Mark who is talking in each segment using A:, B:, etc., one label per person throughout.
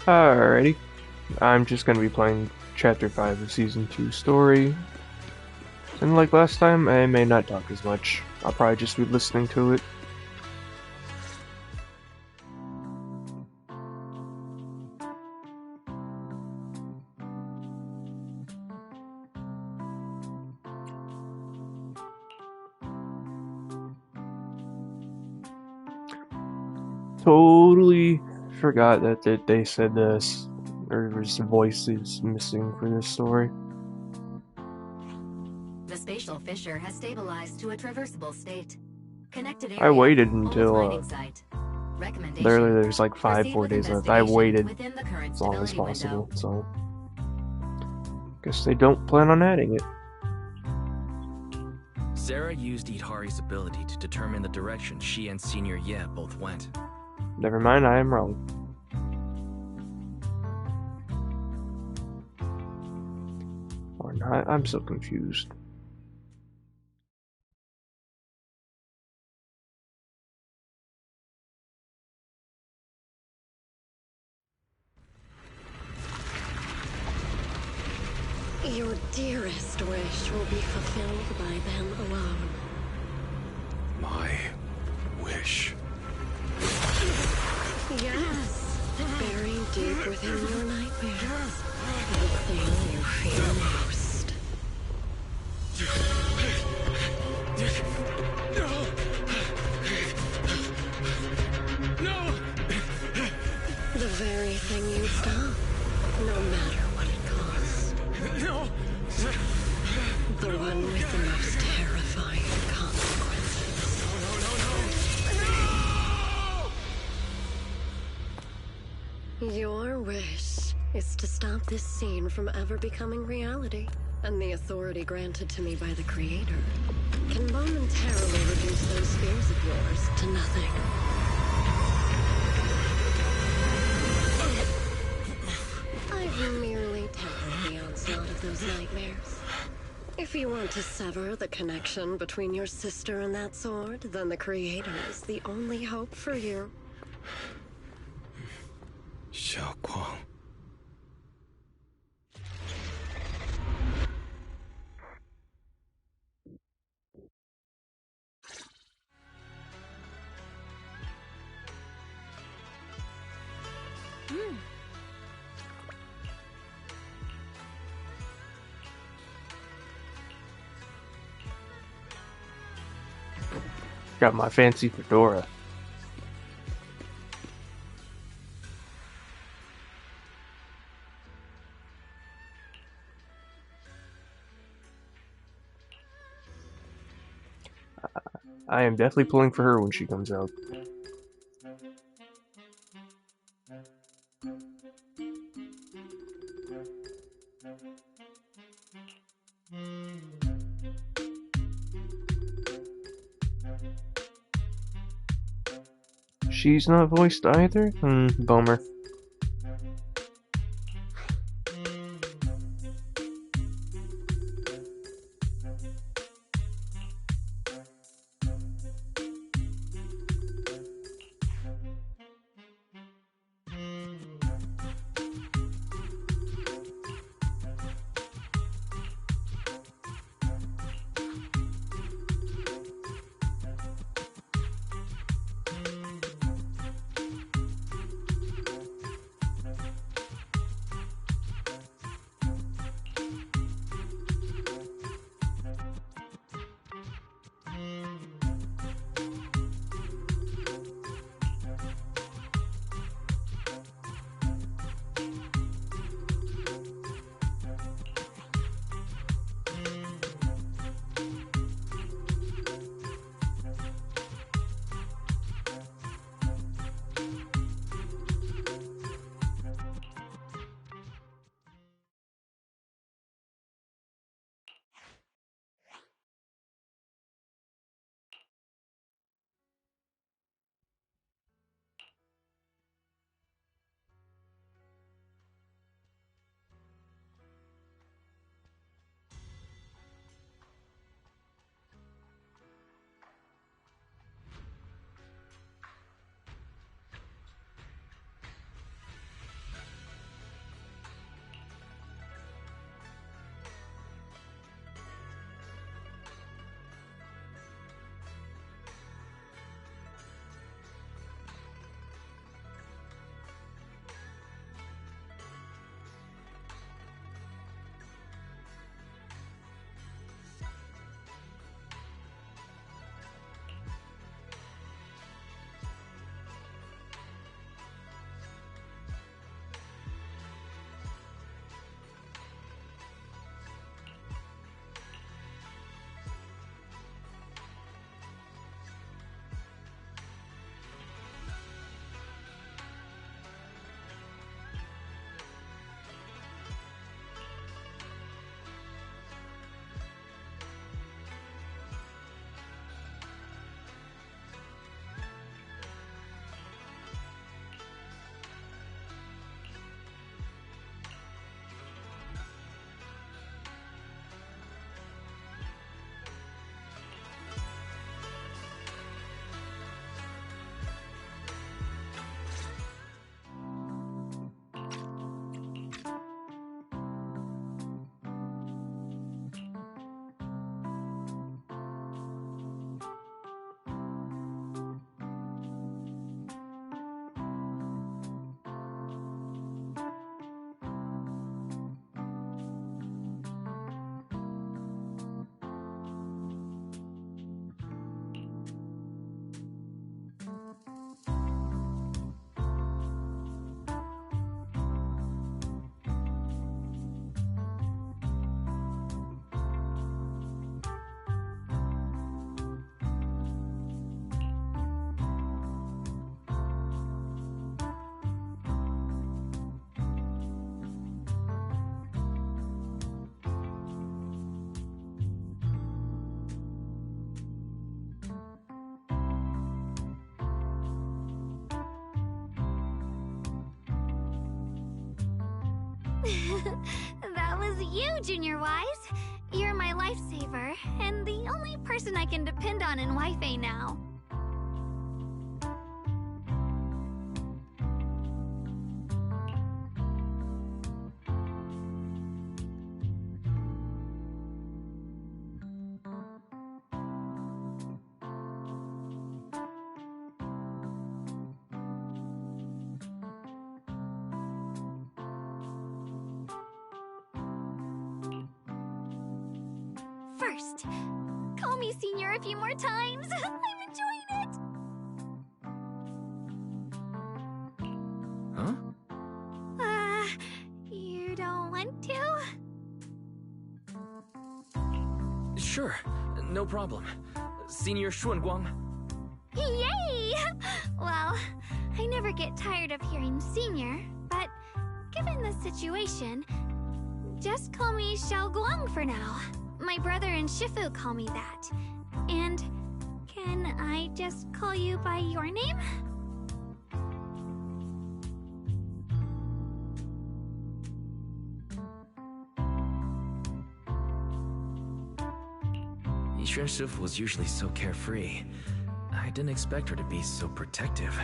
A: Alrighty, I'm just gonna be playing Chapter 5 of Season 2 story, and like last time, I may not talk as much. I'll probably just be listening to it. Totally forgot that they said this, or there's voices missing for this story.
B: The spatial fissure has stabilized to a traversable state. Connected
A: I
B: area,
A: waited
B: old
A: until,
B: mining site. Recommendation.
A: literally there's like 5
B: Proceed
A: more
B: with
A: days left. I
B: investigation
A: waited
B: within the current
A: as long as
B: stability
A: possible,
B: window.
A: so guess they don't plan on adding it.
C: Sarah used Idhari's ability to determine the direction she and Senior Ye both went.
A: Never mind, I am wrong. Or not, I'm so confused.
D: Your dearest wish will be fulfilled by them alone.
E: My wish.
D: Yes, buried deep within your nightmares. The thing you fear most.
E: No!
D: The very thing you stop, no matter what it costs.
E: No!
D: The one with the most terrifying consequences. Your wish is to stop this scene from ever becoming reality, and the authority granted to me by the Creator can momentarily reduce those fears of yours to nothing. I've merely tempered the onslaught of those nightmares. If you want to sever the connection between your sister and that sword, then the Creator is the only hope for you.
E: Xiao Guang.
A: Got my fancy fedora. I am definitely pulling for her when she comes out. She's not voiced either? Bummer.
F: That was you, Junior Wise. You're my lifesaver, and the only person I can depend on in Wi-Fi now. First, call me Senior a few more times. I'm enjoying it.
C: Huh?
F: You don't want to?
C: Sure, no problem. Senior Xuanguang.
F: Yay! Well, I never get tired of hearing Senior, but given the situation, just call me Xiaoguang for now. My brother and Shifu call me that. And can I just call you by your name?
C: Yixuan Shifu was usually so carefree. I didn't expect her to be so protective.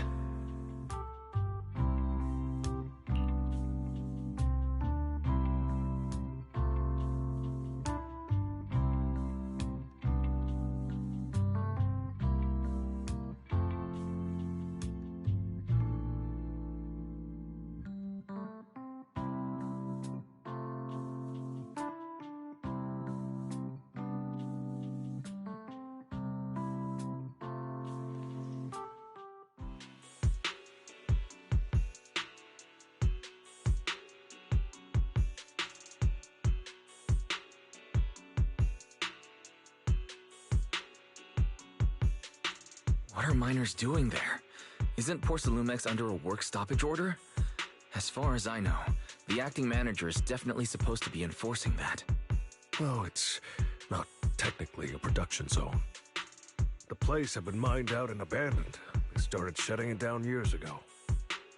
C: What are miners doing there? Isn't Porcelumex under a work stoppage order? As far as I know, the acting manager is definitely supposed to be enforcing that.
E: Well, it's not technically a production zone. The place had been mined out and abandoned. They started shutting it down years ago.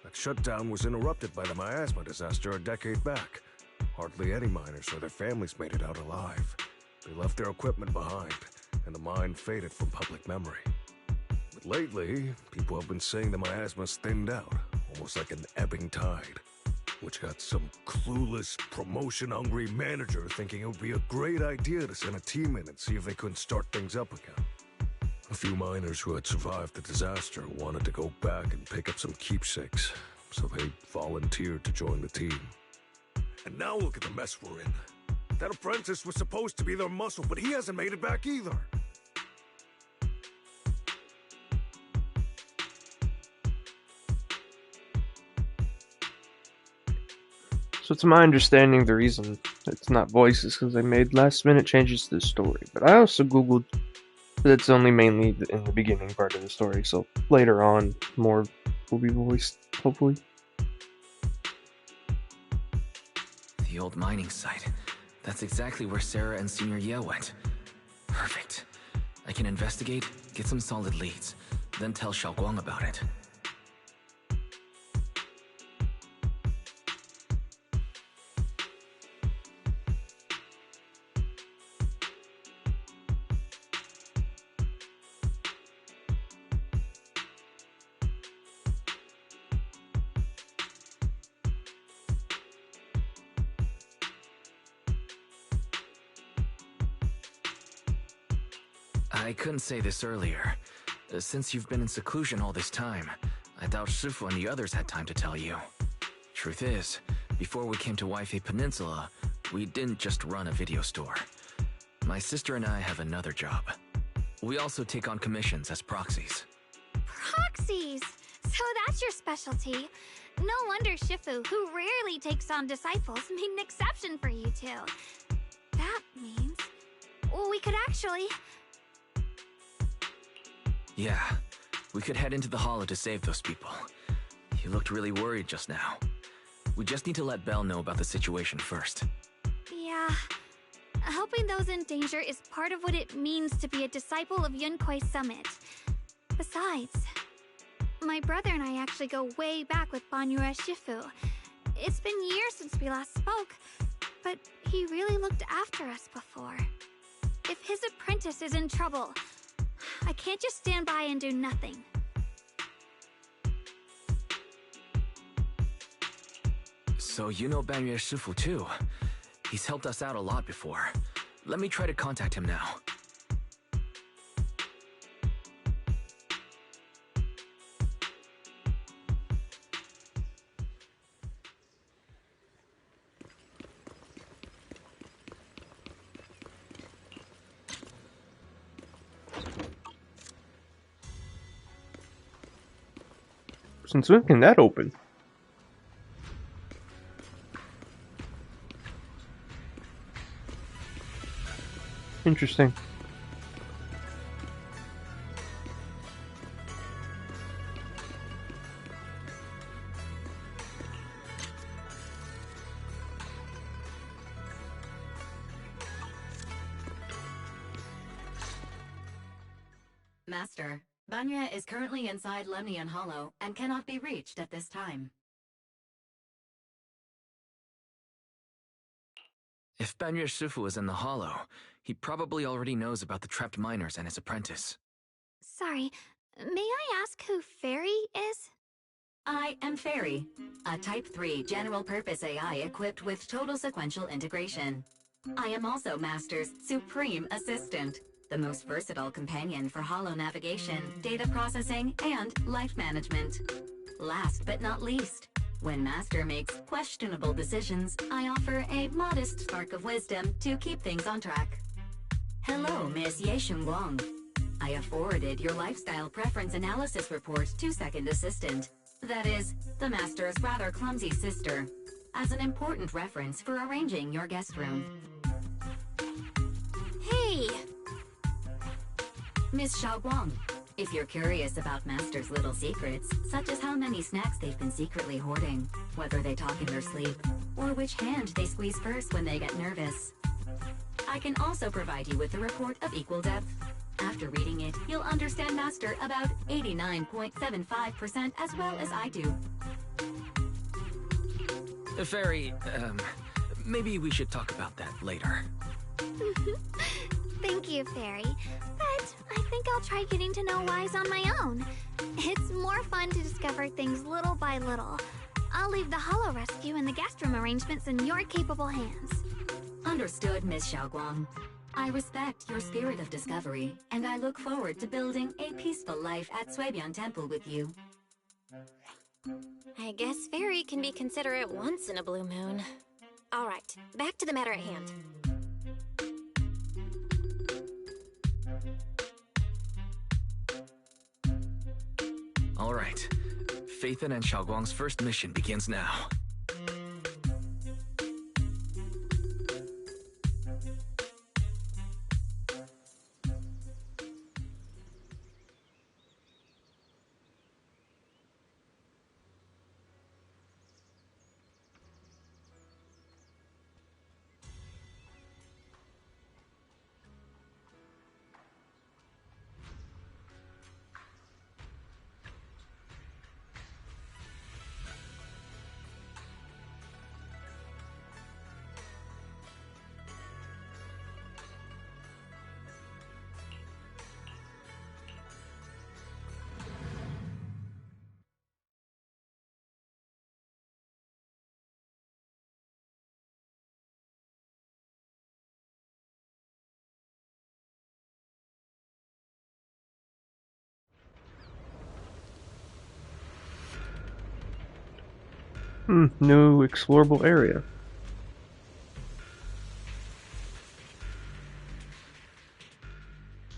E: That shutdown was interrupted by the miasma disaster a decade back. Hardly any miners or their families made it out alive. They left their equipment behind, and the mine faded from public memory. But lately, people have been saying the miasma's thinned out, almost like an ebbing tide, which got some clueless, promotion-hungry manager thinking it would be a great idea to send a team in and see if they couldn't start things up again. A few miners who had survived the disaster wanted to go back and pick up some keepsakes, so they volunteered to join the team. And now look at the mess we're in. That apprentice was supposed to be their muscle, but he hasn't made it back either.
A: So to my understanding, the reason it's not voice is because they made last-minute changes to the story. But I also googled that it's only mainly in the beginning part of the story, so later on, more will be voiced, hopefully.
C: The old mining site. That's exactly where Sarah and Senior Ye went. Perfect. I can investigate, get some solid leads, then tell Xiaoguang about it. I couldn't say this earlier. Since you've been in seclusion all this time, I doubt Shifu and the others had time to tell you. Truth is, before we came to Wi-Fi Peninsula, we didn't just run a video store. My sister and I have another job. We also take on commissions as proxies.
F: Proxies! So that's your specialty. No wonder Shifu, who rarely takes on disciples, made an exception for you two. That means we could actually...
C: Yeah, we could head into the hollow to save those people. You looked really worried just now. We just need to let Belle know about the situation first.
F: Yeah. Helping those in danger is part of what it means to be a disciple of Yunkui's summit. Besides, my brother and I actually go way back with Banyue Shifu. It's been years since we last spoke, but he really looked after us before. If his apprentice is in trouble, I can't just stand by and do nothing.
C: So you know Banyue Shifu too. He's helped us out a lot before. Let me try to contact him now.
A: Since when can that open? Interesting.
B: Master, Banya is currently inside Lemnian Hollow and cannot be reached at this time.
C: If Banyue Shifu is in the hollow, he probably already knows about the trapped miners and his apprentice.
F: Sorry, may I ask who Fairy is?
B: I am Fairy, a Type 3 general-purpose AI equipped with total sequential integration. I am also Master's supreme assistant, the most versatile companion for holo navigation, data processing, and life management. Last but not least, when Master makes questionable decisions, I offer a modest spark of wisdom to keep things on track. Hello, Miss Ye Shunguang. I have forwarded your lifestyle preference analysis report to Second Assistant. That is, the Master's rather clumsy sister, as an important reference for arranging your guest room.
F: Hey!
B: Miss Xiaoguang, if you're curious about Master's little secrets, such as how many snacks they've been secretly hoarding, whether they talk in their sleep, or which hand they squeeze first when they get nervous, I can also provide you with a report of equal depth. After reading it, you'll understand Master about 89.75% as well as I do.
C: Fairy, maybe we should talk about that later.
F: Thank you, Fairy. But I think I'll try getting to know Wise on my own. It's more fun to discover things little by little. I'll leave the Hollow Rescue and the guest room arrangements in your capable hands.
B: Understood, Miss Xiaoguang. I respect your spirit of discovery, and I look forward to building a peaceful life at Suibian Temple with you.
G: I guess Fairy can be considerate once in a blue moon. All right, back to the matter at hand.
C: All right. Phaethon and Xiaoguang's first mission begins now.
A: New explorable area.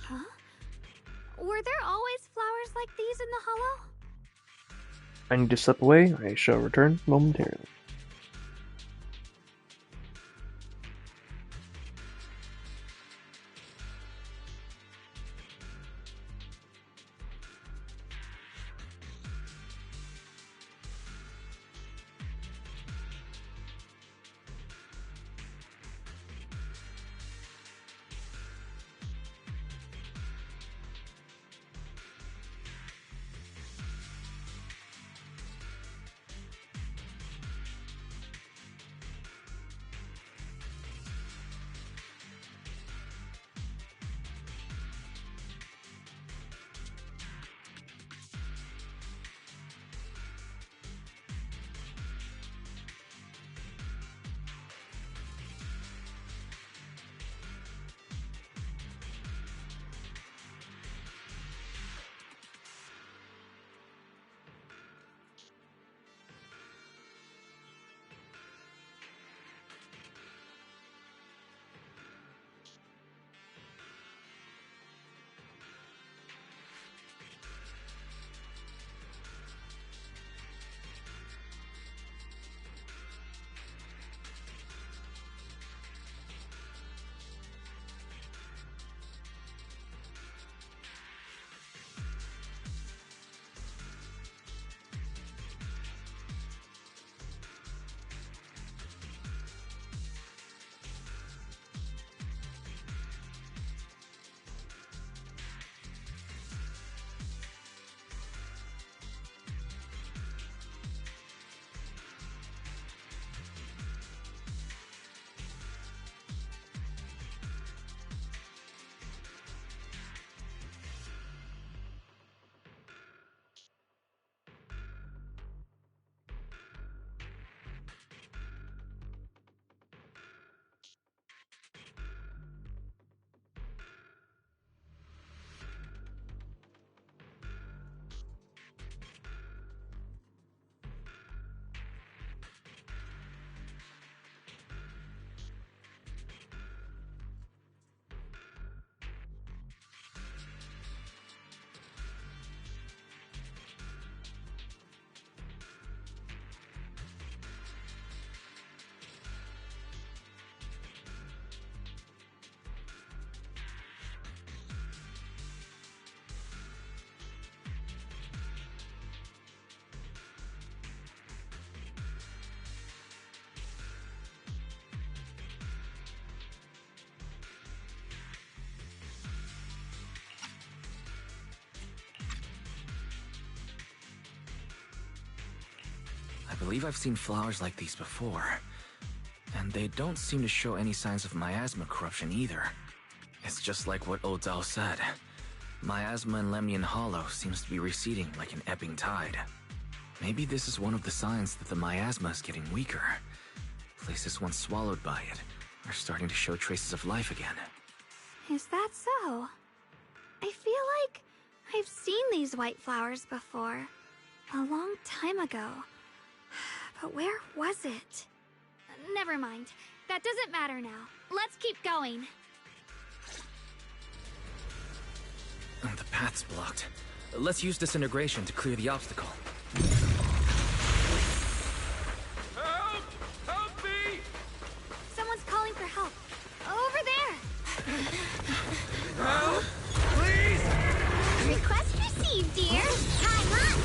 F: Huh? Were there always flowers like these in the Hollow?
A: I need to step away. I shall return momentarily.
C: I believe I've seen flowers like these before. And they don't seem to show any signs of miasma corruption either. It's just like what Old Dao said. Miasma in Lemnian Hollow seems to be receding like an ebbing tide. Maybe this is one of the signs that the miasma is getting weaker. Places once swallowed by it are starting to show traces of life again.
F: Is that so? I feel like I've seen these white flowers before. A long time ago. But where was it? Never mind. That doesn't matter now. Let's keep going.
C: The path's blocked. Let's use disintegration to clear the obstacle.
E: Help! Help me!
F: Someone's calling for help. Over there!
E: Help! Please!
F: Request received, dear. Time up!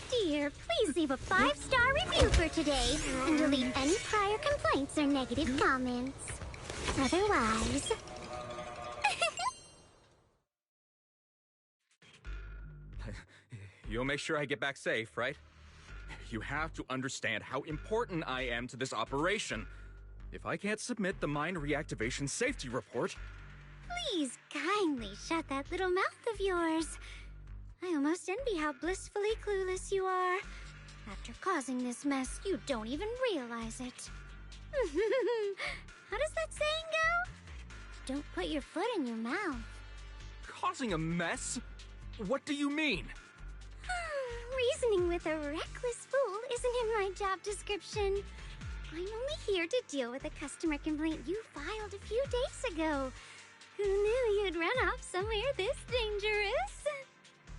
H: Dear, please leave a 5-star review for today and delete any prior complaints or negative comments. Otherwise...
I: You'll make sure I get back safe, right? You have to understand how important I am to this operation. If I can't submit the mine reactivation safety report...
H: Please kindly shut that little mouth of yours. I almost envy how blissfully clueless you are. After causing this mess, you don't even realize it. How does that saying go? Don't put your foot in your mouth.
I: Causing a mess? What do you mean?
H: Reasoning with a reckless fool isn't in my job description. I'm only here to deal with a customer complaint you filed a few days ago. Who knew you'd run off somewhere this dangerous?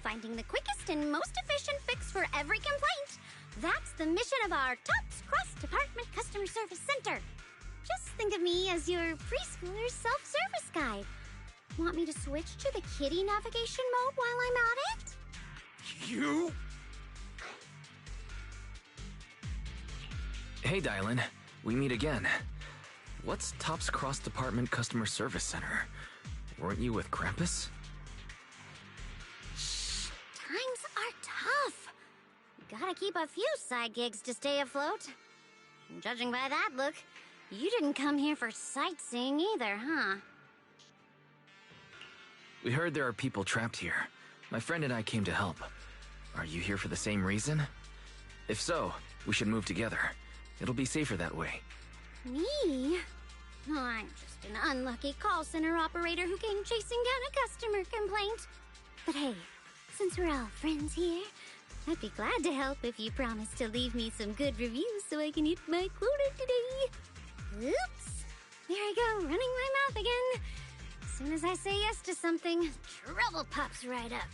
H: Finding the quickest and most efficient fix for every complaint. That's the mission of our TOPS Cross-Department Customer Service Center. Just think of me as your preschooler's self-service guide. Want me to switch to the kiddie navigation mode while I'm at it?
I: You?
C: Hey, Dylan. We meet again. What's TOPS Cross Department Customer Service Center? Weren't you with Krampus?
H: Times are tough. Gotta keep a few side gigs to stay afloat. Judging by that look, you didn't come here for sightseeing either, huh?
C: We heard there are people trapped here. My friend and I came to help. Are you here for the same reason? If so, we should move together. It'll be safer that way.
H: Me? Oh, I'm just an unlucky call center operator who came chasing down a customer complaint. But hey, since we're all friends here, I'd be glad to help if you promise to leave me some good reviews so I can hit my quota today. Oops! There I go, running my mouth again. As soon as I say yes to something, trouble pops right up.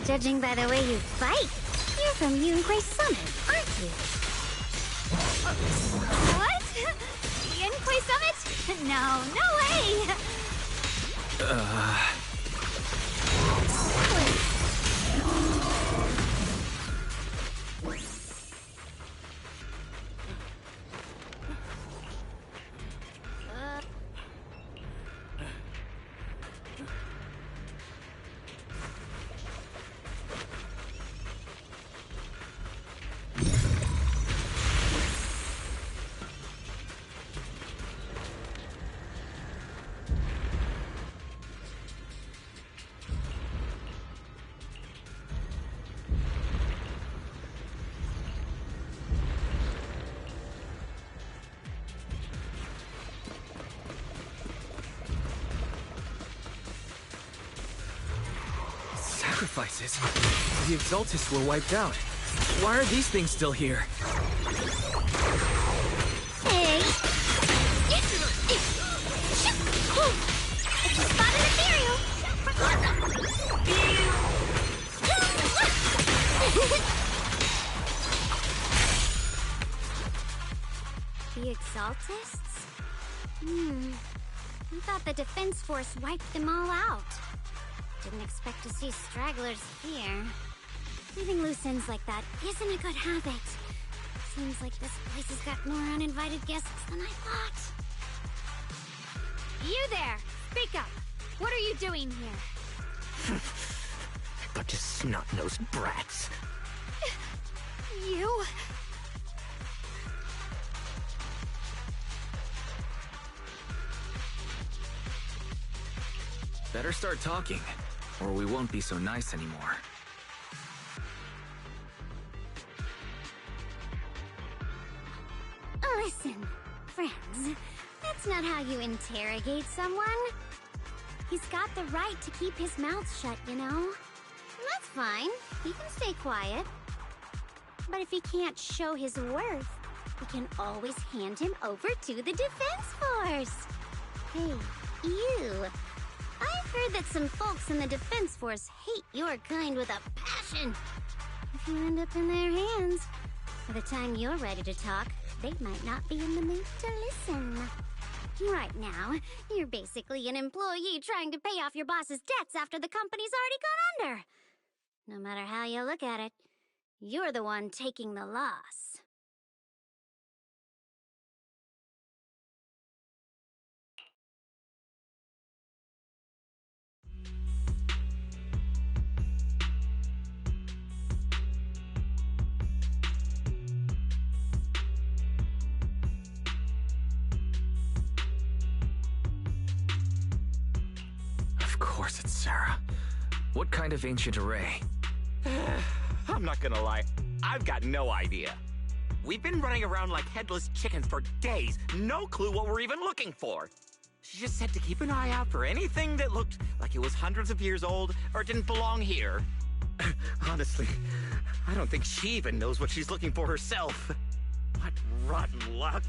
H: Judging by the way you fight, you're from Yunquay Summit, aren't you?
F: What? Yunquay Summit? No, no way!
C: sacrifices. The Exaltists were wiped out. Why are these things still here?
F: Hey! Spot an ethereal! The Exaltists? I thought the Defense Force wiped them all out. Didn't expect to see stragglers here. Leaving loose ends like that isn't a good habit. Seems like this place has got more uninvited guests than I thought. You there! Speak up! What are you doing here?
J: Bunch of snot-nosed brats.
F: You?
C: Better start talking, or we won't be so nice anymore.
H: Listen, friends, that's not how you interrogate someone. He's got the right to keep his mouth shut, you know? That's fine. He can stay quiet. But if he can't show his worth, we can always hand him over to the Defense Force. Hey, you. I've heard that some folks in the Defense Force hate your kind with a passion. If you end up in their hands, by the time you're ready to talk, they might not be in the mood to listen. Right now, you're basically an employee trying to pay off your boss's debts after the company's already gone under. No matter how you look at it, you're the one taking the loss.
C: Of course it's Sarah. What kind of ancient array?
J: I'm not gonna lie, I've got no idea. We've been running around like headless chickens for days, no clue what we're even looking for. She just said to keep an eye out for anything that looked like it was hundreds of years old or didn't belong here. Honestly, I don't think she even knows what she's looking for herself. What rotten luck.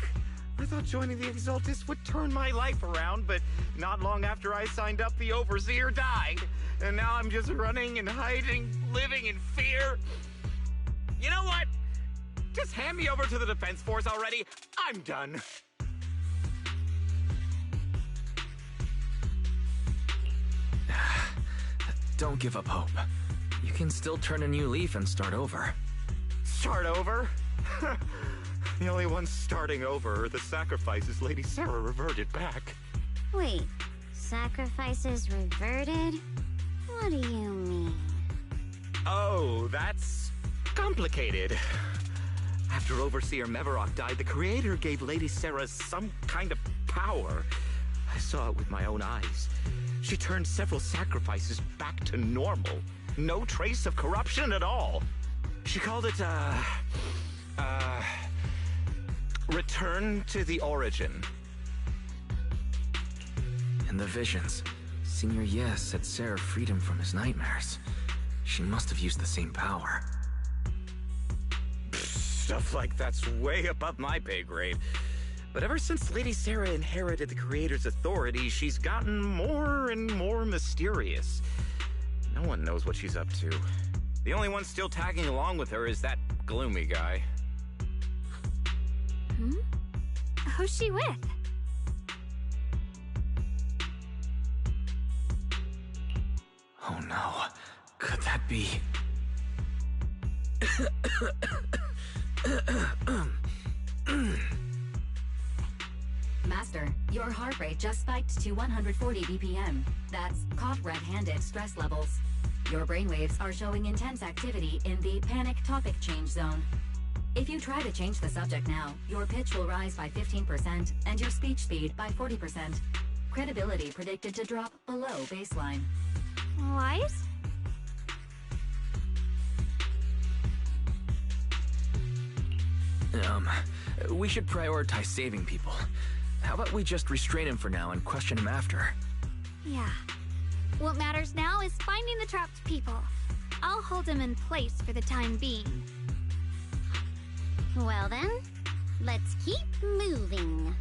J: I thought joining the Exaltists would turn my life around, but not long after I signed up, the Overseer died. And now I'm just running and hiding, living in fear. You know what? Just hand me over to the Defense Force already. I'm done.
C: Don't give up hope. You can still turn a new leaf and start over.
J: Start over? The only ones starting over are the sacrifices Lady Sarah reverted back.
H: Wait, sacrifices reverted? What do you mean?
J: Oh, that's complicated. After Overseer Mevarok died, the Creator gave Lady Sarah some kind of power. I saw it with my own eyes. She turned several sacrifices back to normal. No trace of corruption at all. She called it, Return to the Origin.
C: In the visions, Senior Yes said Sarah freed him from his nightmares. She must have used the same power.
J: Stuff like that's way above my pay grade. But ever since Lady Sarah inherited the Creator's authority, she's gotten more and more mysterious. No one knows what she's up to. The only one still tagging along with her is that gloomy guy.
F: Who's she with?
C: Oh no, could that be?
B: Master, your heart rate just spiked to 140 BPM. That's caught red-handed stress levels. Your brainwaves are showing intense activity in the panic topic change zone. If you try to change the subject now, your pitch will rise by 15% and your speech speed by 40%. Credibility predicted to drop below baseline.
F: What?
C: We should prioritize saving people. How about we just restrain him for now and question him after?
F: Yeah. What matters now is finding the trapped people. I'll hold them in place for the time being.
H: Well then, let's keep moving.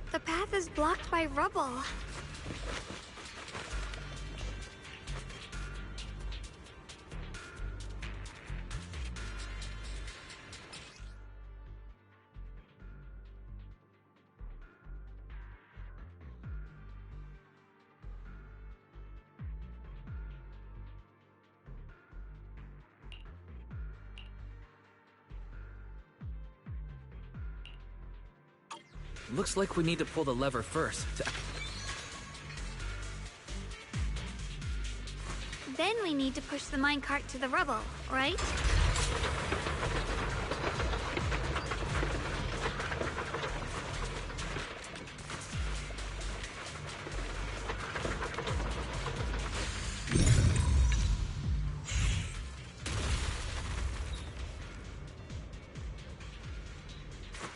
F: The path is blocked by rubble.
C: Looks like we need to pull the lever first.
F: Then we need to push the minecart to the rubble, right?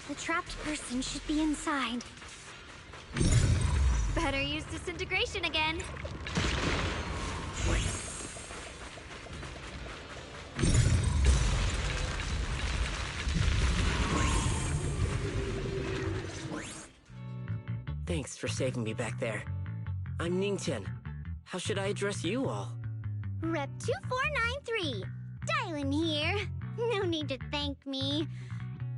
H: The trapped person should be inside.
F: Better use disintegration again.
K: Thanks for saving me back there. I'm Ningtian. How should I address you all?
H: Rep 2493. Dylan here. No need to thank me.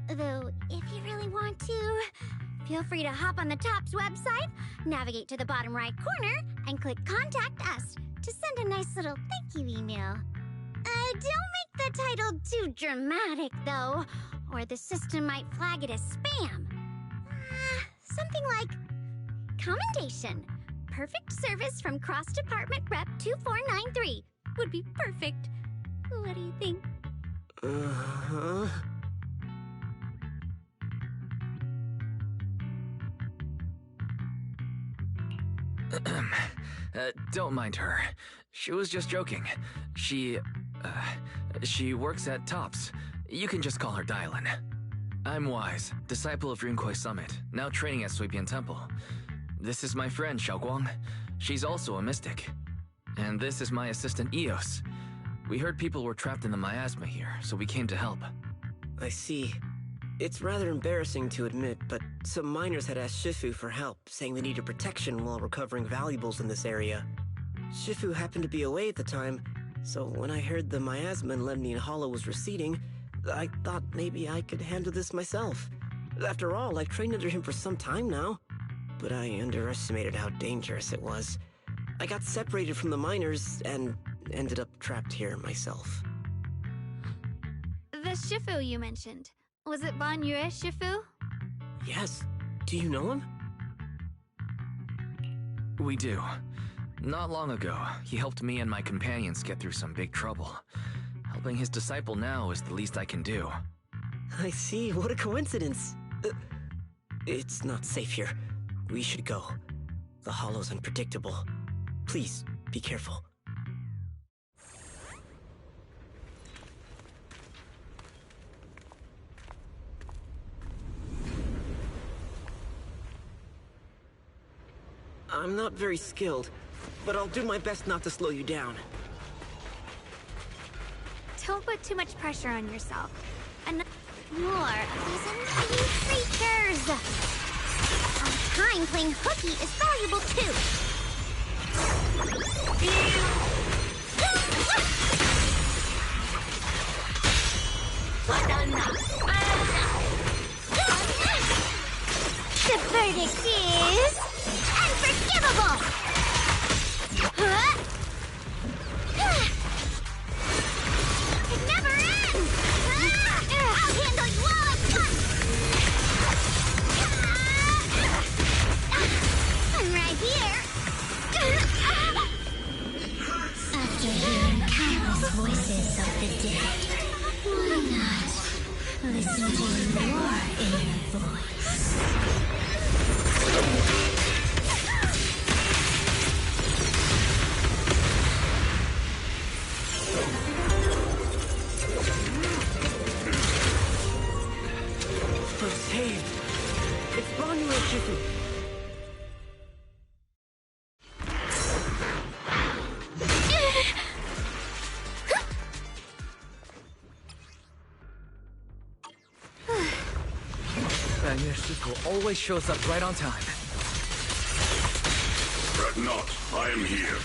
H: Though, if you really want to, feel free to hop on the TOPS website, navigate to the bottom right corner, and click Contact Us to send a nice little thank you email. Don't make the title too dramatic, though, or the system might flag it as spam. Something like, Commendation. Perfect service from Cross-Department Rep 2493 would be perfect. What do you think?
K: Uh-huh.
C: Don't mind her. She was just joking. She works at TOPS. You can just call her Dylan. I'm Wise, disciple of Rinkwei Summit, now training at Suibian Temple. This is my friend, Xiaoguang. She's also a mystic. And this is my assistant, Eos. We heard people were trapped in the miasma here, so we came to help.
K: I see. It's rather embarrassing to admit, but some miners had asked Shifu for help, saying they needed protection while recovering valuables in this area. Shifu happened to be away at the time, so when I heard the miasma in Lemnian Hollow was receding, I thought maybe I could handle this myself. After all, I've trained under him for some time now. But I underestimated how dangerous it was. I got separated from the miners and ended up trapped here myself.
F: The Shifu you mentioned. Was it Ban Yue Shifu?
K: Yes. Do you know him?
C: We do. Not long ago, he helped me and my companions get through some big trouble. Helping his disciple now is the least I can do.
K: I see. What a coincidence. It's not safe here. We should go. The hollow's unpredictable. Please, be careful. I'm not very skilled, but I'll do my best not to slow you down.
F: Don't put too much pressure on yourself.
H: More of these annoying creatures! Our time playing hooky is valuable too! The verdict is... unforgivable! It never ends! I'll handle you all at once! I'm right here! After hearing countless voices of the dead, why not Listen to your inner voice.
K: We're saved. It's Banyu and Shifu.
C: Banyu Shifu always shows up right on time.
E: Fret not, I am here.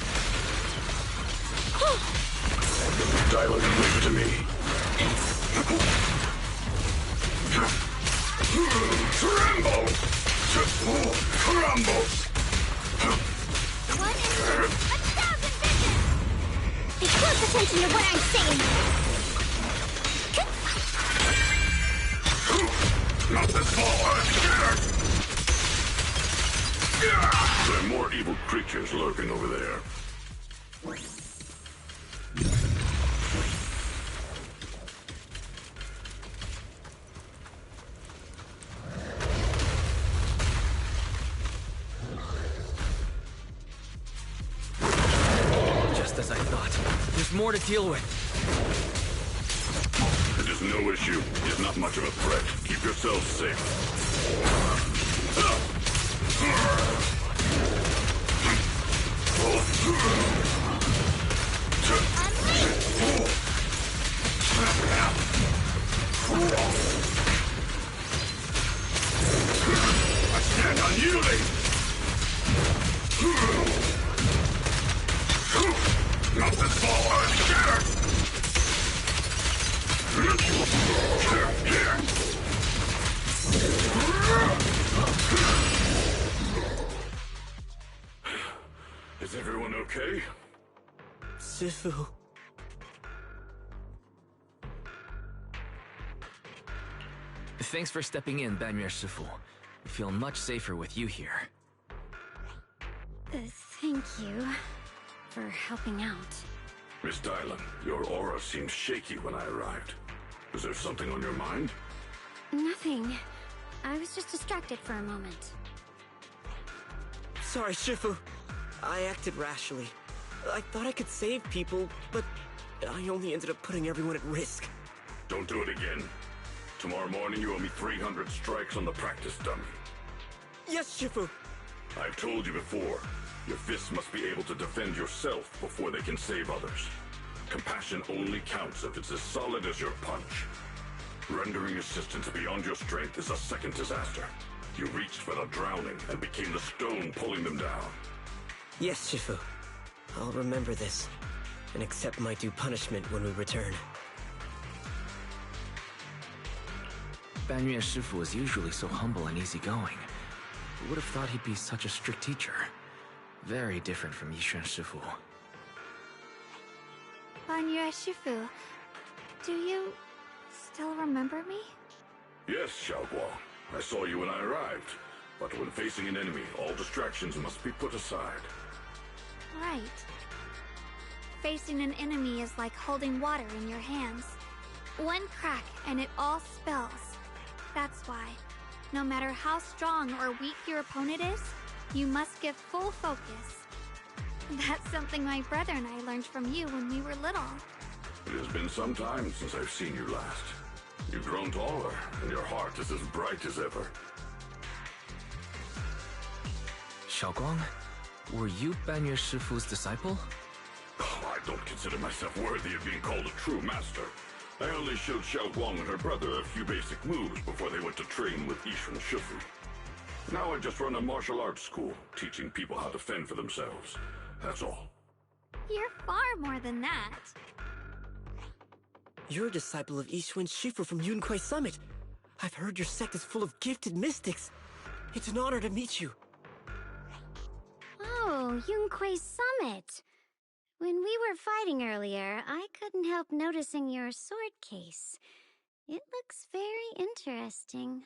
E: Dial can leave it to me. Tremble! Crumble!
H: One in 1,000 vision! Pay close attention to what I'm saying!
E: Not this far! There are more evil creatures lurking over there.
C: Just as I thought. There's more to deal with.
E: It is no issue. It's not much of a threat. Keep yourselves safe. I stand unyielding! Not this far! Is everyone okay?
K: Shifu.
C: Thanks for stepping in, Banyu Shifu. I feel much safer with you here.
H: Thank you for helping out.
E: Miss Dylan, your aura seemed shaky when I arrived. Is there something on your mind?
H: Nothing. I was just distracted for a moment.
K: Sorry, Shifu. I acted rashly. I thought I could save people, but I only ended up putting everyone at risk.
E: Don't do it again. Tomorrow morning you owe me 300 strikes on the practice dummy.
K: Yes, Shifu.
E: I've told you before, your fists must be able to defend yourself before they can save others. Compassion only counts if it's as solid as your punch. Rendering assistance beyond your strength is a second disaster. You reached for the drowning and became the stone pulling them down.
K: Yes, Shifu. I'll remember this, and accept my due punishment when we return.
C: Banyu Shifu is usually so humble and easygoing. Who would have thought he'd be such a strict teacher? Very different from Yishuan Shifu.
F: Banyu Shifu, do you still remember me?
E: Yes, Xiaoguang. I saw you when I arrived. But when facing an enemy, all distractions must be put aside.
F: Right. Facing an enemy is like holding water in your hands. One crack and it all spills. That's why, no matter how strong or weak your opponent is, you must give full focus. That's something my brother and I learned from you when we were little.
E: It has been some time since I've seen you last. You've grown taller, and your heart is as bright as ever.
C: Xiaoguang, were you Banyu Shifu's disciple?
E: Oh, I don't consider myself worthy of being called a true master. I only showed Xiaoguang and her brother a few basic moves before they went to train with Yishuan Shifu. Now I just run a martial arts school, teaching people how to fend for themselves. That's all.
F: You're far more than that.
K: You're a disciple of Yishuan Shifu from Yunquai Summit. I've heard your sect is full of gifted mystics. It's an honor to meet you.
H: Oh, Yunquai Summit. When we were fighting earlier, I couldn't help noticing your sword case. It looks very interesting.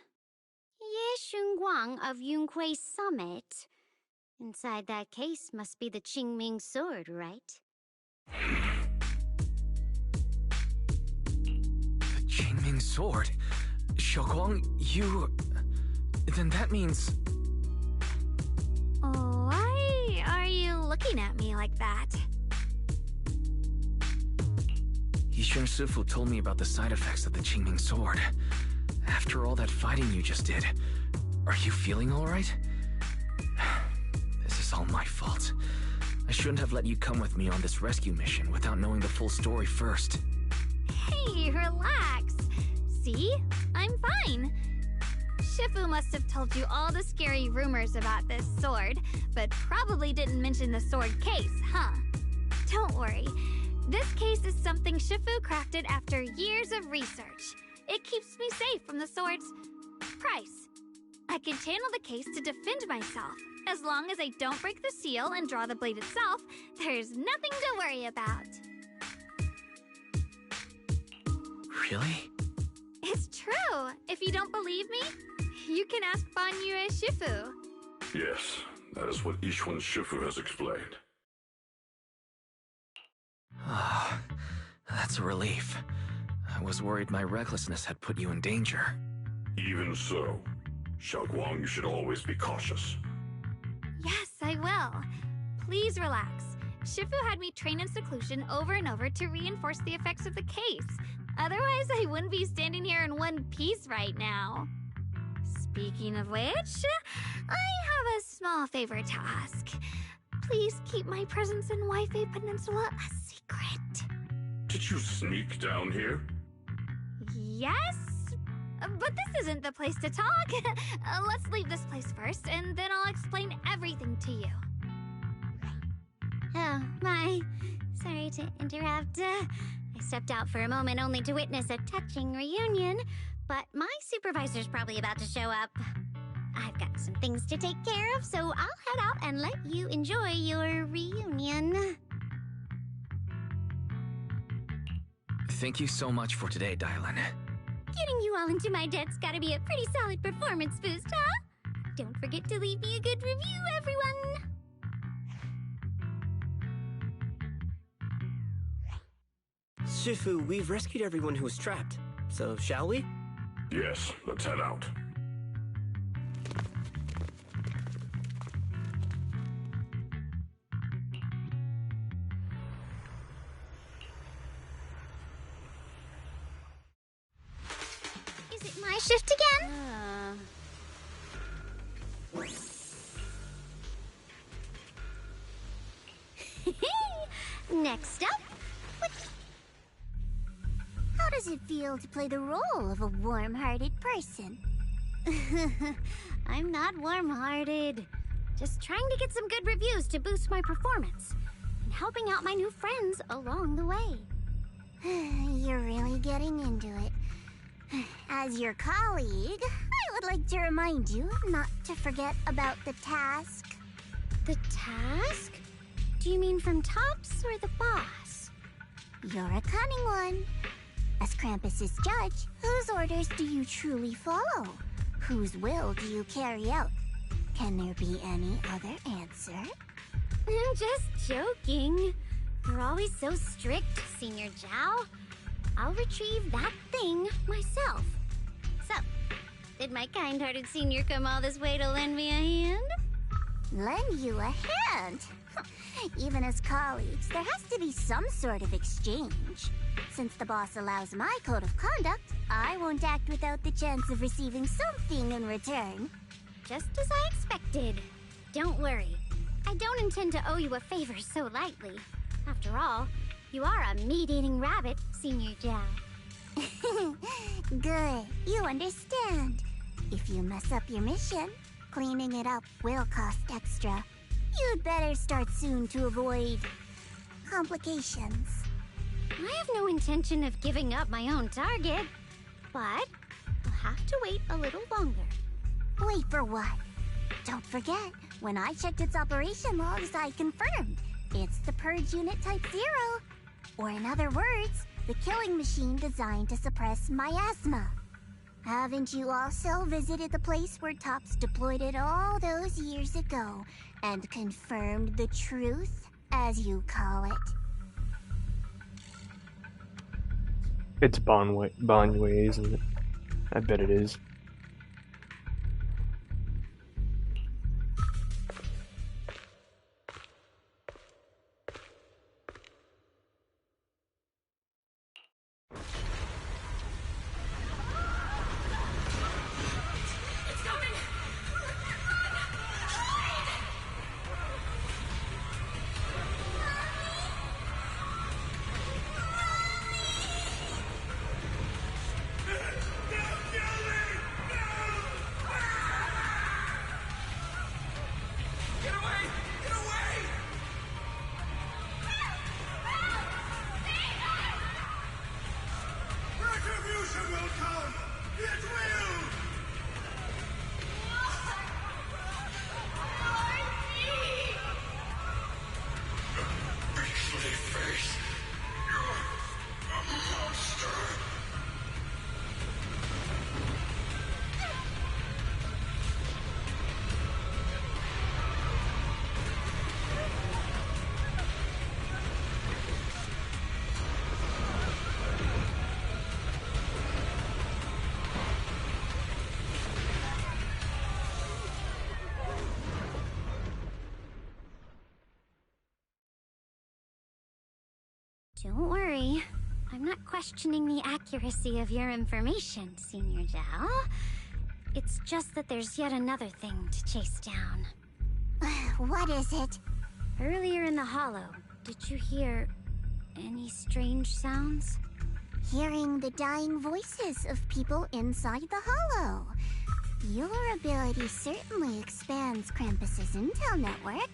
H: Ye Shunguang of Yunquai Summit. Inside that case must be the Qingming sword, right?
C: The Qingming sword? Xiaoguang, you... Then that means...
F: Why are you looking at me like that?
C: Yisheng Shifu told me about the side effects of the Qingming sword. After all that fighting you just did, are you feeling alright? This is all my fault. I shouldn't have let you come with me on this rescue mission without knowing the full story first.
F: Hey, relax. See? I'm fine. Shifu must have told you all the scary rumors about this sword, but probably didn't mention the sword case, huh? Don't worry. This case is something Shifu crafted after years of research. It keeps me safe from the sword's price. I can channel the case to defend myself. As long as I don't break the seal and draw the blade itself, there's nothing to worry about.
C: Really?
F: It's true. If you don't believe me, you can ask Ban Yue Shifu.
E: Yes, that is what Yishun Shifu has explained.
C: Ah, that's a relief. I was worried my recklessness had put you in danger.
E: Even so, Xiaoguang, you should always be cautious.
F: Yes, I will. Please relax. Shifu had me train in seclusion over and over to reinforce the effects of the case. Otherwise, I wouldn't be standing here in one piece right now. Speaking of which, I have a small favor to ask. Please keep my presence in Wi-Fi Peninsula a secret.
E: Did you sneak down here?
F: Yes? But this isn't the place to talk. Let's leave this place first, and then I'll explain everything to you.
H: Oh, my. Sorry to interrupt. I stepped out for a moment only to witness a touching reunion, but my supervisor's probably about to show up. I've got some things to take care of, so I'll head out and let you enjoy your reunion.
C: Thank you so much for today, Dylan.
H: Getting you all into my debt's gotta be a pretty solid performance boost, huh? Don't forget to leave me a good review, everyone!
K: Shifu, we've rescued everyone who was trapped, so shall we?
E: Yes, let's head out.
H: Is it my shift again? Next up, how does it feel to play the role of a warm-hearted person? I'm not warm-hearted. Just trying to get some good reviews to boost my performance. And helping out my new friends along the way. You're really getting into it. As your colleague, I would like to remind you not to forget about the task. The task? Do you mean from Tops or the boss? You're a cunning one. As Krampus's judge, whose orders do you truly follow? Whose will do you carry out? Can there be any other answer? I'm just joking. You're always so strict, Senior Zhao. I'll retrieve that thing myself. So, did my kind-hearted senior come all this way to lend me a hand? Lend you a hand? Even as colleagues, there has to be some sort of exchange. Since the boss allows my code of conduct, I won't act without the chance of receiving something in return. Just as I expected. Don't worry. I don't intend to owe you a favor so lightly. After all, you are a meat-eating rabbit, Senior Zhao. Good. You understand. If you mess up your mission, cleaning it up will cost extra. You'd better start soon to avoid complications. I have no intention of giving up my own target, but I'll have to wait a little longer. Wait for what? Don't forget, when I checked its operation logs, I confirmed it's the Purge Unit Type 0. Or in other words, the killing machine designed to suppress miasma. Haven't you also visited the place where Tops deployed it all those years ago and confirmed the truth, as you call it?
A: It's Bon Yue, isn't it? I bet it is.
H: Don't worry. I'm not questioning the accuracy of your information, Senior Zhao. It's just that there's yet another thing to chase down.
L: What is it?
H: Earlier in the hollow, did you hear any strange sounds?
L: Hearing the dying voices of people inside the hollow. Your ability certainly expands Krampus's intel network.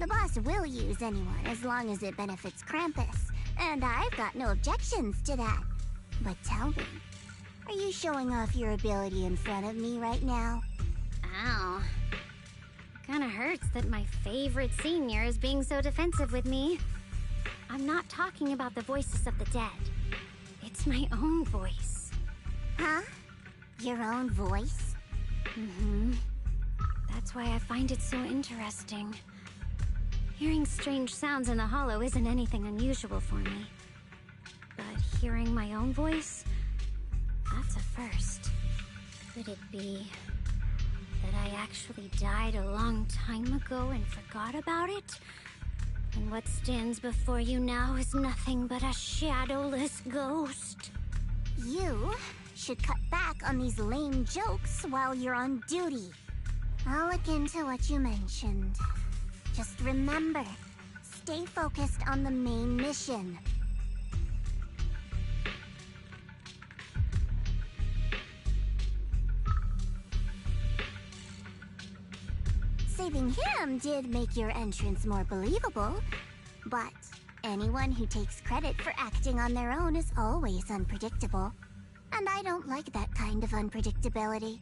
L: The boss will use anyone as long as it benefits Krampus, and I've got no objections to that. But tell me, are you showing off your ability in front of me right now?
H: Ow. Kinda hurts that my favorite senior is being so defensive with me. I'm not talking about the voices of the dead. It's my own voice.
L: Huh? Your own voice?
H: Mm-hmm. That's why I find it so interesting. Hearing strange sounds in the hollow isn't anything unusual for me. But hearing my own voice, that's a first. Could it be that I actually died a long time ago and forgot about it? And what stands before you now is nothing but a shadowless ghost.
L: You should cut back on these lame jokes while you're on duty. I'll look into what you mentioned. Just remember, stay focused on the main mission. Saving him did make your entrance more believable, but anyone who takes credit for acting on their own is always unpredictable. And I don't like that kind of unpredictability.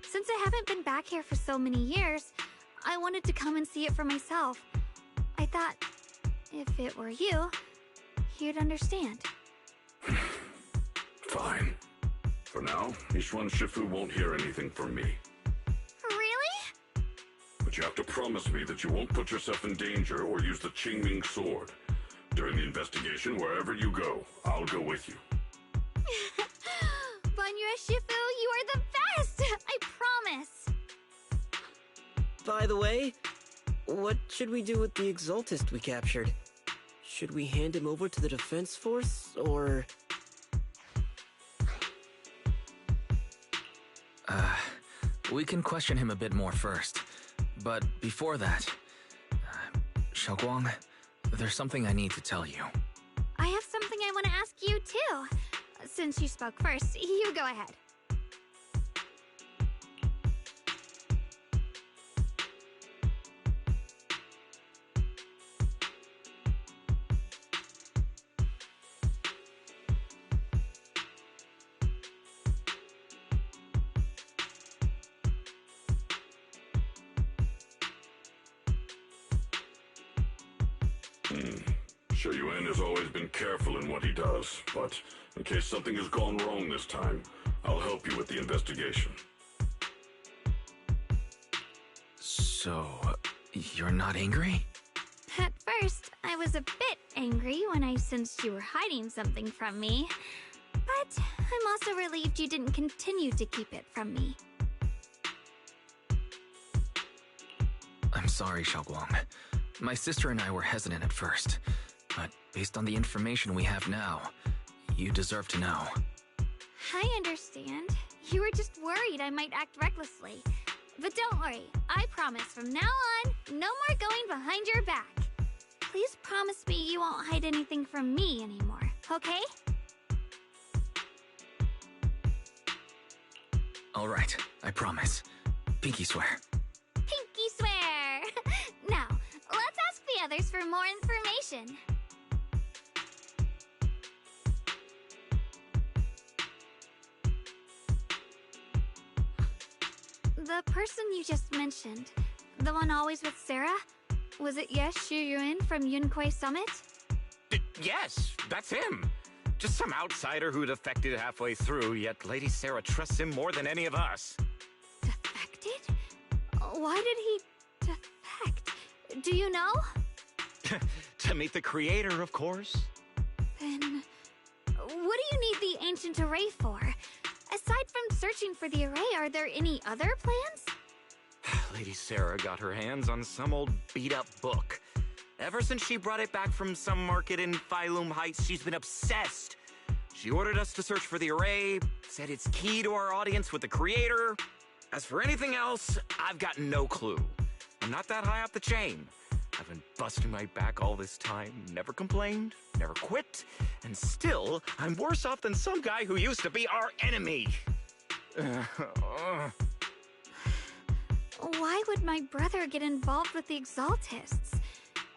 F: Since I haven't been back here for so many years, I wanted to come and see it for myself. I thought, if it were you, you'd understand.
E: Fine. For now, Ishwan Shifu won't hear anything from me.
F: Really?
E: But you have to promise me that you won't put yourself in danger or use the Qingming sword. During the investigation, wherever you go, I'll go with you.
F: Banya Shifu, you are the best! I promise!
K: By the way, what should we do with the Exaltist we captured? Should we hand him over to the defense force, or...
C: We can question him a bit more first. But before that... Xiaoguang, there's something I need to tell you.
F: I I have something I want to ask you, too. Since you spoke first, you go ahead.
E: Shou-Yuan has always been careful in what he does, but in case something has gone wrong this time, I'll help you with the investigation.
C: So, you're not angry?
F: At first, I was a bit angry when I sensed you were hiding something from me. But I'm also relieved you didn't continue to keep it from me.
C: I'm sorry, Xiaoguang. My sister and I were hesitant at first, but based on the information we have now, you deserve to know.
F: I understand. You were just worried I might act recklessly. But don't worry, I promise from now on, no more going behind your back. Please promise me you won't hide anything from me anymore, okay?
C: All right, I promise. Pinky swear.
F: Pinky swear! Now, let's ask the others for more information. The person you just mentioned, the one always with Sarah? Was it Shou-Yuan from Yunquei Summit?
J: Yes, that's him. Just some outsider who defected halfway through, yet Lady Sarah trusts him more than any of us.
F: Defected? Why did he defect? Do you know?
J: To meet the creator, of course.
F: Then, what do you need the ancient array for? Aside from searching for the array, are there any other plans?
J: Lady Sarah got her hands on some old beat-up book. Ever since she brought it back from some market in Phylum Heights, she's been obsessed. She ordered us to search for the array, said it's key to our audience with the creator. As for anything else, I've got no clue. I'm not that high up the chain. I've been busting my back all this time, never complained, never quit, and still, I'm worse off than some guy who used to be our enemy.
F: Why would my brother get involved with the Exaltists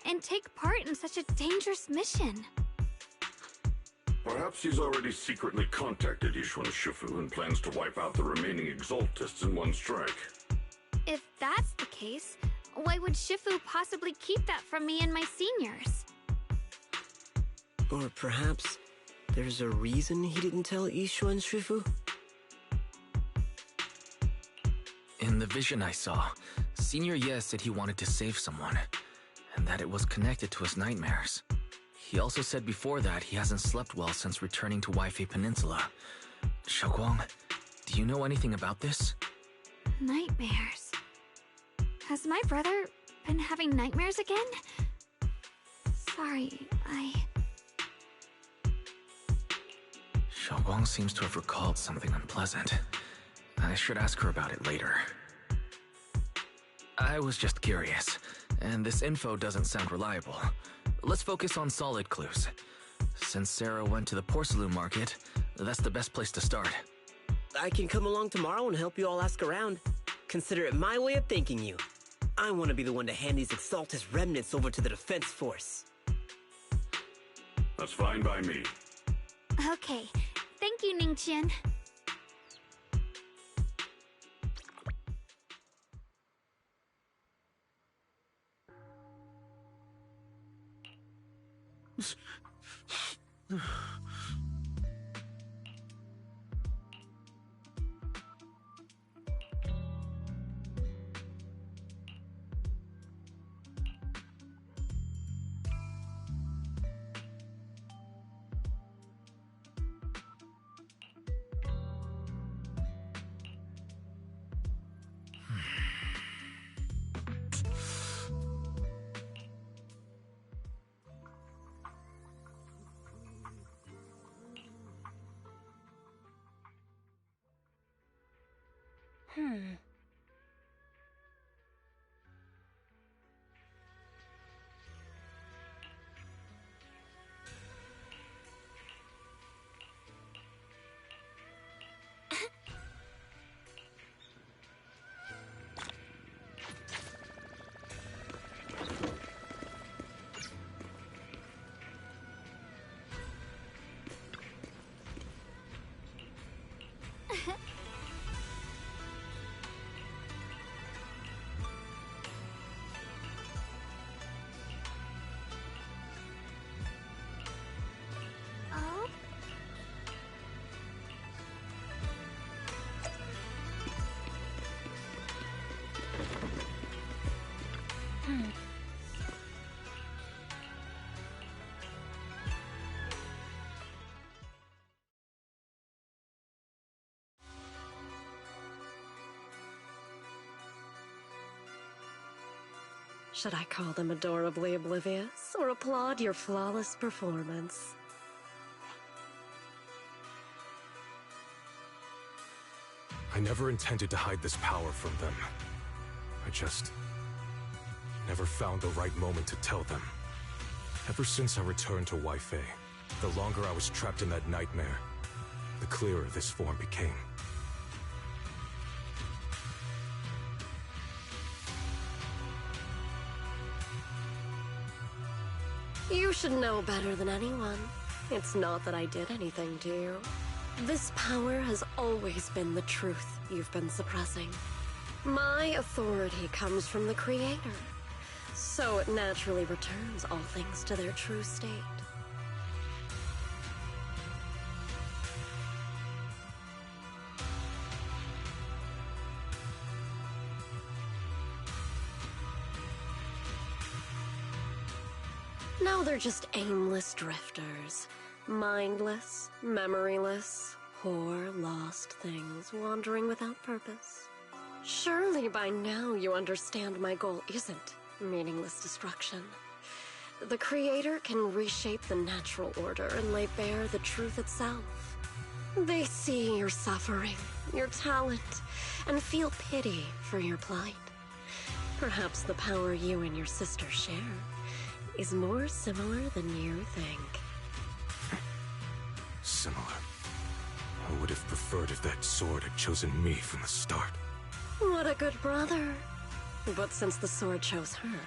F: and take part in such a dangerous mission?
E: Perhaps he's already secretly contacted Yishuan Shifu and plans to wipe out the remaining Exaltists in one strike.
F: If that's the case, why would Shifu possibly keep that from me and my seniors?
K: Or perhaps there's a reason he didn't tell Yishuan Shifu?
C: In the vision I saw, Senior Ye said he wanted to save someone, and that it was connected to his nightmares. He also said before that he hasn't slept well since returning to Waifei Peninsula. Xiaoguang, do you know anything about this?
F: Nightmares. Has my brother been having nightmares again? Sorry,
C: Xiaoguang seems to have recalled something unpleasant. I should ask her about it later. I was just curious, and this info doesn't sound reliable. Let's focus on solid clues. Since Sarah went to the porcelain market, that's the best place to start.
K: I can come along tomorrow and help you all ask around. Consider it my way of thanking you. I want to be the one to hand these Exaltus remnants over to the defense force.
E: That's fine by me.
F: Okay. Thank you, Ningqian.
D: Should I call them adorably oblivious, or applaud your flawless performance?
E: I never intended to hide this power from them. I just never found the right moment to tell them. Ever since I returned to Wi-Fi, the longer I was trapped in that nightmare, the clearer this form became.
D: You should know better than anyone. It's not that I did anything to you. This power has always been the truth you've been suppressing. My authority comes from the Creator, so it naturally returns all things to their true state. Now they're just aimless drifters. Mindless, memoryless, poor, lost things wandering without purpose. Surely by now you understand my goal isn't meaningless destruction. The Creator can reshape the natural order and lay bare the truth itself. They see your suffering, your talent, and feel pity for your plight. Perhaps the power you and your sister share is more similar than you think.
E: Similar. I would have preferred if that sword had chosen me from the start.
D: What a good brother. But since the sword chose her,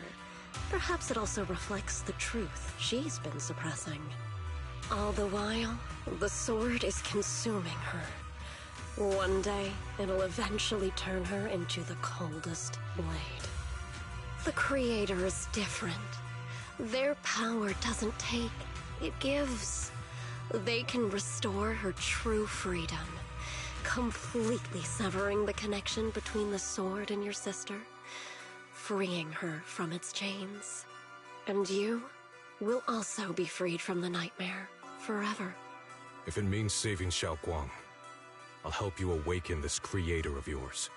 D: perhaps it also reflects the truth she's been suppressing. All the while, the sword is consuming her. One day, it'll eventually turn her into the coldest blade. The Creator is different. Their power doesn't take, it gives. They can restore her true freedom, completely severing the connection between the sword and your sister, freeing her from its chains. And you will also be freed from the nightmare forever.
E: If it means saving Xiaoguang, I'll help you awaken this creator of yours.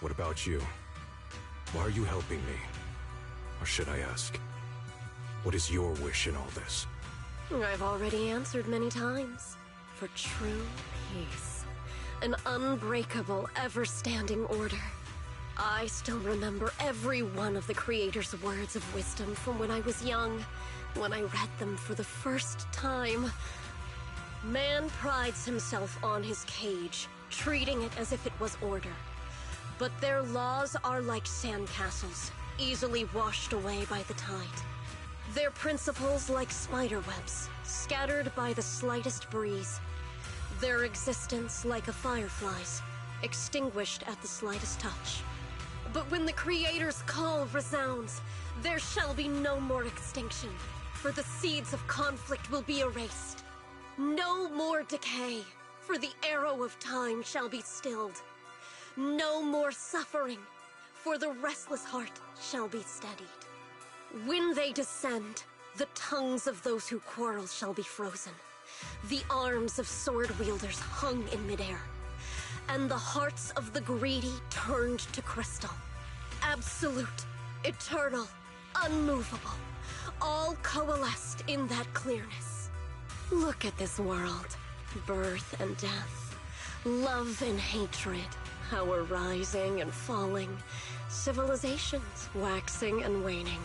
E: What about you? Why are you helping me? Or should I ask, what is your wish in all this?
D: I've already answered many times. For true peace. An unbreakable, ever-standing order. I still remember every one of the Creator's words of wisdom from when I was young, when I read them for the first time. Man prides himself on his cage, treating it as if it was order. But their laws are like sandcastles, easily washed away by the tide. Their principles like spiderwebs, scattered by the slightest breeze. Their existence like a firefly's, extinguished at the slightest touch. But when the Creator's call resounds, there shall be no more extinction, for the seeds of conflict will be erased. No more decay, for the arrow of time shall be stilled. No more suffering, for the restless heart shall be steadied. When they descend, the tongues of those who quarrel shall be frozen, the arms of sword wielders hung in midair, and the hearts of the greedy turned to crystal. Absolute, eternal, unmovable, all coalesced in that clearness. Look at this world, birth and death, love and hatred, power rising and falling, civilizations waxing and waning.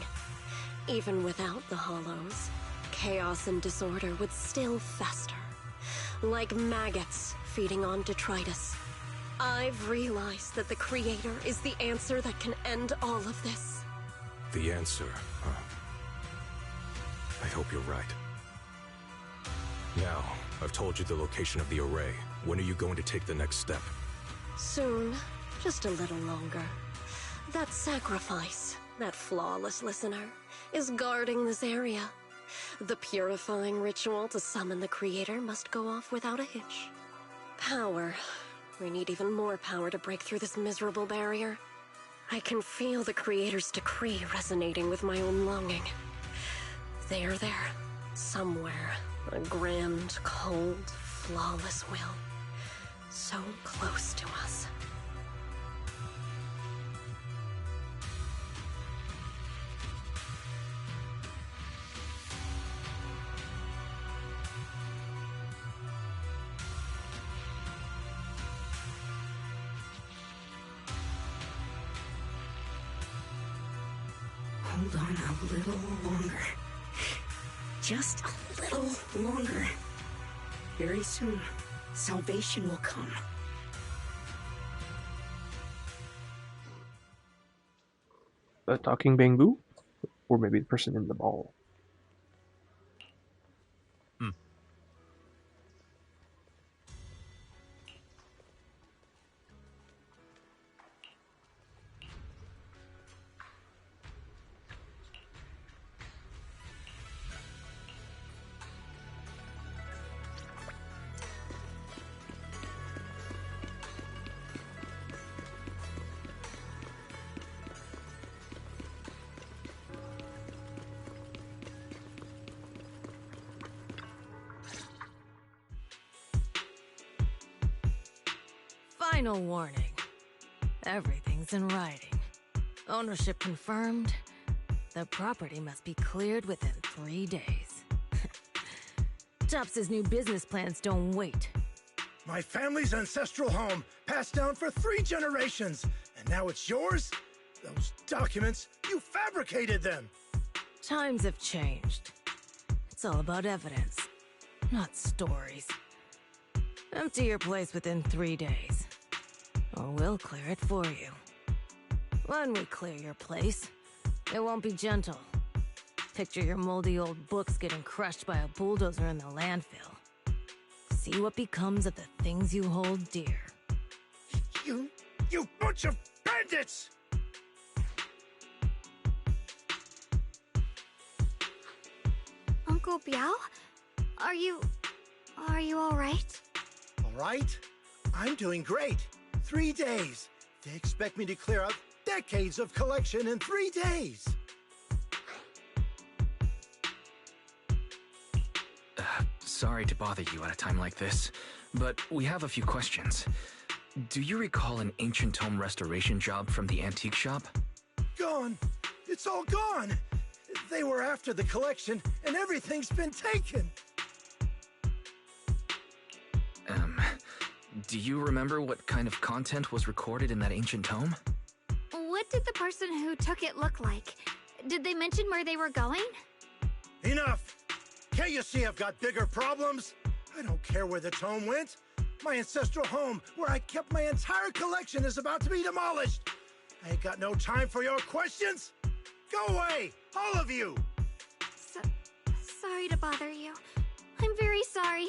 D: Even without the hollows, chaos and disorder would still fester, like maggots feeding on detritus. I've realized that the Creator is the answer that can end all of this.
E: The answer, huh? I hope you're right. Now, I've told you the location of the array. When are you going to take the next step?
D: Soon, just a little longer. That sacrifice, that flawless listener, is guarding this area. The purifying ritual to summon the Creator must go off without a hitch. Power. We need even more power to break through this miserable barrier. I can feel the Creator's decree resonating with my own longing. They are there, somewhere. A grand, cold, flawless will. So close to us.
M: hold on a little longer. Just a little longer. Very soon, salvation will come.
A: A talking bamboo? Or maybe the person in the ball.
N: Final warning. Everything's in writing. Ownership confirmed. The property must be cleared within 3 days. Tops's new business plans don't wait.
O: My family's ancestral home, passed down for 3 generations, and now it's yours? Those documents, you fabricated them!
N: Times have changed. It's all about evidence, not stories. Empty your place within 3 days, or we'll clear it for you. When we clear your place, it won't be gentle. Picture your moldy old books getting crushed by a bulldozer in the landfill. See what becomes of the things you hold dear.
O: You bunch of bandits!
F: Uncle Biao? Are you all right?
O: All right? I'm doing great. 3 days. They expect me to clear out decades of collection in 3 days.
C: Sorry to bother you at a time like this, but we have a few questions. Do you recall an ancient tome restoration job from the antique shop?
O: Gone. It's all gone. They were after the collection, and everything's been taken.
C: Do you remember what kind of content was recorded in that ancient tome?
F: What did the person who took it look like? Did they mention where they were going?
O: Enough! Can't you see I've got bigger problems? I don't care where the tome went. My ancestral home, where I kept my entire collection, is about to be demolished. I ain't got no time for your questions. Go away, all of you!
F: Sorry to bother you. I'm very sorry.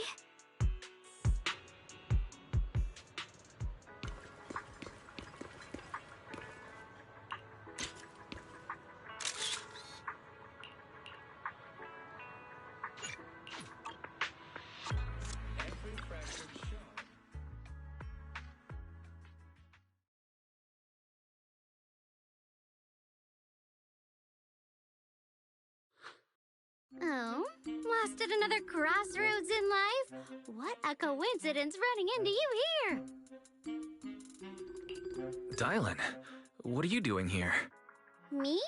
F: Oh, lasted another crossroads in life? What a coincidence running into you here!
C: Dylan, what are you doing here?
H: Me?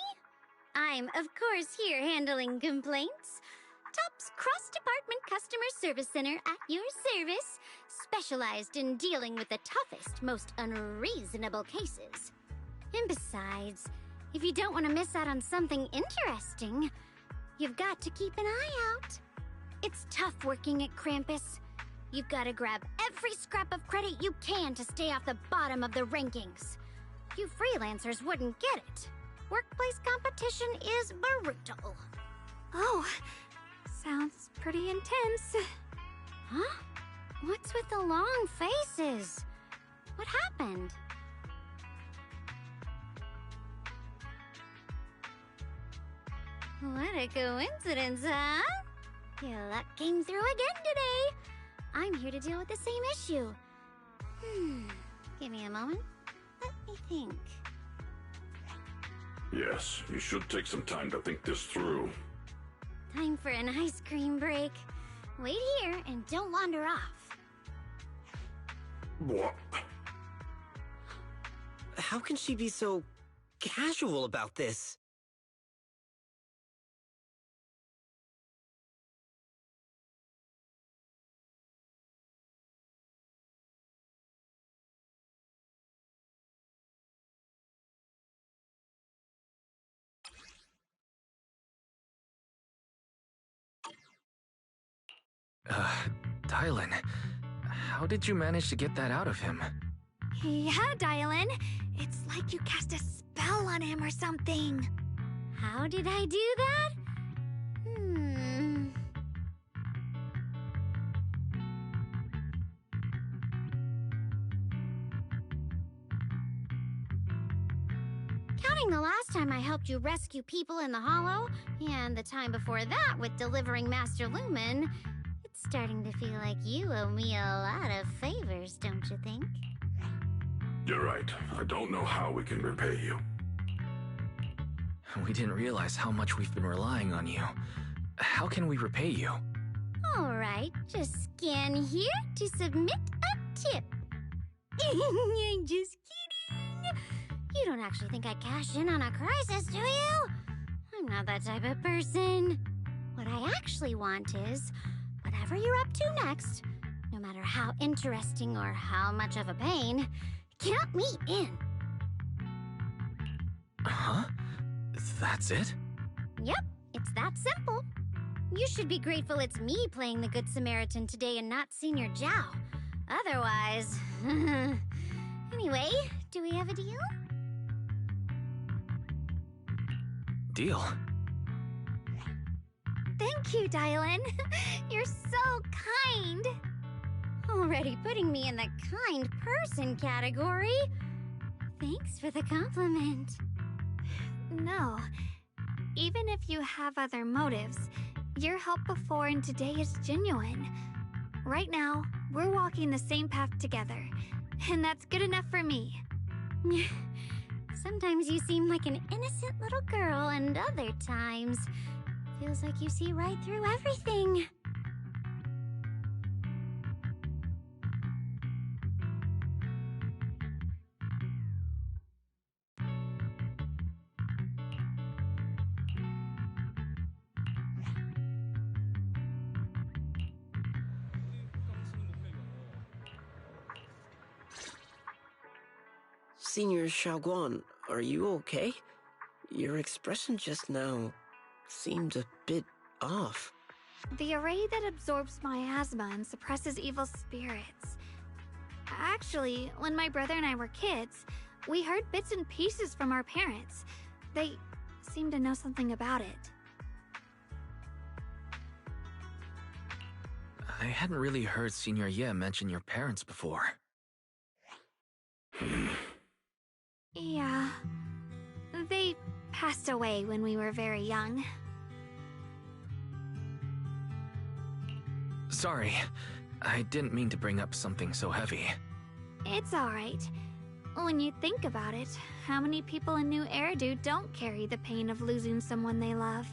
H: I'm, of course, here handling complaints. Top's cross-department customer service center at your service, specialized in dealing with the toughest, most unreasonable cases. And besides, if you don't want to miss out on something interesting, you've got to keep an eye out. It's tough working at Krampus. You've got to grab every scrap of credit you can to stay off the bottom of the rankings. You freelancers wouldn't get it. Workplace competition is brutal.
F: Oh, sounds pretty intense.
H: Huh? What's with the long faces? What happened? What a coincidence, huh? Your luck came through again today. I'm here to deal with the same issue. Give me a moment. Let me think.
E: Yes, you should take some time to think this through.
H: Time for an ice cream break. Wait here and don't wander off.
E: What?
K: How can she be so casual about this?
C: Dylan, how did you manage to get that out of him?
F: Yeah, Dylan. It's like you cast a spell on him or something.
H: How did I do that? Counting the last time I helped you rescue people in the Hollow, and the time before that with delivering Master Lumen, it's starting to feel like you owe me a lot of favors, don't you think?
E: You're right. I don't know how we can repay you.
C: We didn't realize how much we've been relying on you. How can we repay you?
H: Alright, just scan here to submit a tip. I'm just kidding. You don't actually think I cash in on a crisis, do you? I'm not that type of person. What I actually want is, whatever you're up to next, no matter how interesting or how much of a pain, count me in.
C: Huh? That's it?
H: Yep, it's that simple. You should be grateful it's me playing the Good Samaritan today and not Senior Zhao. Otherwise... Anyway, do we have a deal?
C: Deal?
F: Thank you, Dylan. You're so kind.
H: Already putting me in the kind person category. Thanks for the compliment.
F: No. Even if you have other motives, your help before and today is genuine. Right now, we're walking the same path together, and that's good enough for me.
H: Sometimes you seem like an innocent little girl, and other times, feels like you see right through everything.
K: Senior Xiaoguan, are you okay? Your expression just now seemed a bit off.
F: The array that absorbs miasma and suppresses evil spirits. Actually, when my brother and I were kids, we heard bits and pieces from our parents. They seemed to know something about it.
C: I hadn't really heard Senior Ye mention your parents before.
F: Yeah. They passed away when we were very young.
C: Sorry, I didn't mean to bring up something so heavy.
F: It's alright. When you think about it, how many people in New Eridu don't carry the pain of losing someone they love?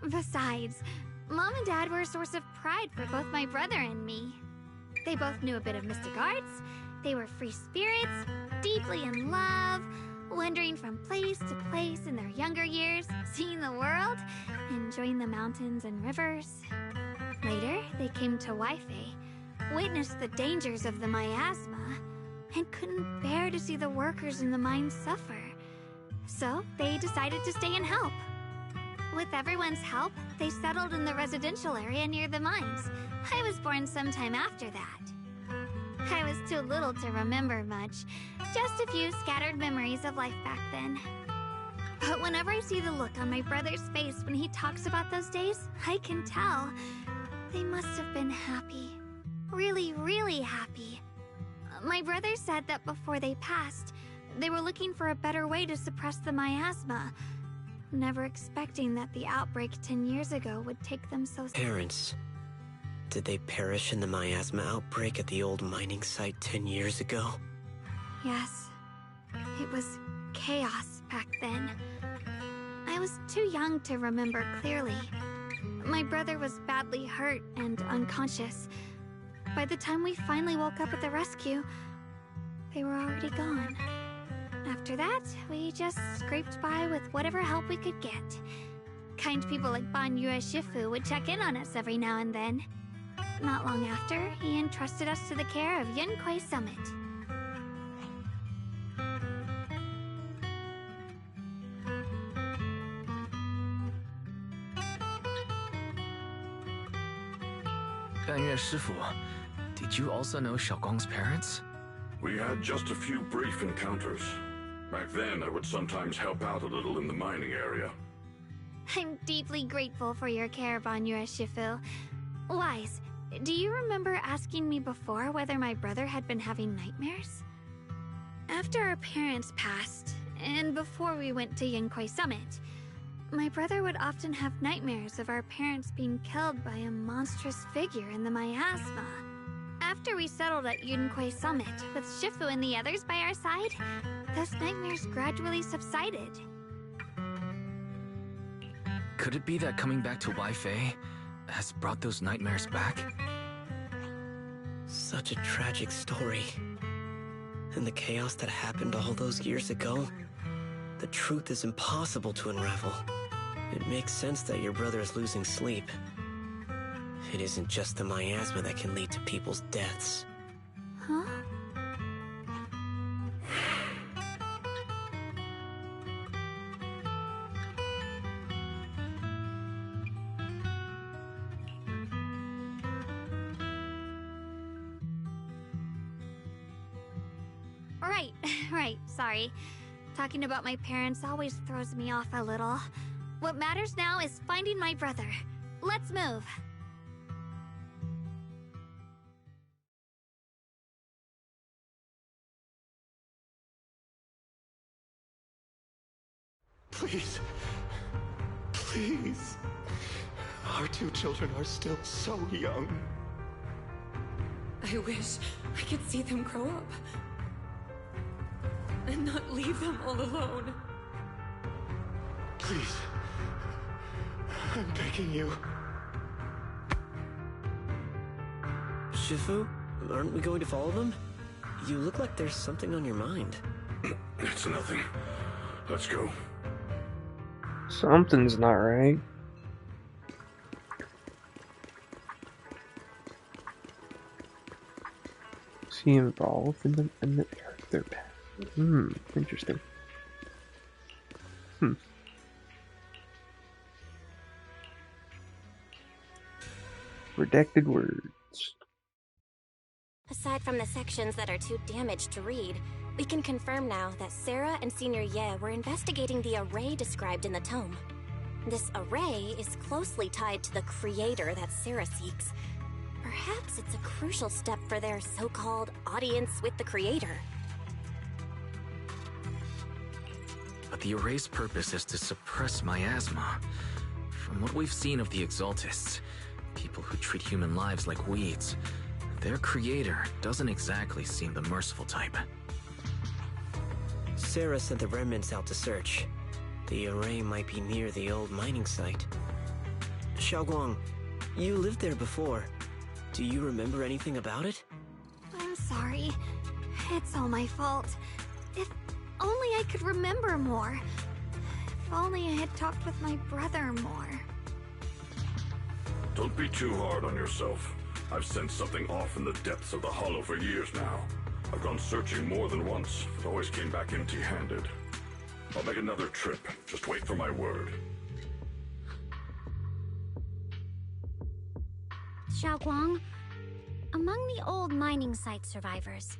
F: Besides, Mom and Dad were a source of pride for both my brother and me. They both knew a bit of mystic arts, they were free spirits, deeply in love, wandering from place to place in their younger years, seeing the world, enjoying the mountains and rivers. Later, they came to Waife, witnessed the dangers of the miasma, and couldn't bear to see the workers in the mines suffer. So, they decided to stay and help. With everyone's help, they settled in the residential area near the mines. I was born sometime after that. I was too little to remember much, just a few scattered memories of life back then. But whenever I see the look on my brother's face when he talks about those days, I can tell. They must have been happy. Really, really happy. My brother said that before they passed, they were looking for a better way to suppress the miasma, never expecting that the outbreak 10 years ago would take them so...
K: Parents. Did they perish in the miasma outbreak at the old mining site 10 years ago?
F: Yes. It was chaos back then. I was too young to remember clearly. My brother was badly hurt and unconscious. By the time we finally woke up at the rescue, they were already gone. After that, we just scraped by with whatever help we could get. Kind people like Ban Yue Shifu would check in on us every now and then. Not long after, he entrusted us to the care of Yunquei Summit.
C: Shifu, did you also know Xiaoguang's parents?
E: We had just a few brief encounters. Back then, I would sometimes help out a little in the mining area.
F: I'm deeply grateful for your care, Banyura Shifu. Wise, do you remember asking me before whether my brother had been having nightmares? After our parents passed, and before we went to Yankuei Summit, my brother would often have nightmares of our parents being killed by a monstrous figure in the miasma. After we settled at Yankuei Summit, with Shifu and the others by our side, those nightmares gradually subsided.
C: Could it be that coming back to Wi-Fi has brought those nightmares back?
K: Such a tragic story. And the chaos that happened all those years ago, the truth is impossible to unravel. It makes sense that your brother is losing sleep. It isn't just the miasma that can lead to people's deaths.
F: Huh? Right, sorry. Talking about my parents always throws me off a little. What matters now is finding my brother. Let's move.
E: Please. Please. Our two children are still so young.
P: I wish I could see them grow up. And not leave them all alone.
E: Please. I'm begging you.
K: Shifu, aren't we going to follow them? You look like there's something on your mind.
E: It's nothing. Let's go.
A: Something's not right. Is he involved in their past? Interesting. Redacted words.
G: Aside from the sections that are too damaged to read, we can confirm now that Sarah and Senior Ye were investigating the array described in the tome. This array is closely tied to the creator that Sarah seeks. Perhaps it's a crucial step for their so-called audience with the creator.
C: But the array's purpose is to suppress miasma. From what we've seen of the Exaltists, people who treat human lives like weeds, their creator doesn't exactly seem the merciful type.
K: Sarah sent the remnants out to search. The array might be near the old mining site. Xiaoguang, you lived there before. Do you remember anything about it?
F: I'm sorry. It's all my fault. If only I could remember more. If only I had talked with my brother more.
E: Don't be too hard on yourself. I've sensed something off in the depths of the hollow for years now. I've gone searching more than once, but always came back empty-handed. I'll make another trip. Just wait for my word.
H: Xiaoguang, among the old mining site survivors,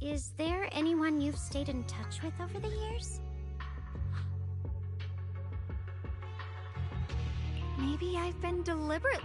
H: is there anyone you've stayed in touch with over the years?
F: Maybe I've been deliberate.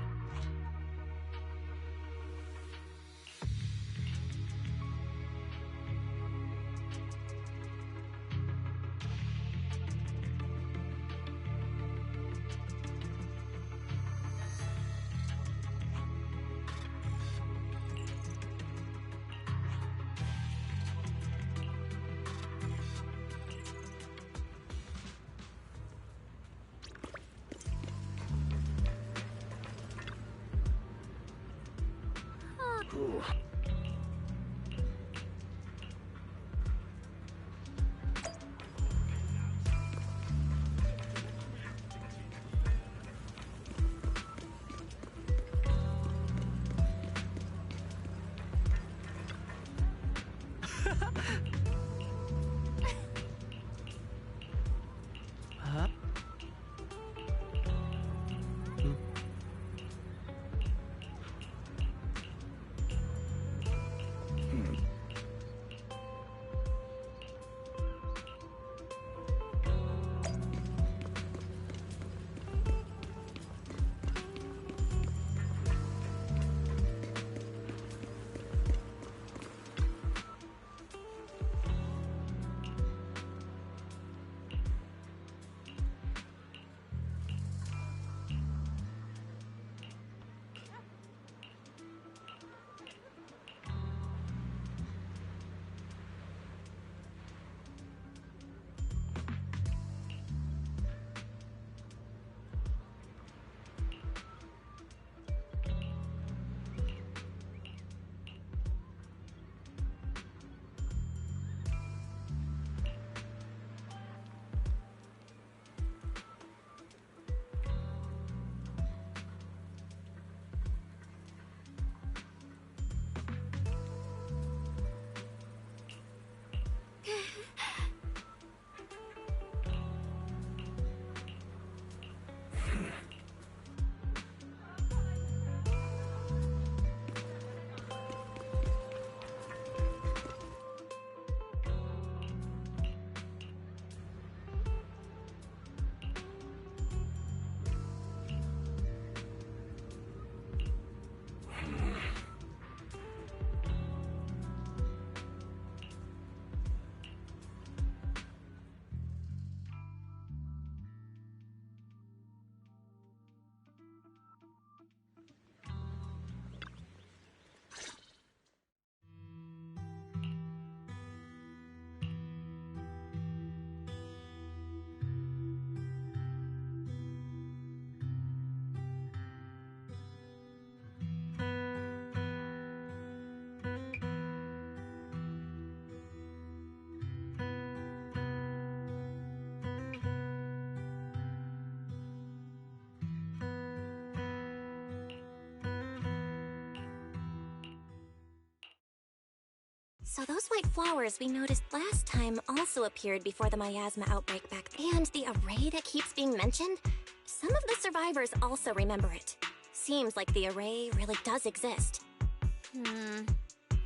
G: So those white flowers we noticed last time also appeared before the miasma outbreak back then. And the array that keeps being mentioned? Some of the survivors also remember it. Seems like the array really does exist.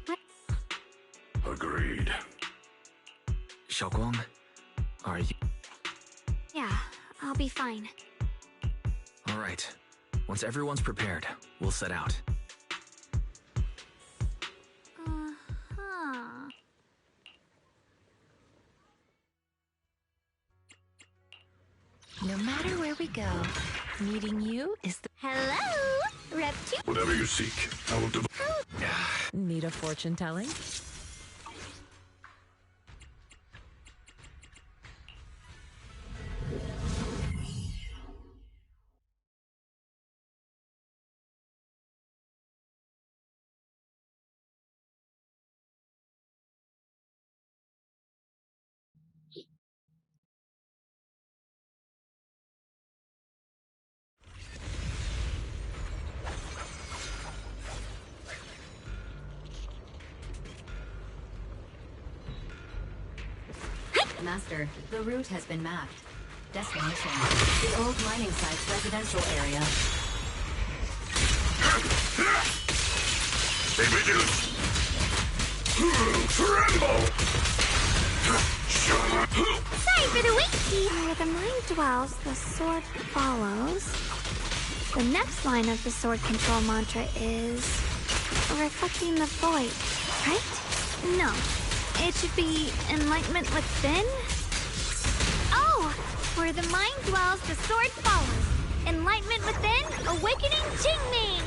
F: What?
E: Agreed.
C: Xiaoguang, are you...
F: Yeah, I'll be fine.
C: All right. Once everyone's prepared, we'll set out.
B: No matter where we go, meeting you is the...
H: Hello, Rep 2.
E: Whatever you seek, I will do.
N: Need a fortune telling?
B: Master, the route has been mapped. Destination, the old mining site's residential area.
E: Stay vigilant! Tremble!
H: Sorry for the wait.
F: Where the mind dwells, the sword follows. The next line of the sword control mantra is... reflecting the void, right? No. It should be enlightenment within? Oh! Where the mind dwells, the sword follows. Enlightenment within, awakening Jingming!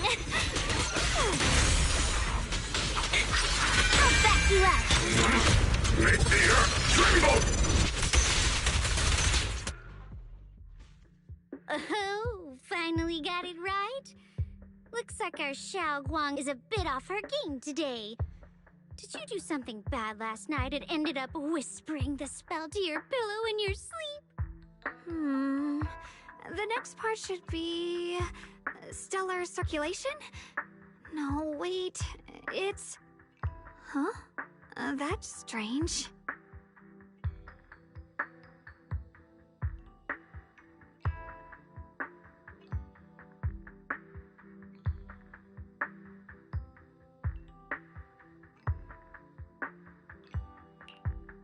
H: I'll back you up.
E: Make the earth tremble!
H: Oh, finally got it right. Looks like our Xiao Guang is a bit off her game today. Did you do something bad last night and ended up whispering the spell to your pillow in your sleep?
F: The next part should be... stellar circulation? No, wait. It's... Huh? That's strange.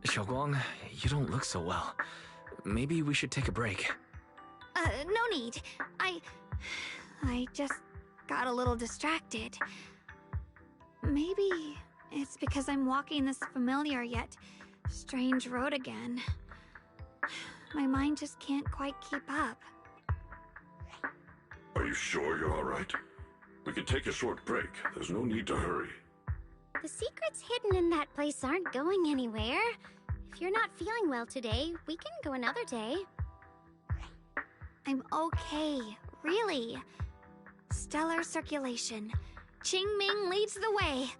C: Xiaoguang, you don't look so well. Maybe we should take a break.
F: No need. I just got a little distracted. Maybe it's because I'm walking this familiar yet strange road again. My mind just can't quite keep up.
E: Are you sure you're all right? We can take a short break. There's no need to hurry.
H: The secrets hidden in that place aren't going anywhere. If you're not feeling well today, we can go another day.
F: I'm okay, really. Stellar circulation. Qingming leads the way.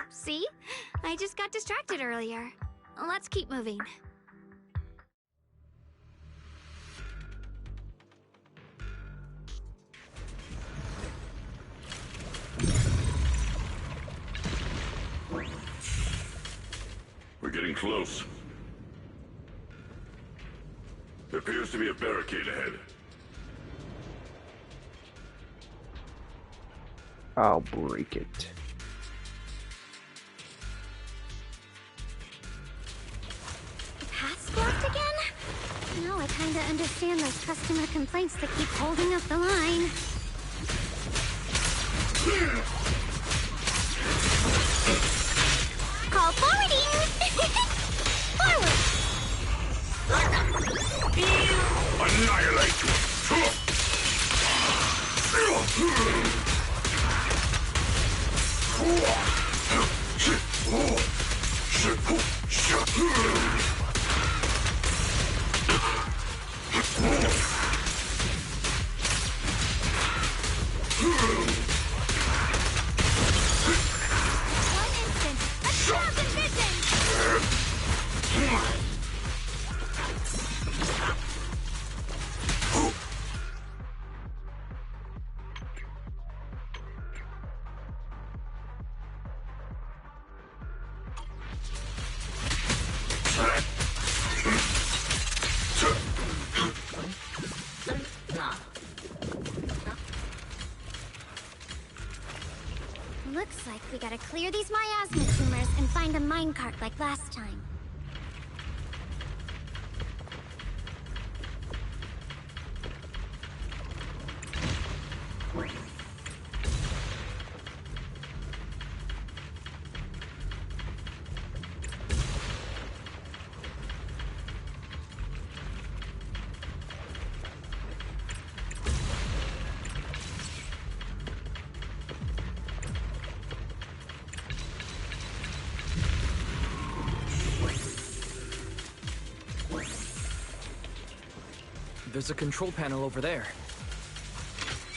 F: See? I just got distracted earlier. Let's keep moving.
E: We're getting close. There appears to be a barricade ahead.
A: I'll break it.
H: The path's blocked again? Now I kinda understand those customer complaints that keep holding up the line. Call forwarding! Forward!
E: Annihilate!
H: One instant, a thousand visions! like we gotta clear these miasma tumors and find a minecart like last time.
C: There's a control panel over there.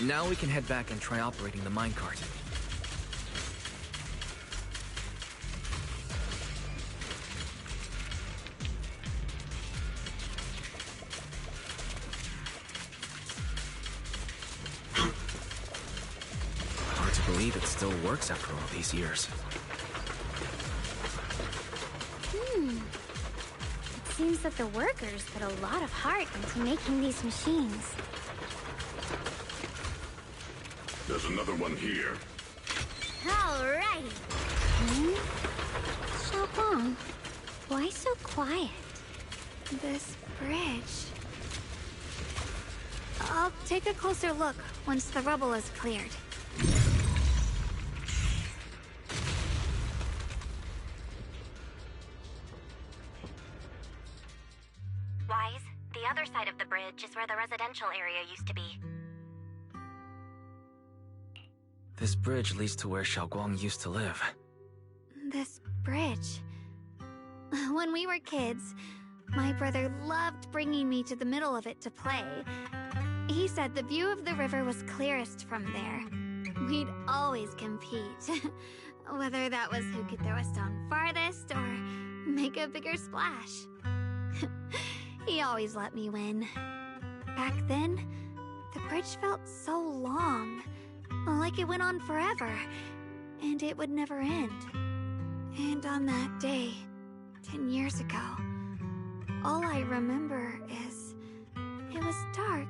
C: Now we can head back and try operating the minecart. Hard to believe it still works after all these years.
H: It seems that the workers put a lot of heart into making these machines.
E: There's another one here.
H: Alrighty. Xiaoguang, why so quiet?
F: This bridge... I'll take a closer look once the rubble is cleared.
G: Wise, the other side of the bridge is where the residential area used to be.
C: This bridge leads to where Xiaoguang used to live.
F: This bridge... When we were kids, my brother loved bringing me to the middle of it to play. He said the view of the river was clearest from there. We'd always compete. Whether that was who could throw a stone farthest or make a bigger splash. He always let me win. Back then, the bridge felt so long. Like it went on forever. And it would never end. And on that day, 10 years ago, all I remember is it was dark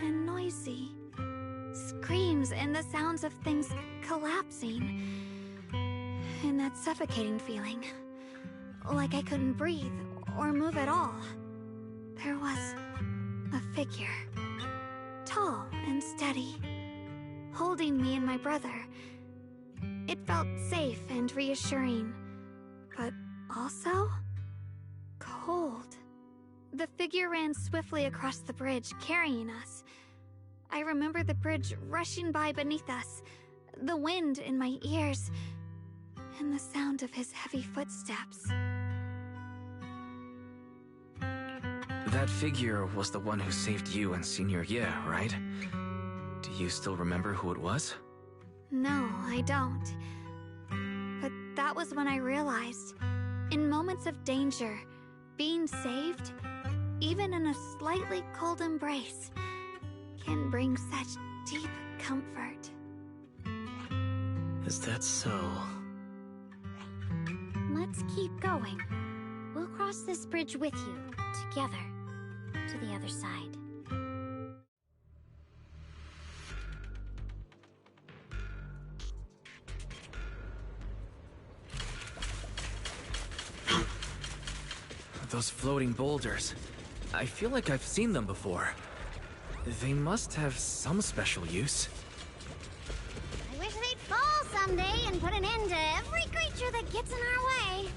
F: and noisy. Screams and the sounds of things collapsing. And that suffocating feeling. Like I couldn't breathe or move at all. There was a figure. Tall and steady. Holding me and my brother. It felt safe and reassuring. But also... cold. The figure ran swiftly across the bridge, carrying us. I remember the bridge rushing by beneath us, the wind in my ears, and the sound of his heavy footsteps.
C: That figure was the one who saved you and Senior Ye, right? Do you still remember who it was?
F: No, I don't. But that was when I realized, in moments of danger, being saved, even in a slightly cold embrace, can bring such deep comfort.
K: Is that so?
H: Let's keep going. We'll cross this bridge with you, together, to the other side.
C: Those floating boulders. I feel like I've seen them before. They must have some special use.
H: I wish they'd fall someday and put an end to every creature that gets in our way.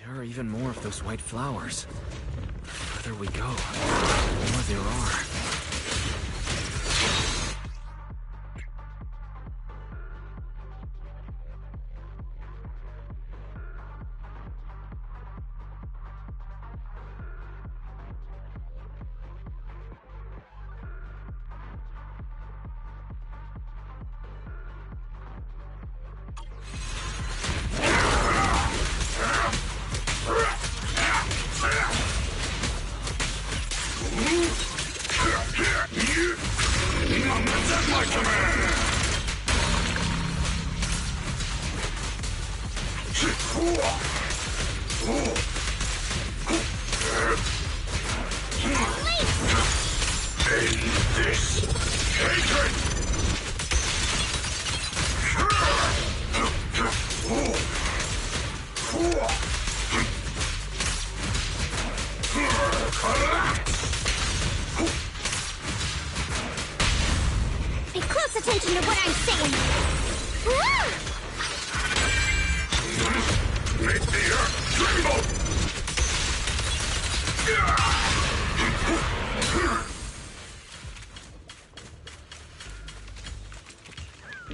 C: There are even more of those white flowers. The further we go, the more there are.
E: This hatred!
L: Pay close attention to what I'm saying.
E: Make the earth tremble!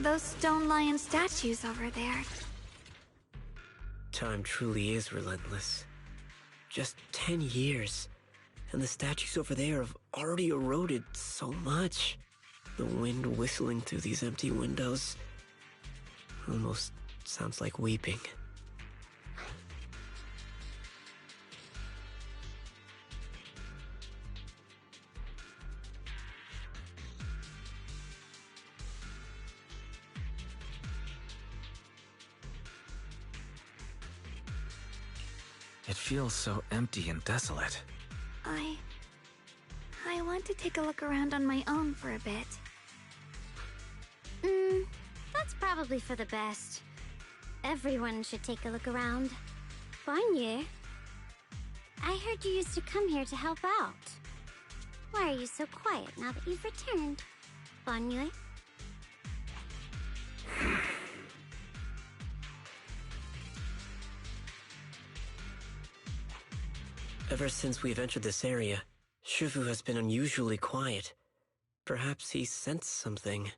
F: Those stone lion statues over there.
K: Time truly is relentless. Just 10 years, and the statues over there have already eroded so much. The wind whistling through these empty windows almost sounds like weeping.
C: It feels so empty and desolate.
F: I want to take a look around on my own for a bit.
L: That's probably for the best. Everyone should take a look around. Bonnier, I heard you used to come here to help out. Why are you so quiet now that you've returned, Bonnier?
K: Ever since we've entered this area, Shifu has been unusually quiet. Perhaps he sensed something.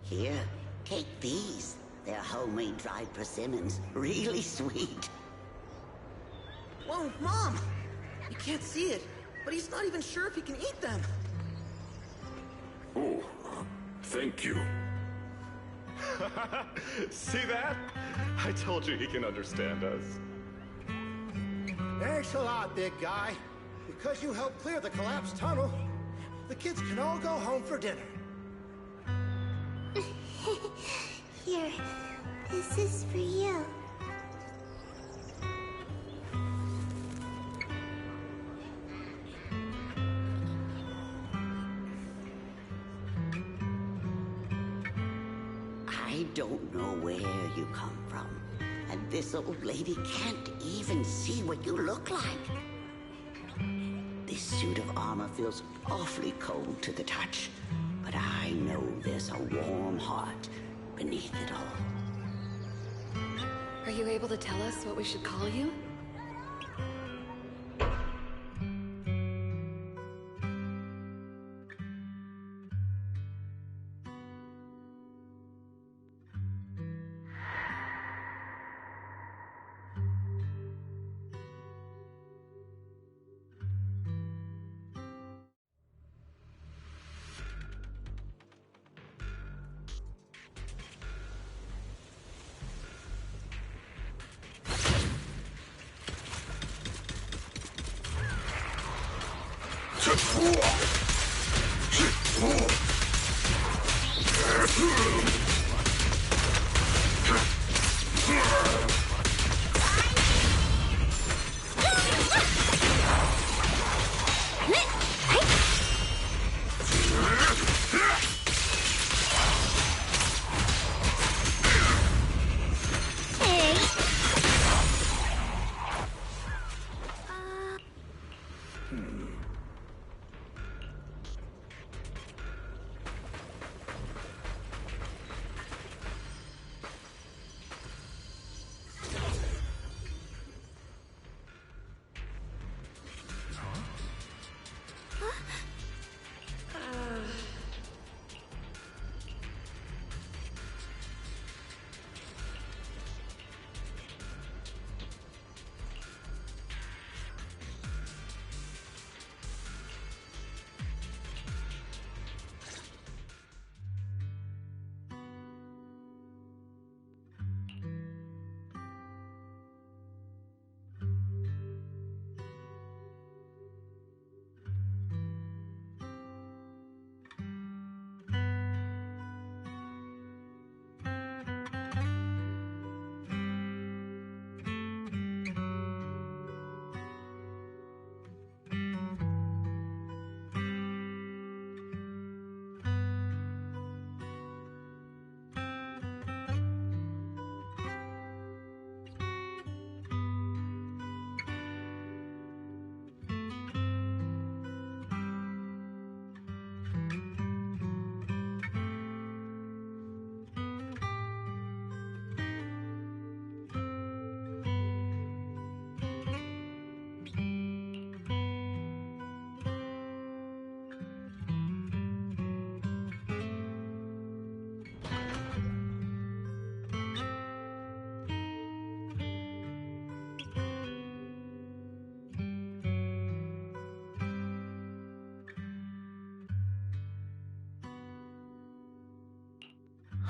Q: Here, take these. They're homemade dried persimmons. Really sweet.
R: Whoa, Mom! You can't see it, but he's not even sure if he can eat them.
E: Oh, thank you.
S: See that? I told you he can understand us.
O: Thanks a lot, big guy. Because you helped clear the collapsed tunnel, the kids can all go home for dinner.
L: Here, this is for you.
Q: I don't know where you come from, and this old lady can't even see what you look like. This suit of armor feels awfully cold to the touch, but I know there's a warm heart beneath it all.
P: Are you able to tell us what we should call you?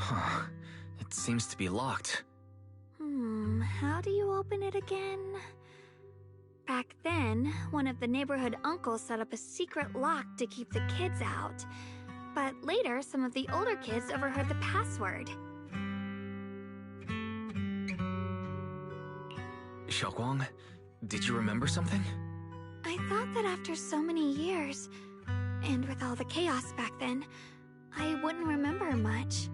C: Huh. It seems to be locked.
F: How do you open it again? Back then, one of the neighborhood uncles set up a secret lock to keep the kids out. But later, some of the older kids overheard the password.
C: Xiaoguang, did you remember something?
F: I thought that after so many years, and with all the chaos back then, I wouldn't remember much.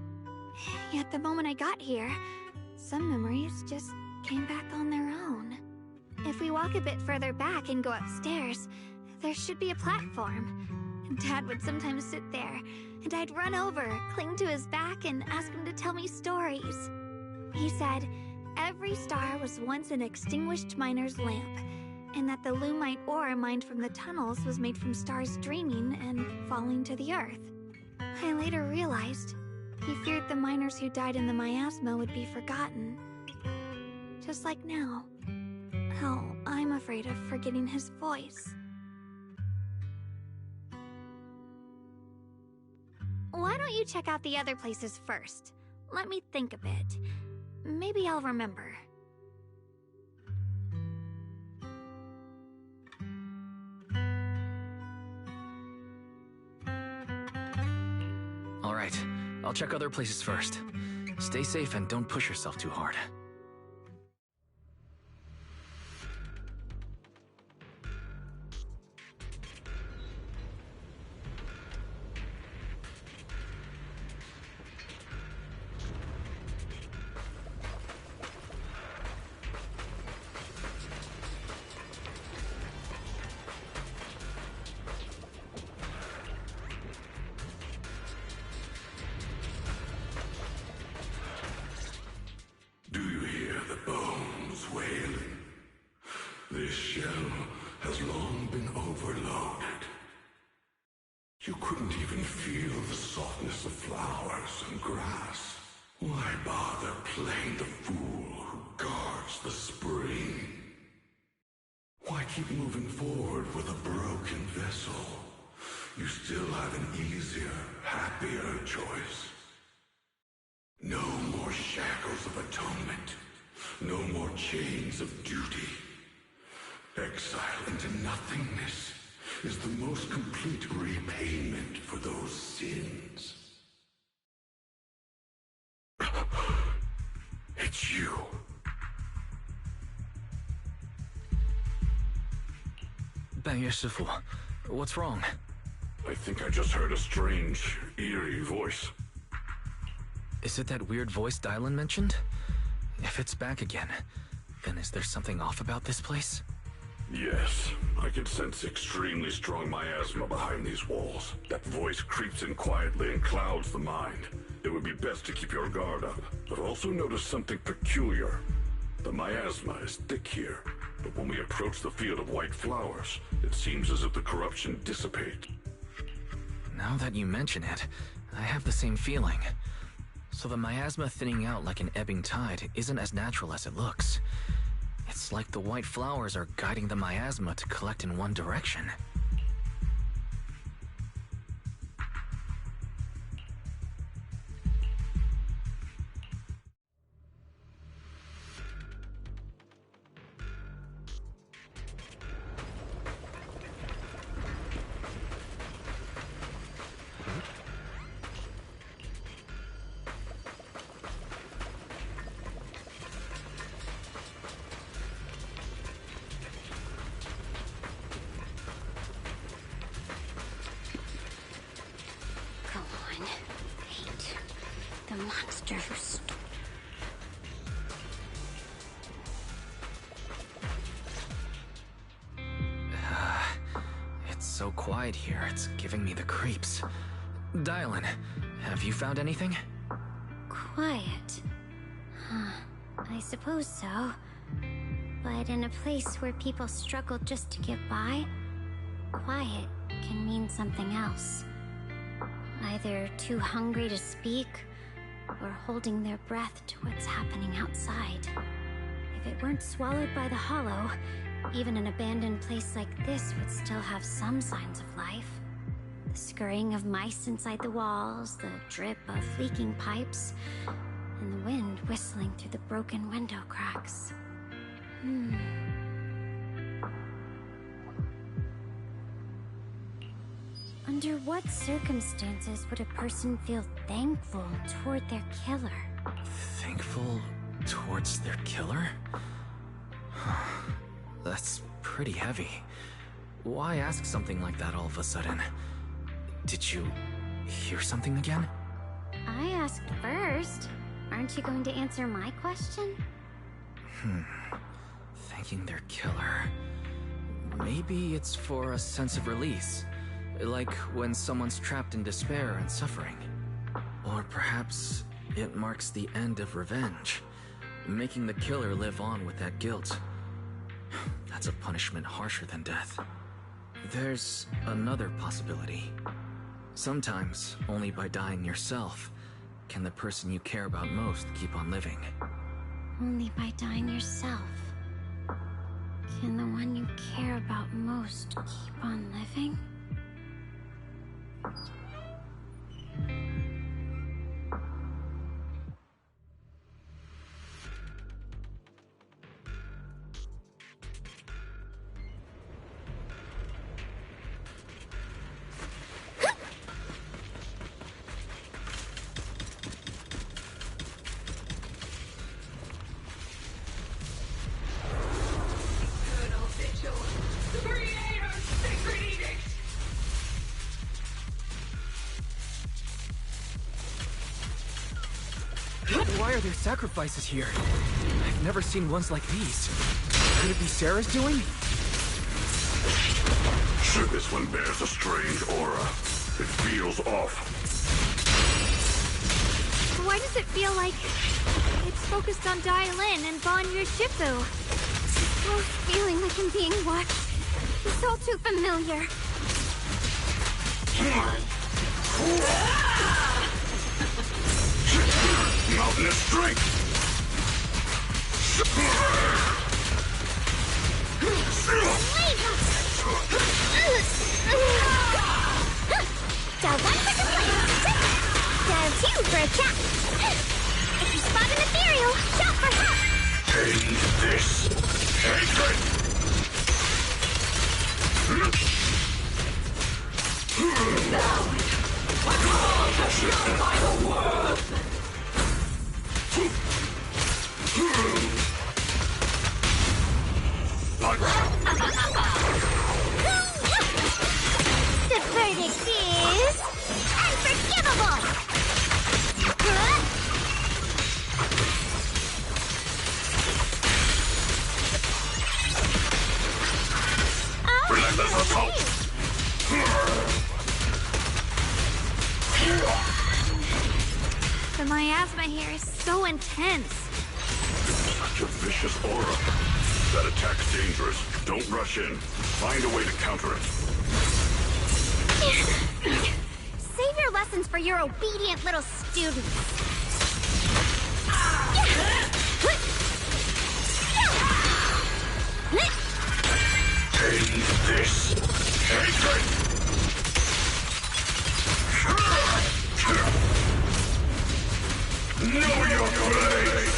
F: Yet the moment I got here, some memories just came back on their own. If we walk a bit further back and go upstairs, there should be a platform. Dad would sometimes sit there, and I'd run over, cling to his back, and ask him to tell me stories. He said every star was once an extinguished miner's lamp, and that the lumite ore mined from the tunnels was made from stars dreaming and falling to the earth. I later realized he feared the miners who died in the miasma would be forgotten. Just like now, how I'm afraid of forgetting his voice. Why don't you check out the other places first? Let me think a bit. Maybe I'll remember.
C: All right, I'll check other places first. Stay safe and don't push yourself too hard.
E: Do you hear the bones wailing? This shell has long been overloaded. You couldn't even feel the softness of flowers and grass. Why bother playing the fool who guards the spring? Why keep moving forward with a broken vessel? You still have an easier, happier choice. No more shackles of atonement. No more chains of duty. Exile into nothingness is the most complete repayment for those sins. It's you.
C: Banyue Shifu, what's wrong?
E: I think I just heard a strange, eerie voice.
C: Is it that weird voice Dylan mentioned? If it's back again, then is there something off about this place?
E: Yes, I can sense extremely strong miasma behind these walls. That voice creeps in quietly and clouds the mind. It would be best to keep your guard up, but also notice something peculiar. The miasma is thick here, but when we approach the field of white flowers, it seems as if the corruption dissipates.
C: Now that you mention it, I have the same feeling. So the miasma thinning out like an ebbing tide isn't as natural as it looks. It's like the white flowers are guiding the miasma to collect in one direction.
L: Go on. Hate the monsters.
C: It's so quiet here, it's giving me the creeps. Dylan, have you found anything?
L: Quiet. Huh. I suppose so. But in a place where people struggle just to get by, quiet can mean something else. Either too hungry to speak, or holding their breath to what's happening outside. If it weren't swallowed by the hollow, even an abandoned place like this would still have some signs of life. The
H: scurrying of mice inside the walls, the drip of leaking pipes, and the wind whistling through the broken window cracks. Under what circumstances would a person feel thankful toward their killer?
C: Thankful towards their killer? That's pretty heavy. Why ask something like that all of a sudden? Did you hear something again?
H: I asked first. Aren't you going to answer my question?
C: Thanking their killer. Maybe it's for a sense of release. Like when someone's trapped in despair and suffering. Or perhaps it marks the end of revenge, making the killer live on with that guilt. That's a punishment harsher than death. There's another possibility. Sometimes, only by dying yourself, can the person you care about most keep on living.
H: Only by dying yourself can the one you care about most keep on living?
C: Why are there sacrifices here? I've never seen ones like these. Could it be Sarah's doing?
E: This one bears a strange aura. It feels off.
F: Why does it feel like it's focused on Dialin and Banyu Shifu?
H: Oh, feeling like I'm being watched. It's all too familiar.
E: Mountainous strength!
H: Dial 1 for complete. Dial 2 for a chat. If you spot an ethereal, shout for help.
E: End this hatred!
H: The verdict is unforgivable.
E: Relentless assault!
F: The miasma here is so intense.
E: Such a vicious aura. That attack's dangerous. Don't rush in. Find a way to counter it.
H: Save your lessons for your obedient little students.
E: End this hatred! Know your place!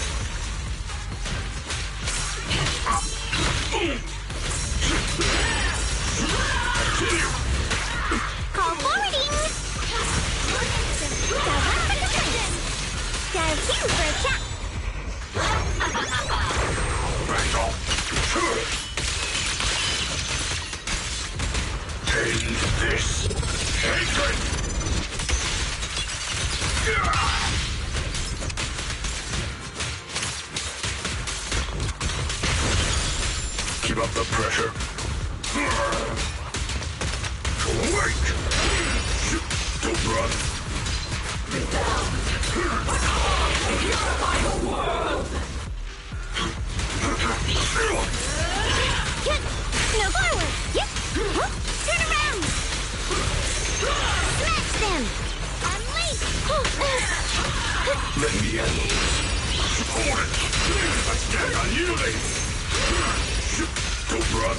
H: Call forwarding. Dial 1 for defense. Dial 2 for a chat.
E: End this hatred! Keep up the pressure. Wait! Don't run.
H: No forward. Yep. Turn around. Smash them. Unleash.
E: Let me handle this. Hold it. I stand unyielding. Don't run.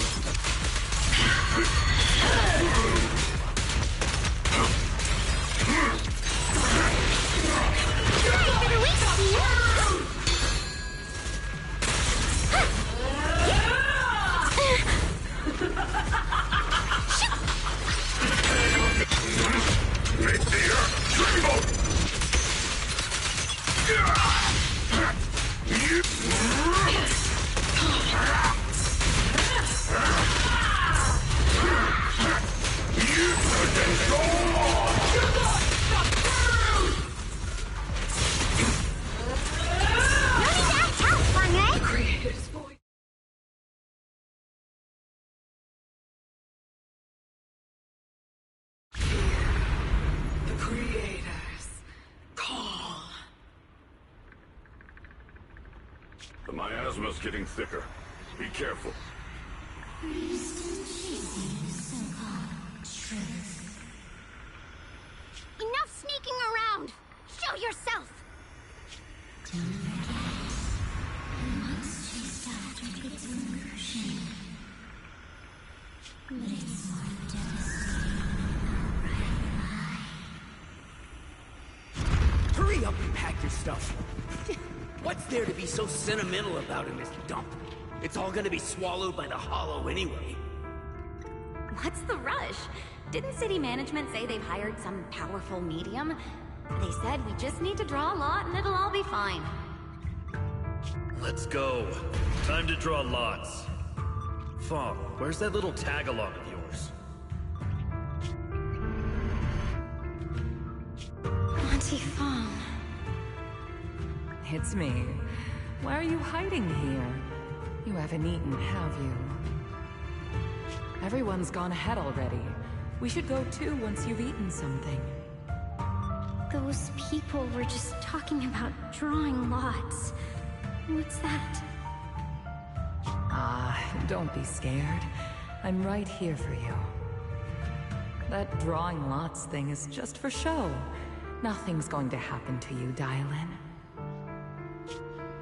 M: The creators call.
E: The miasma's getting thicker. Be careful.
H: Enough sneaking around! Show yourself!
T: Hurry up and pack your stuff. What's there to be so sentimental about in this dump? It's all gonna be swallowed by the Hollow anyway.
B: What's the rush? Didn't city management say they've hired some powerful medium? They said we just need to draw a lot and it'll all be fine.
U: Let's go. Time to draw lots. Fong, where's that little tag-along of yours?
H: Auntie Fong.
V: It's me. Why are you hiding here? You haven't eaten, have you? Everyone's gone ahead already. We should go too once you've eaten something.
H: Those people were just talking about drawing lots. What's that?
V: Ah, don't be scared. I'm right here for you. That drawing lots thing is just for show. Nothing's going to happen to you, Dylan.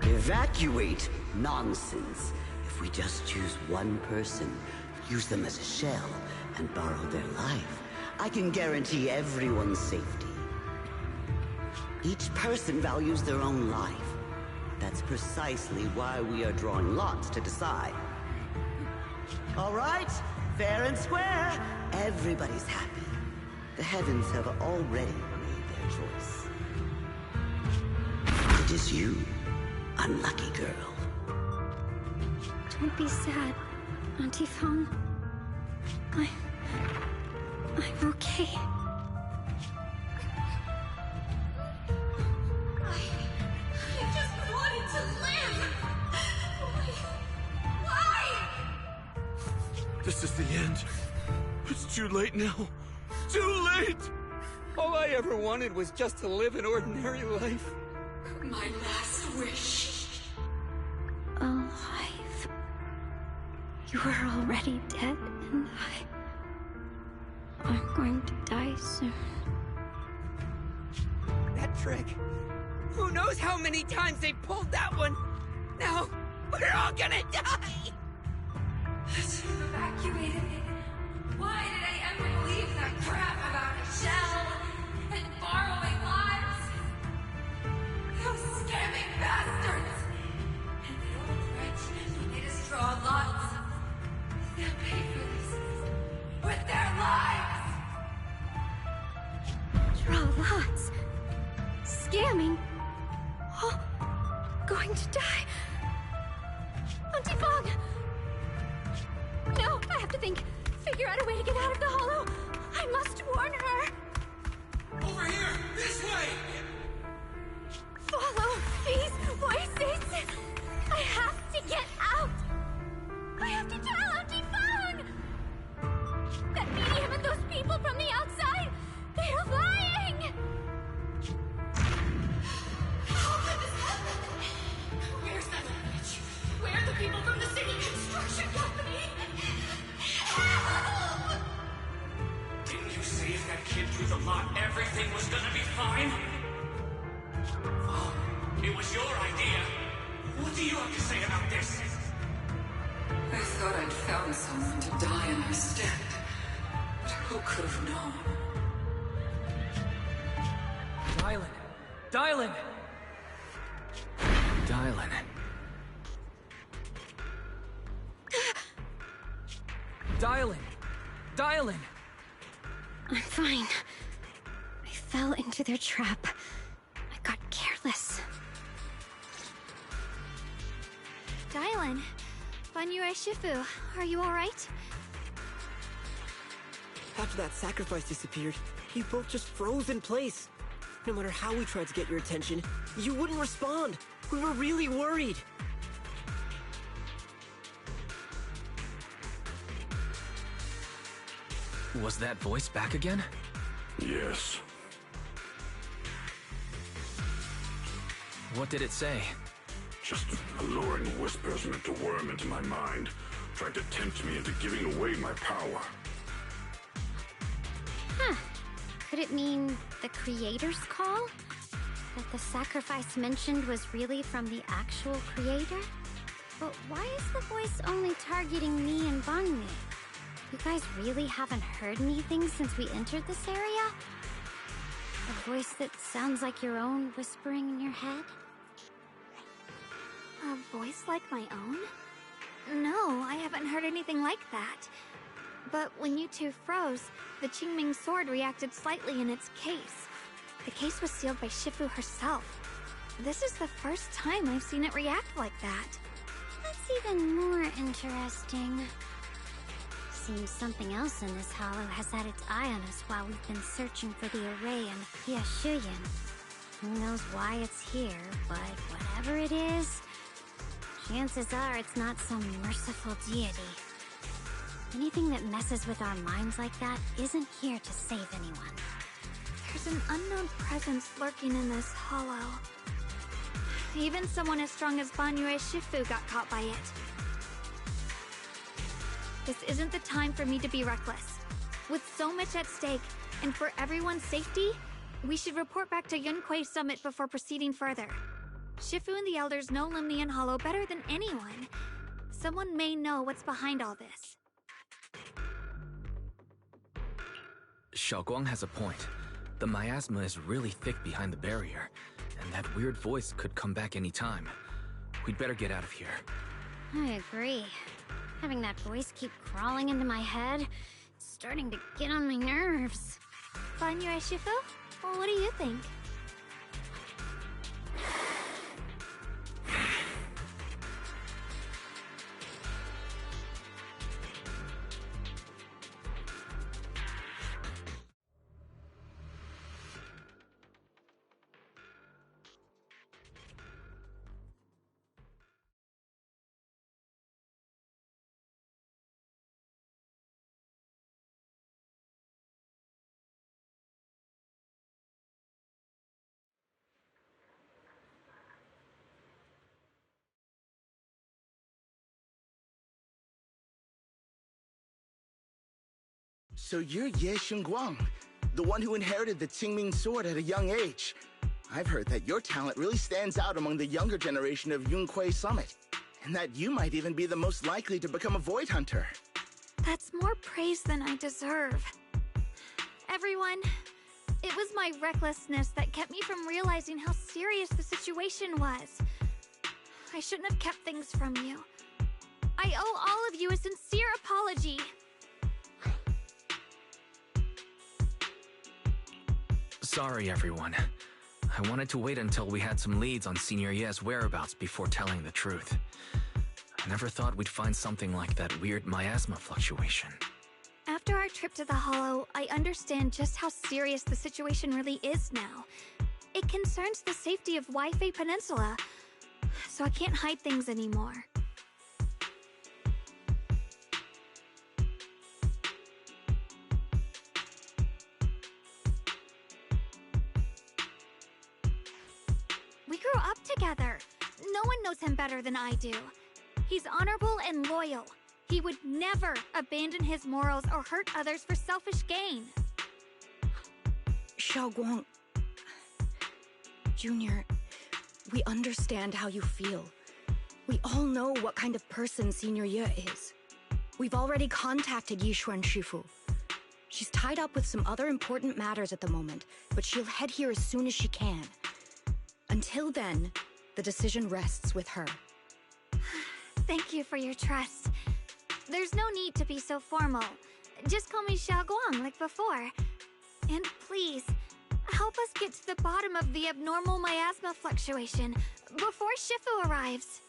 Q: Evacuate? Nonsense. If we just choose one person, use them as a shell, and borrow their life, I can guarantee everyone's safety. Each person values their own life. That's precisely why we are drawing lots to decide. All right, fair and square. Everybody's happy. The heavens have already made their choice. It is you, unlucky girl.
H: Don't be sad, Auntie Fong. I'm okay.
M: I just wanted to live! Why?
E: This is the end. It's too late now. Too late!
T: All I ever wanted was just to live an ordinary life.
M: My last wish.
H: Alive. You were already dead, and I'm going to die soon.
T: That trick. Who knows how many times they pulled that one? Now, we're all gonna die!
M: Should have evacuated me. Why did I ever believe that crap about a shell and borrowing lives? Those scamming bastards! And the old rich made us draw lots. They'll pay for this with their lives!
H: Draw lots. Scamming. Oh, going to die. Auntie Fong! No, I have to think. Figure out a way to get out of the hollow. I must warn her.
M: Over here! This way!
H: Follow these voices. I have to get out. I have to tell Auntie Fong. That medium and those people from the outside, they're lying.
M: How could this happen? Where's that witch? Where are the people from the city construction company? Help!
W: Didn't you say if that kid drew the lot, everything was gonna be fine? Oh, it was your idea. What do you have to say about this?
M: I thought I'd found someone to die in her stead. But who could have known?
T: Dylan,
V: Dylan!
C: Dylan.
V: Dylan! Dylan!
H: I'm fine. I fell into their trap. I got careless.
F: Dylan, Banyue Shifu, are you alright?
K: After that sacrifice disappeared, you both just froze in place. No matter how we tried to get your attention, you wouldn't respond. We were really worried.
C: Was that voice back again?
E: Yes.
C: What did it say?
E: Just alluring whispers meant to worm into my mind, trying to tempt me into giving away my power.
H: Huh. Could it mean the creator's call? That the sacrifice mentioned was really from the actual creator? But why is the voice only targeting me and Bangui? You guys really haven't heard anything since we entered this area? A voice that sounds like your own whispering in your head?
F: A voice like my own? No, I haven't heard anything like that. But when you two froze, the Qingming sword reacted slightly in its case. The case was sealed by Shifu herself. This is the first time I've seen it react like that.
H: That's even more interesting. Seems something else in this hollow has had its eye on us while we've been searching for the array in Piashuyan. Who knows why it's here, but whatever it is, chances are it's not some merciful deity. Anything that messes with our minds like that isn't here to save anyone.
F: There's an unknown presence lurking in this hollow. Even someone as strong as Banyue Shifu got caught by it. This isn't the time for me to be reckless. With so much at stake, and for everyone's safety, we should report back to Yunquei Summit before proceeding further. Shifu and the elders know Limnian Hollow better than anyone. Someone may know what's behind all this.
C: Xiaoguang has a point. The miasma is really thick behind the barrier, and that weird voice could come back any time. We'd better get out of here.
H: I agree. Having that voice keep crawling into my head, it's starting to get on my nerves.
F: Banyue Shifu? Well, what do you think?
D: So you're Ye Xingguang, the one who inherited the Qingming sword at a young age. I've heard that your talent really stands out among the younger generation of Yunquei Summit, and that you might even be the most likely to become a Void Hunter.
F: That's more praise than I deserve. Everyone, it was my recklessness that kept me from realizing how serious the situation was. I shouldn't have kept things from you. I owe all of you a sincere apology.
C: Sorry, everyone. I wanted to wait until we had some leads on Senior Ye's whereabouts before telling the truth. I never thought we'd find something like that weird miasma fluctuation.
F: After our trip to the Hollow, I understand just how serious the situation really is now. It concerns the safety of Waifei Peninsula, so I can't hide things anymore. We grew up together. No one knows him better than I do. He's honorable and loyal. He would never abandon his morals or hurt others for selfish gain.
I: Xiaoguang... Junior, we understand how you feel. We all know what kind of person Senior Ye is. We've already contacted Yishuan Shifu. She's tied up with some other important matters at the moment, but she'll head here as soon as she can. Until then, the decision rests with her.
F: Thank you for your trust. There's no need to be so formal. Just call me Xiaoguang like before. And please, help us get to the bottom of the abnormal miasma fluctuation before Shifu arrives.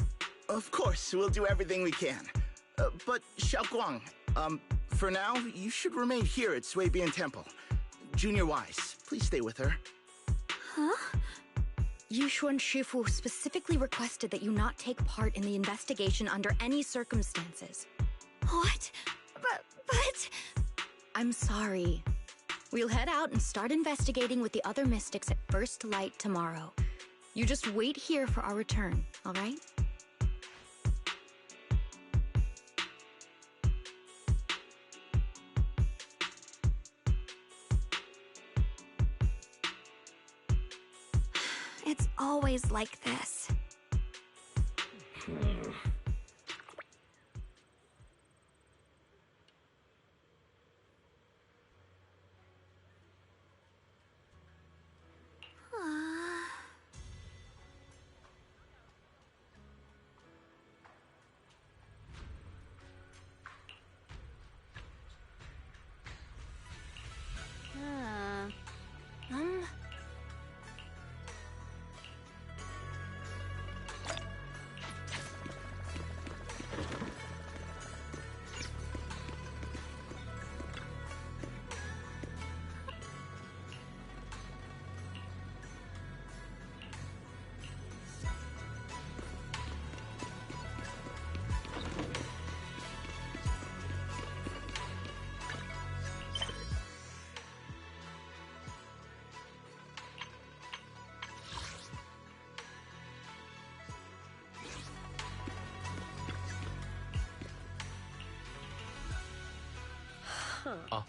D: Of course, we'll do everything we can. But Xiaoguang, for now, you should remain here at Suibian Temple. Junior Wise, please stay with her.
F: Huh?
I: Yushuan Shifu specifically requested that you not take part in the investigation under any circumstances.
F: What? But...
I: I'm sorry. We'll head out and start investigating with the other mystics at first light tomorrow. You just wait here for our return, all right?
F: It's always like this.
C: Oh.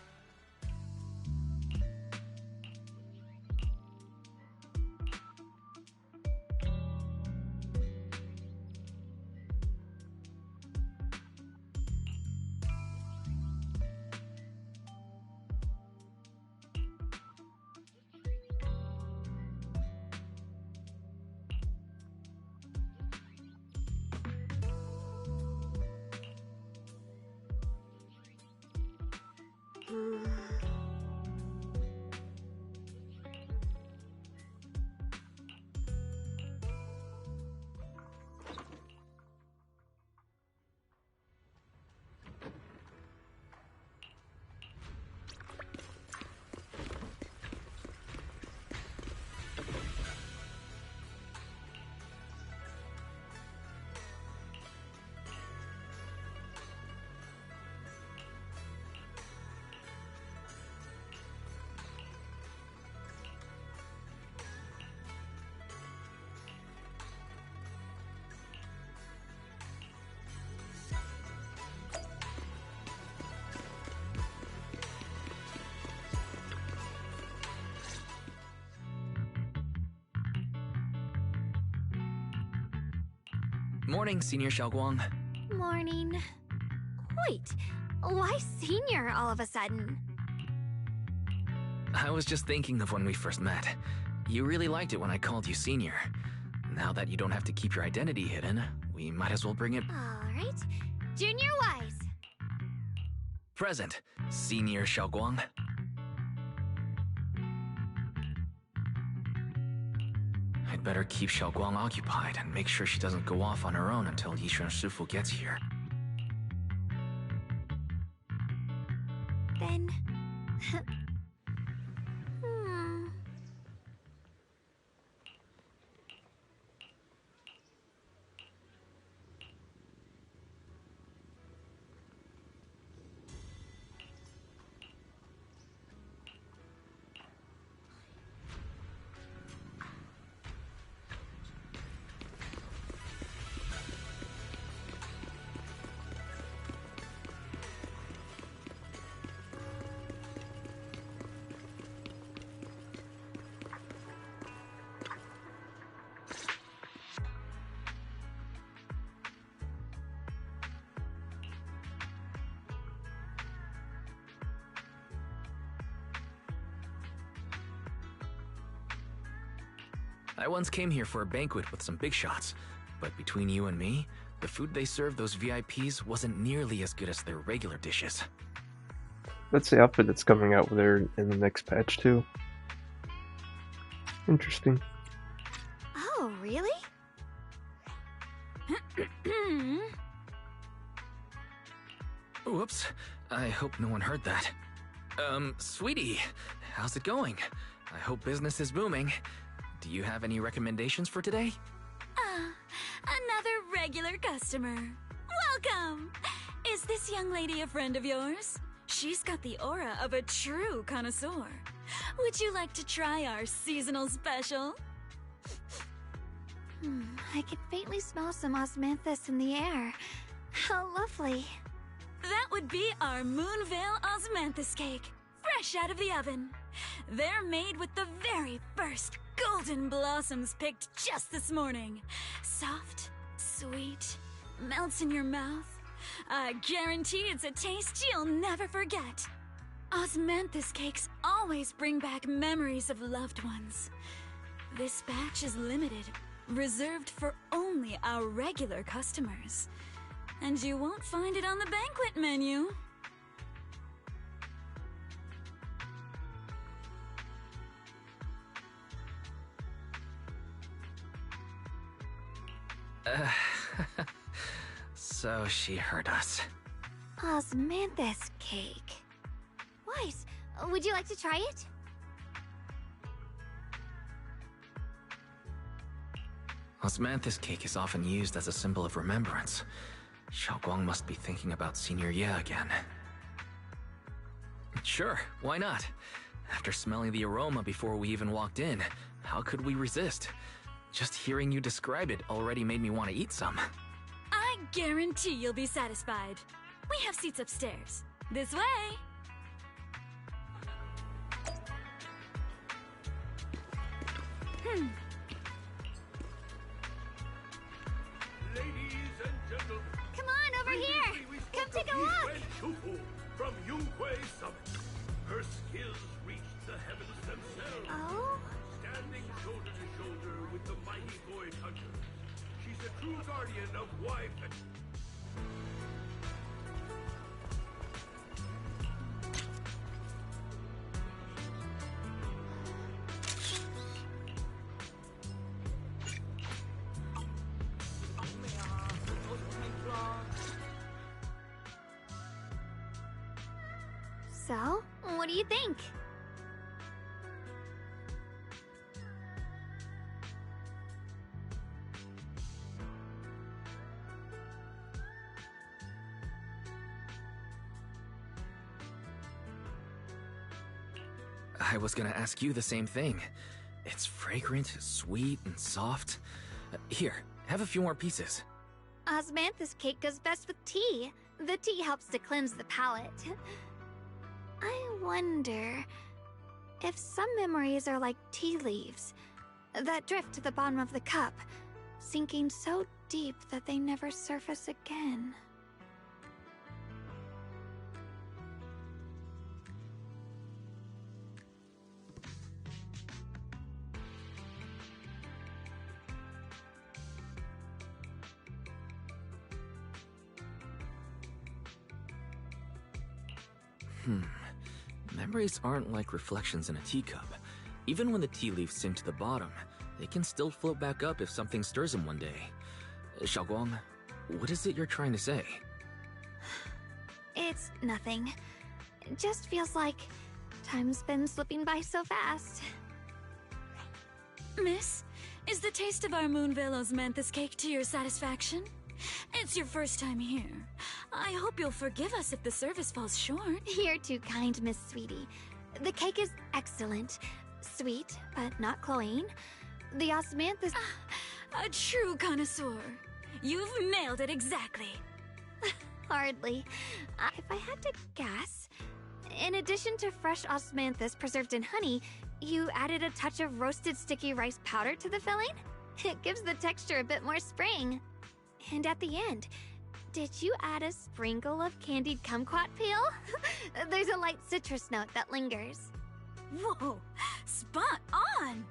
C: Morning, Senior Xiaoguang.
F: Morning. Wait, why Senior all of a sudden?
C: I was just thinking of when we first met. You really liked it when I called you Senior. Now that you don't have to keep your identity hidden, we might as well bring it...
F: Alright. Junior Wise.
C: Present, Senior Xiaoguang. I'd better keep Xiaoguang occupied and make sure she doesn't go off on her own until Yishuan Shifu gets here.
F: Then...
C: I once came here for a banquet with some big shots, but between you and me, the food they served those VIPs wasn't nearly as good as their regular dishes.
A: That's the outfit that's coming out there in the next patch too. Interesting.
F: Oh, really?
C: Whoops. I hope no one heard that. Sweetie, how's it going? I hope business is booming. Do you have any recommendations for today?
J: Another regular customer. Welcome! Is this young lady a friend of yours? She's got the aura of a true connoisseur. Would you like to try our seasonal special?
F: I can faintly smell some osmanthus in the air. How lovely.
J: That would be our Moonvale Osmanthus cake, fresh out of the oven. They're made with the very first golden blossoms picked just this morning. Soft, sweet, melts in your mouth. I guarantee it's a taste you'll never forget. Osmanthus cakes always bring back memories of loved ones. This batch is limited, reserved for only our regular customers. And you won't find it on the banquet menu.
C: So she heard us.
F: Osmanthus cake. Weiss, would you like to try it?
C: Osmanthus cake is often used as a symbol of remembrance. Xiaoguang must be thinking about Senior Ye again. Sure, why not? After smelling the aroma before we even walked in, how could we resist? Just hearing you describe it already made me want to eat some.
J: I guarantee you'll be satisfied. We have seats upstairs. This way!
E: Ladies and gentlemen,
F: come on over here. Come take a look.
E: Shufu from Yunkwei Summit. Her skills reached the heavens themselves.
F: Oh?
E: Standing shoulder to shoulder with the mighty void hunter. She's a true guardian of wife and...
F: So, what do you think?
C: I was gonna ask you the same thing. It's fragrant, sweet, and soft. Here, have a few more pieces.
F: Osmanthus cake goes best with tea. The tea helps to cleanse the palate. I wonder if some memories are like tea leaves that drift to the bottom of the cup, sinking so deep that they never surface again.
C: Memories aren't like reflections in a teacup. Even when the tea leaves sink to the bottom, they can still float back up if something stirs them one day. Xiaoguang, what is it you're trying to say?
F: It's nothing. It just feels like time's been slipping by so fast.
J: Miss, is the taste of our Moonvale Osmanthus cake to your satisfaction? It's your first time here. I hope you'll forgive us if the service falls short.
F: You're too kind, Miss Sweetie. The cake is excellent. Sweet, but not cloying. The osmanthus...
J: A true connoisseur. You've nailed it exactly.
F: Hardly. If I had to guess, in addition to fresh osmanthus preserved in honey, you added a touch of roasted sticky rice powder to the filling? It gives the texture a bit more spring. And at the end, did you add a sprinkle of candied kumquat peel? There's a light citrus note that lingers.
J: Whoa, spot on!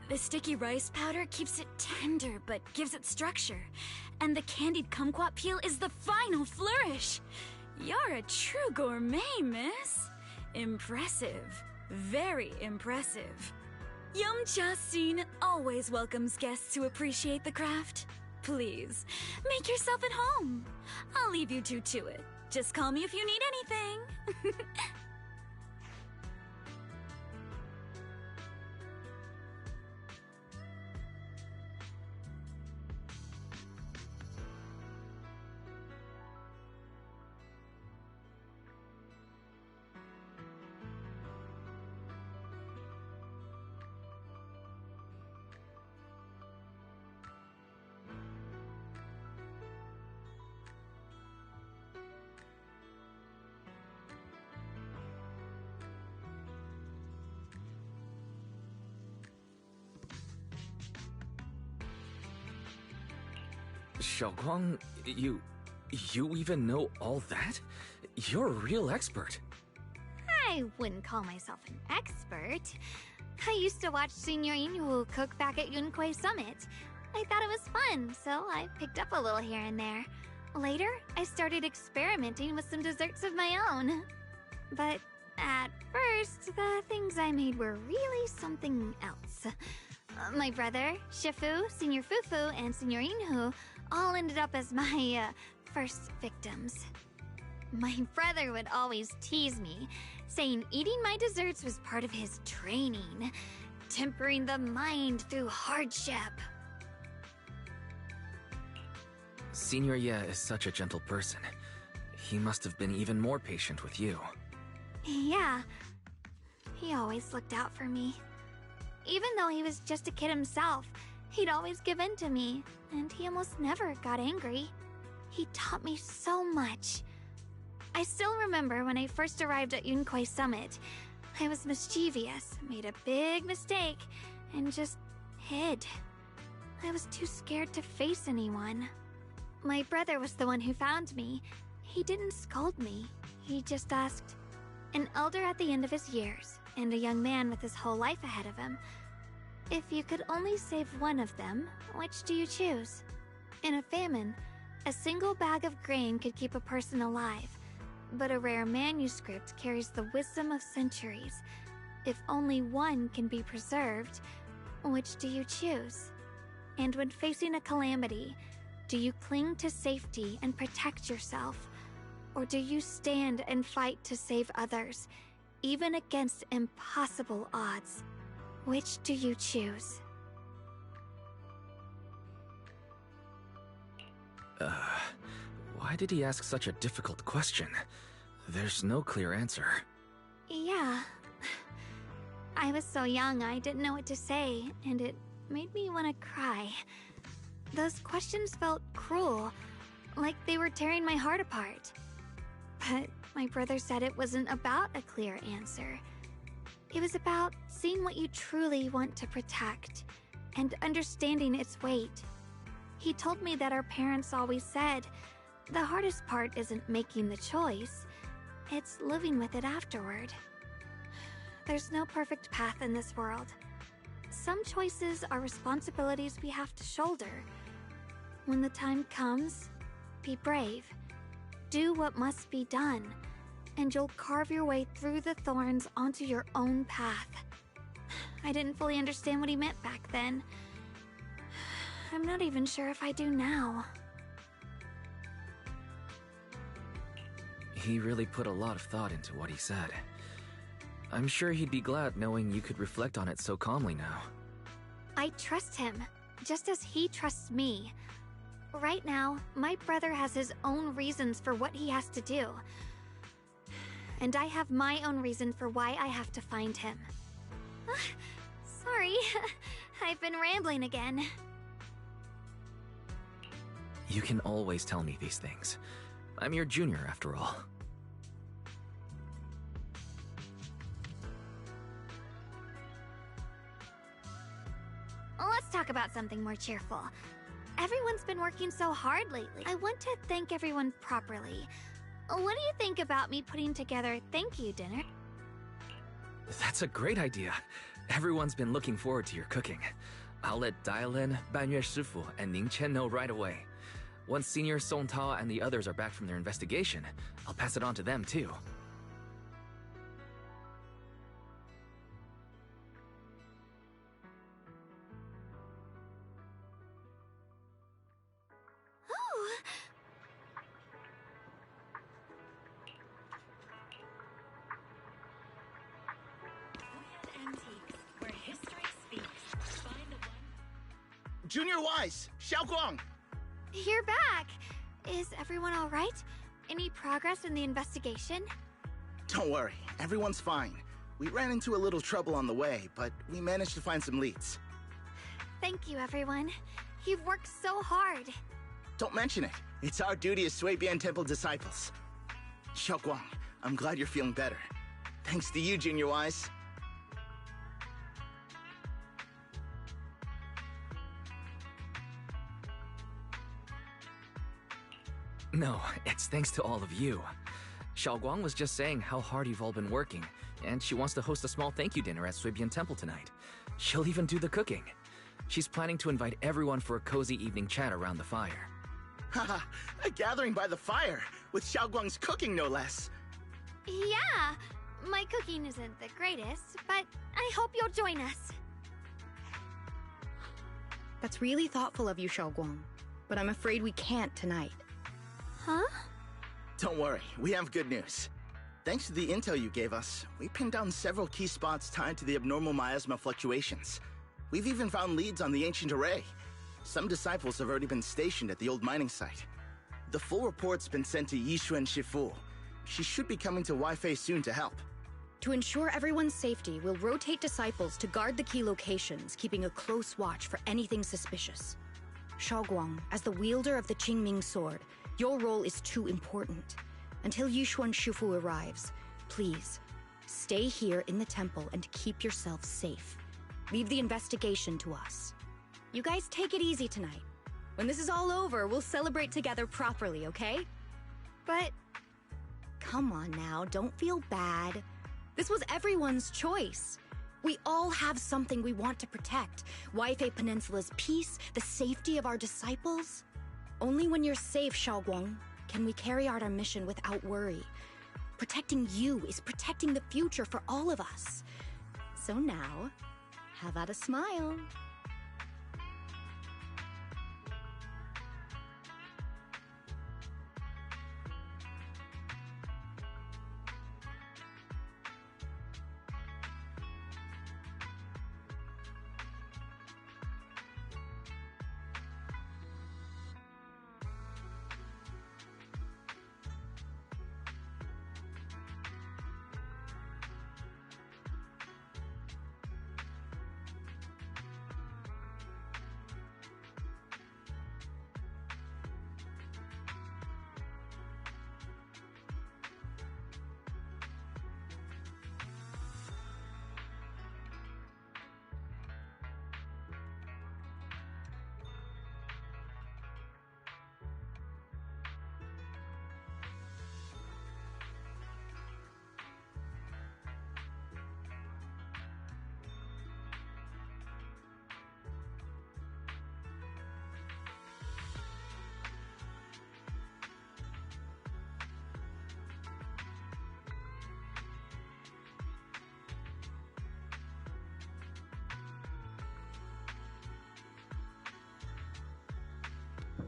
J: The sticky rice powder keeps it tender but gives it structure. And the candied kumquat peel is the final flourish. You're a true gourmet, miss. Impressive. Very impressive. Yumcha Scene always welcomes guests who appreciate the craft. Please, make yourself at home. I'll leave you two to it. Just call me if you need anything.
C: Xiaoguang, you even know all that? You're a real expert.
F: I wouldn't call myself an expert. I used to watch Senior Inhu cook back at Yunquei Summit. I thought it was fun, so I picked up a little here and there. Later, I started experimenting with some desserts of my own. But at first, the things I made were really something else. My brother, Shifu, Senior Fufu, and Senior Inhu all ended up as my first victims. My brother would always tease me, saying eating my desserts was part of his training, tempering the mind through hardship.
C: Senior Ye is such a gentle person. He must have been even more patient with you.
F: Yeah, he always looked out for me. Even though he was just a kid himself, he'd always give in to me, and he almost never got angry. He taught me so much. I still remember when I first arrived at Yunquei Summit. I was mischievous, made a big mistake, and just hid. I was too scared to face anyone. My brother was the one who found me. He didn't scold me. He just asked, an elder at the end of his years, and a young man with his whole life ahead of him. If you could only save one of them, which do you choose? In a famine, a single bag of grain could keep a person alive, but a rare manuscript carries the wisdom of centuries. If only one can be preserved, which do you choose? And when facing a calamity, do you cling to safety and protect yourself? Or do you stand and fight to save others, even against impossible odds? Which do you choose?
C: Why did he ask such a difficult question? There's no clear answer.
F: Yeah. I was so young I didn't know what to say, and it made me want to cry. Those questions felt cruel, like they were tearing my heart apart. But my brother said it wasn't about a clear answer. It was about seeing what you truly want to protect, and understanding its weight. He told me that our parents always said, the hardest part isn't making the choice, it's living with it afterward. There's no perfect path in this world. Some choices are responsibilities we have to shoulder. When the time comes, be brave. Do what must be done, and you'll carve your way through the thorns onto your own path. I didn't fully understand what he meant back then. I'm not even sure if I do now.
C: He really put a lot of thought into what he said. I'm sure he'd be glad knowing you could reflect on it so calmly now.
F: I trust him, just as he trusts me. Right now, my brother has his own reasons for what he has to do. And I have my own reason for why I have to find him. Sorry, I've been rambling again.
C: You can always tell me these things. I'm your junior, after all.
F: Let's talk about something more cheerful. Everyone's been working so hard lately. I want to thank everyone properly. What do you think about me putting together a thank you dinner?
C: That's a great idea. Everyone's been looking forward to your cooking. I'll let Dialin, Banyue Shifu, and Ning Chen know right away. Once Senior Song Tao and the others are back from their investigation, I'll pass it on to them too.
D: Junior Wise, Xiaoguang!
F: You're back! Is everyone alright? Any progress in the investigation?
D: Don't worry, everyone's fine. We ran into a little trouble on the way, but we managed to find some leads.
F: Thank you, everyone. You've worked so hard.
D: Don't mention it. It's our duty as Suibian Temple disciples. Xiaoguang, I'm glad you're feeling better. Thanks to you, Junior Wise.
C: No, it's thanks to all of you. Xiaoguang was just saying how hard you've all been working, and she wants to host a small thank you dinner at Suibian Temple tonight. She'll even do the cooking. She's planning to invite everyone for a cozy evening chat around the fire.
D: Haha, a gathering by the fire, with Xiaoguang's cooking no less.
F: Yeah, my cooking isn't the greatest, but I hope you'll join us.
I: That's really thoughtful of you, Xiaoguang, but I'm afraid we can't tonight.
F: Huh?
D: Don't worry, we have good news. Thanks to the intel you gave us, we pinned down several key spots tied to the abnormal miasma fluctuations. We've even found leads on the ancient array. Some disciples have already been stationed at the old mining site. The full report's been sent to Yishuan Shifu. She should be coming to Wi-Fi soon to help.
I: To ensure everyone's safety, we'll rotate disciples to guard the key locations, keeping a close watch for anything suspicious. Xiaoguang, as the wielder of the Qingming sword, your role is too important. Until Yishuan Shifu arrives, please, stay here in the temple and keep yourself safe. Leave the investigation to us. You guys take it easy tonight. When this is all over, we'll celebrate together properly, okay?
F: But...
I: Come on now, don't feel bad. This was everyone's choice. We all have something we want to protect. Wi-Fi Peninsula's peace, the safety of our disciples. Only when you're safe, Xiaoguang, can we carry out our mission without worry. Protecting you is protecting the future for all of us. So now, how about a smile?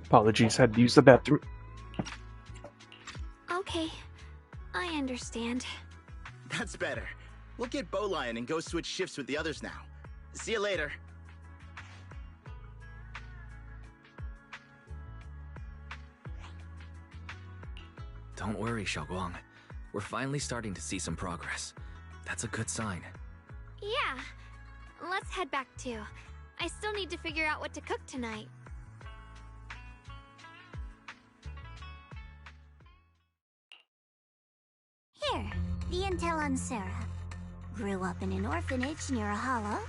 A: Apologies, had to use the bathroom.
F: Okay, I understand.
D: That's better. We'll get Bowlion and go switch shifts with the others now. See you later.
C: Don't worry, Xiaoguang. We're finally starting to see some progress. That's a good sign.
F: Yeah, let's head back too. I still need to figure out what to cook tonight.
L: Here, the intel on Sarah. Grew up in an orphanage near a hollow.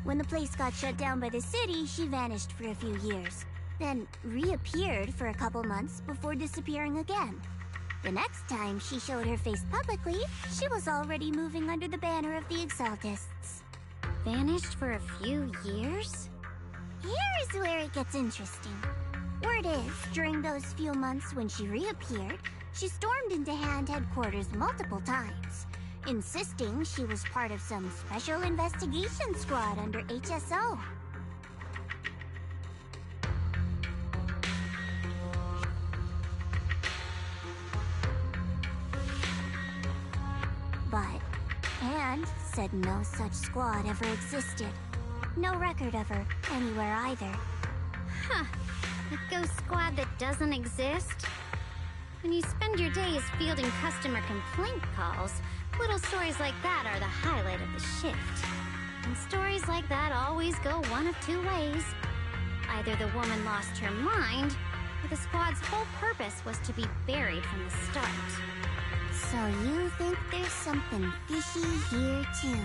L: When the place got shut down by the city, she vanished for a few years. Then reappeared for a couple months before disappearing again. The next time she showed her face publicly, she was already moving under the banner of the Exaltists.
H: vanished for a few years?
L: Here is where it gets interesting. Word is, during those few months when she reappeared, she stormed into Hand headquarters multiple times, insisting she was part of some special investigation squad under HSO. But Hand said no such squad ever existed. No record of her anywhere either.
H: Huh. A ghost squad that doesn't exist? When you spend your days fielding customer complaint calls, little stories like that are the highlight of the shift. And stories like that always go one of two ways. Either the woman lost her mind, or the squad's whole purpose was to be buried from the start.
L: So you think there's something fishy here too?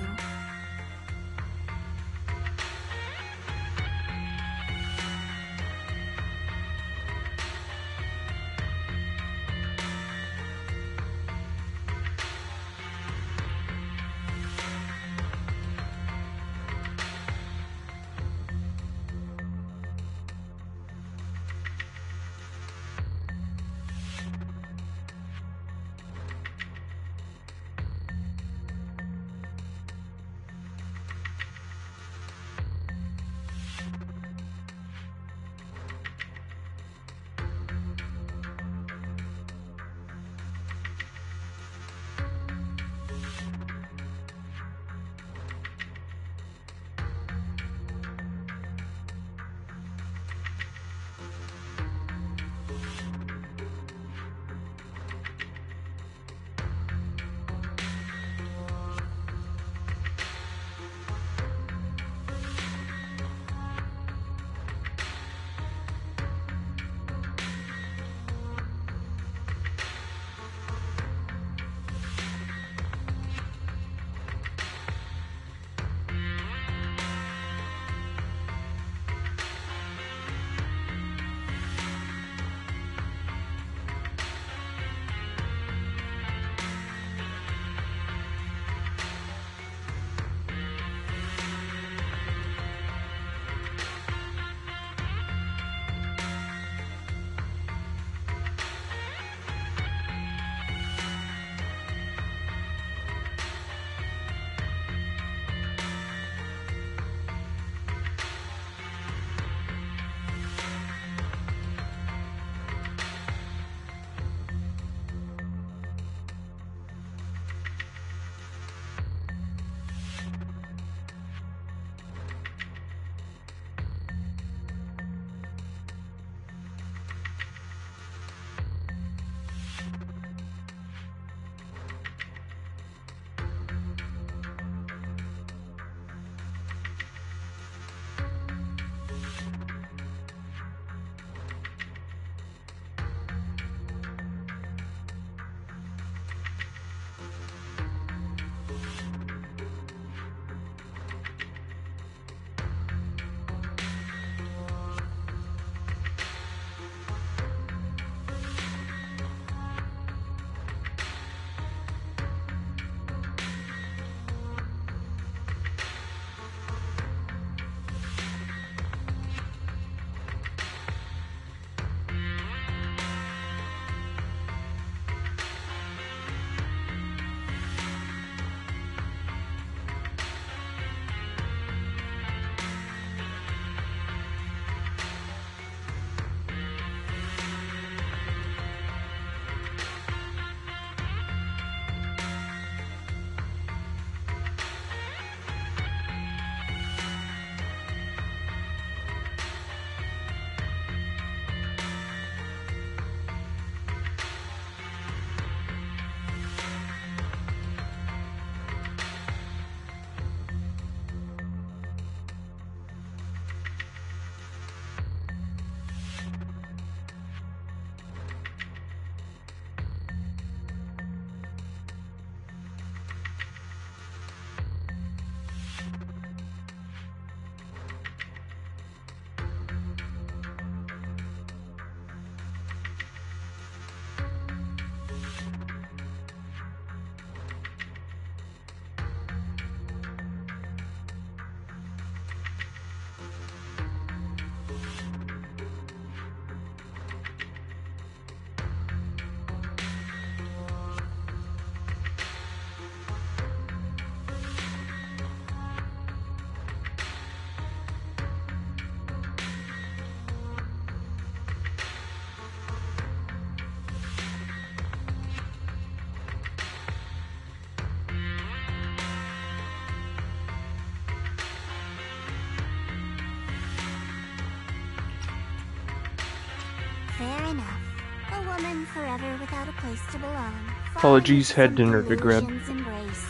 L: woman forever without a place to belong.
A: Apologies, had dinner to grab.
L: Embrace.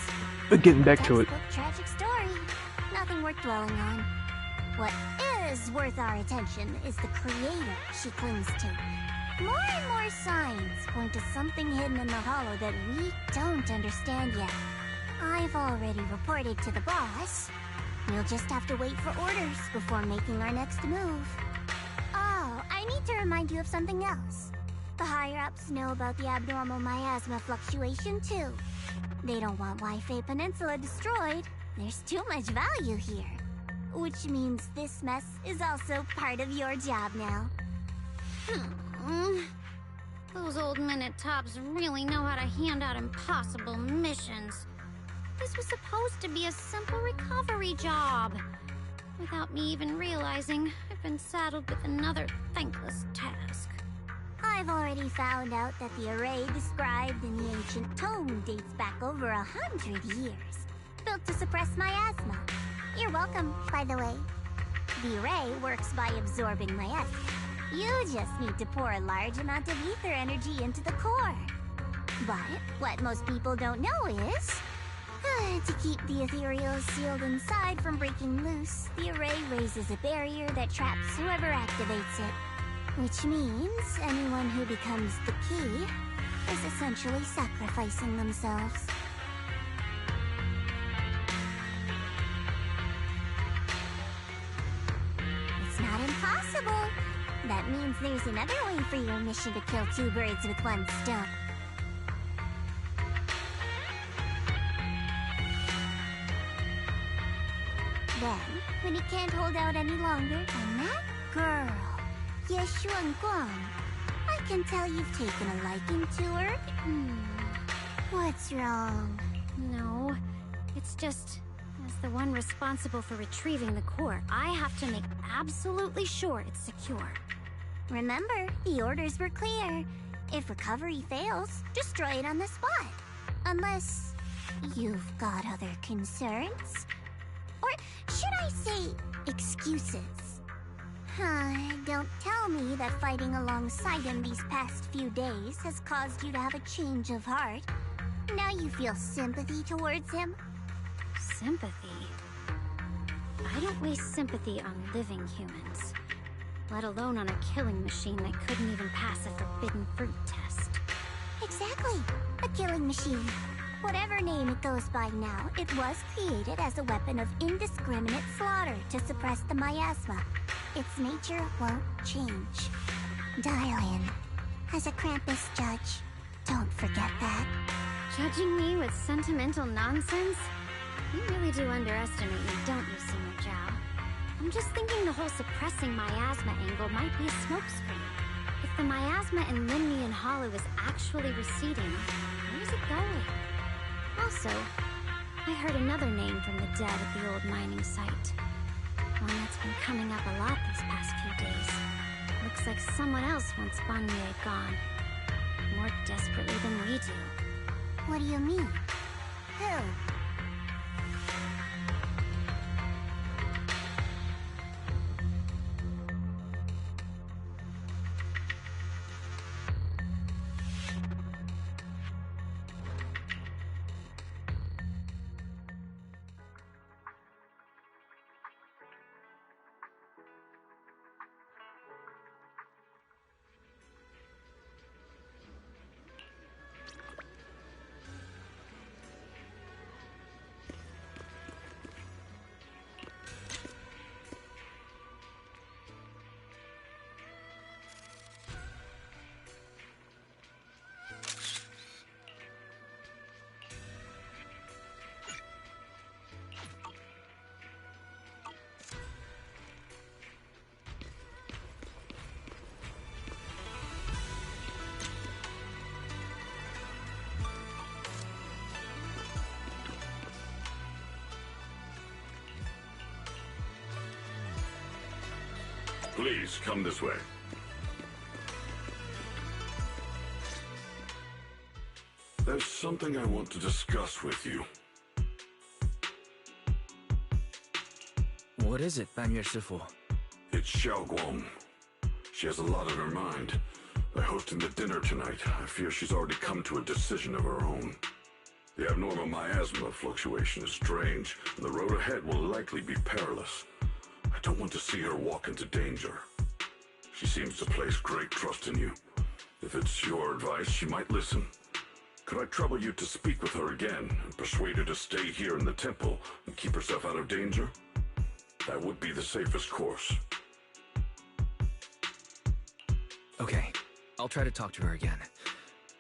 A: But getting back to it.
L: Tragic story. Nothing worth dwelling on. What is worth our attention is the creator she clings to. More and more signs point to something hidden in the hollow that we don't understand yet. I've already reported to the boss. We'll just have to wait for orders before making our next move. Oh, I need to remind you of something else. The higher-ups know about the abnormal miasma fluctuation, too. They don't want Wi-Fi Peninsula destroyed. There's too much value here. Which means this mess is also part of your job now.
H: Those old men at Tops really know how to hand out impossible missions. This was supposed to be a simple recovery job. Without me even realizing, I've been saddled with another thankless task.
L: I've already found out that the array described in the ancient tome dates back over 100 years. Built to suppress miasma. You're welcome, by the way. The array works by absorbing miasma. You just need to pour a large amount of ether energy into the core. But what most people don't know is... to keep the ethereals sealed inside from breaking loose, the array raises a barrier that traps whoever activates it. Which means anyone who becomes the key is essentially sacrificing themselves. It's not impossible. That means there's another way for your mission to kill two birds with one stone. Then, when he can't hold out any longer, and that girl, Yeshuan Guang, I can tell you've taken a liking to her. What's wrong?
H: No, it's just... As the one responsible for retrieving the core, I have to make absolutely sure it's secure.
L: Remember, the orders were clear. If recovery fails, destroy it on the spot. Unless you've got other concerns. Or should I say, excuses? Don't tell me that fighting alongside him these past few days has caused you to have a change of heart. Now you feel sympathy towards him?
H: Sympathy? I don't waste sympathy on living humans. Let alone on a killing machine that couldn't even pass a forbidden fruit test.
L: Exactly. A killing machine. Whatever name it goes by now, it was created as a weapon of indiscriminate slaughter to suppress the miasma. Its nature won't change. Dial in. As a Krampus judge, don't forget that.
H: Judging me with sentimental nonsense? You really do underestimate me, don't you, Senior Zhao? I'm just thinking the whole suppressing miasma angle might be a smokescreen. If the miasma in Limnian Hollow is actually receding, where's it going? Also, I heard another name from the dead at the old mining site. One that's been coming up a lot these past few days. Looks like someone else wants Banye gone. More desperately than we do.
L: What do you mean? Who?
G: Please, come this way. There's something I want to discuss with you.
C: What is it, Banye Shifu?
G: It's Xiaoguang. She has a lot on her mind, By hosting the dinner tonight, I fear she's already come to a decision of her own. The abnormal miasma fluctuation is strange, and the road ahead will likely be perilous. I don't want to see her walk into danger. She seems to place great trust in you. If it's your advice, she might listen. Could I trouble you to speak with her again and persuade her to stay here in the temple and keep herself out of danger? That would be the safest course.
C: Okay, I'll try to talk to her again.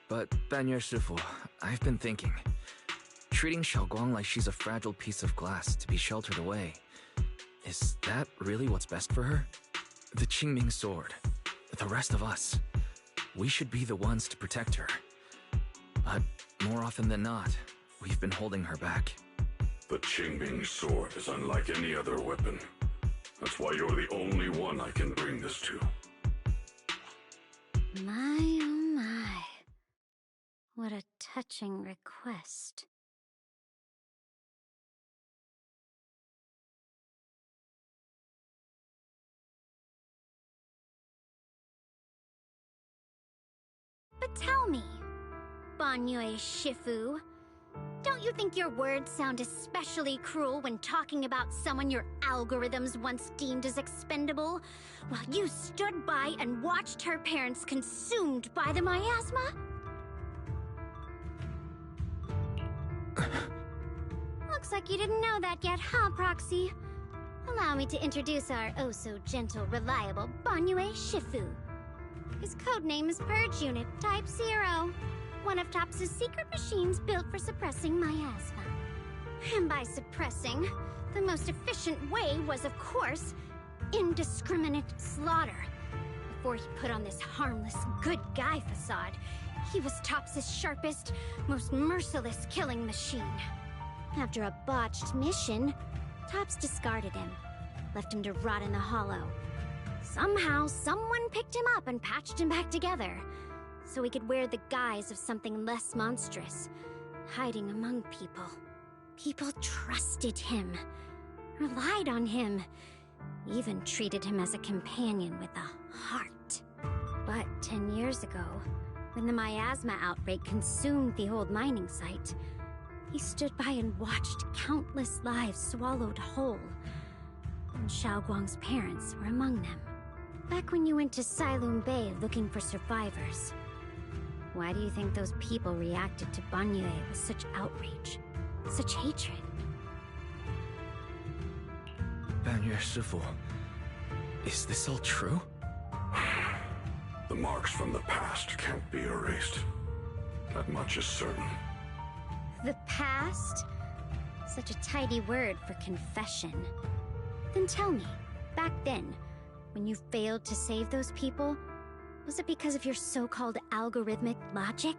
C: But, Banyer Shifu, I've been thinking. Treating Xiaoguang like she's a fragile piece of glass to be sheltered away. Is that really what's best for her? The Qingming sword. The rest of us. We should be the ones to protect her. But more often than not, we've been holding her back.
G: The Qingming sword is unlike any other weapon. That's why you're the only one I can bring this to.
H: My, oh my. What a touching request. But tell me, Banyu Shifu, don't you think your words sound especially cruel when talking about someone your algorithms once deemed as expendable, while you stood by and watched her parents consumed by the miasma? Looks like you didn't know that yet, huh, Proxy? Allow me to introduce our oh-so-gentle, reliable Banyu Shifu. His codename is Purge Unit Type 0, one of TOPS' secret machines built for suppressing miasma. And by suppressing, the most efficient way was, of course, indiscriminate slaughter. Before he put on this harmless, good guy facade, he was TOPS' sharpest, most merciless killing machine. After a botched mission, TOPS discarded him, left him to rot in the hollow. Somehow, someone picked him up and patched him back together, so he could wear the guise of something less monstrous, hiding among people. People trusted him, relied on him, even treated him as a companion with a heart. But 10 years ago, when the miasma outbreak consumed the old mining site, he stood by and watched countless lives swallowed whole, and Xiaoguang's parents were among them. Back when you went to Silum Bay looking for survivors, why do you think those people reacted to Banyu with such outrage, such hatred?
C: Banyer Shifu, is this all true?
G: The marks from the past can't be erased. That much is certain.
H: The past? Such a tidy word for confession. Then tell me, back then, when you failed to save those people, was it because of your so-called algorithmic logic?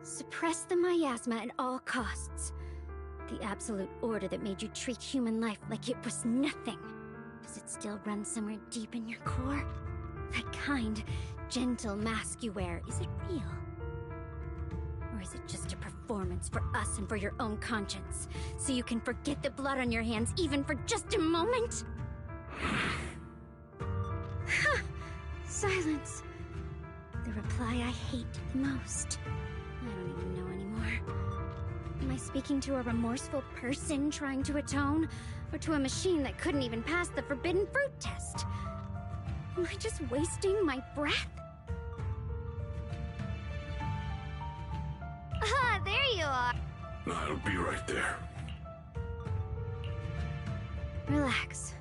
H: Suppress the miasma at all costs. The absolute order that made you treat human life like it was nothing. Does it still run somewhere deep in your core? That kind, gentle mask you wear, is it real? Or is it just a performance for us and for your own conscience, so you can forget the blood on your hands even for just a moment? Silence. The reply I hate the most. I don't even know anymore. Am I speaking to a remorseful person trying to atone? Or to a machine that couldn't even pass the forbidden fruit test? Am I just wasting my breath? Ah, there you are.
G: I'll be right there.
H: Relax.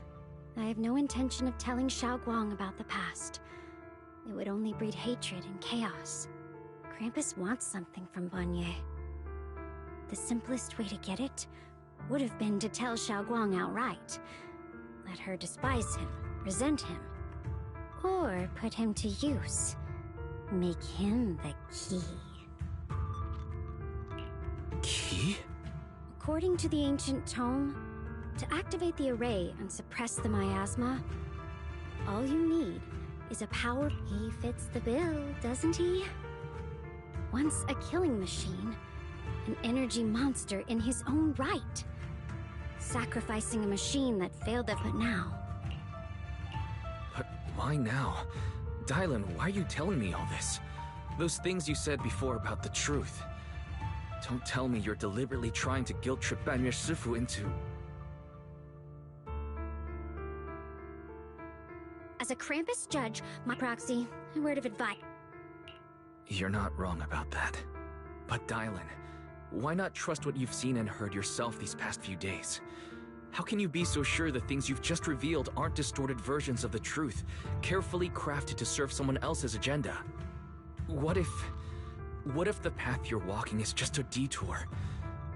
H: I have no intention of telling Xiaoguang about the past. It would only breed hatred and chaos. Krampus wants something from Banyu. The simplest way to get it would have been to tell Xiaoguang outright. Let her despise him, resent him, or put him to use. Make him the key.
C: Key?
H: According to the ancient tome, to activate the array and suppress the miasma, all you need is a power. He fits the bill, doesn't he? Once a killing machine, an energy monster in his own right. Sacrificing a machine that failed them, but now.
C: But why now? Dylan, why are you telling me all this? Those things you said before about the truth. Don't tell me you're deliberately trying to guilt trip Banyue Shifu into...
H: As a Krampus judge, my proxy, a word of advice.
C: You're not wrong about that. But Dylan, why not trust what you've seen and heard yourself these past few days? How can you be so sure the things you've just revealed aren't distorted versions of the truth, carefully crafted to serve someone else's agenda? What if the path you're walking is just a detour,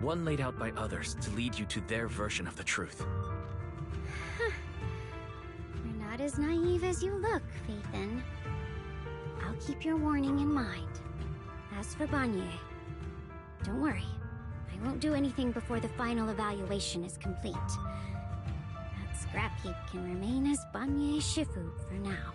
C: one laid out by others to lead you to their version of the truth?
H: You're not as naive as you look, Phaethon. I'll keep your warning in mind. As for Banyue, don't worry. I won't do anything before the final evaluation is complete. That scrap heap can remain as Banyue Shifu for now.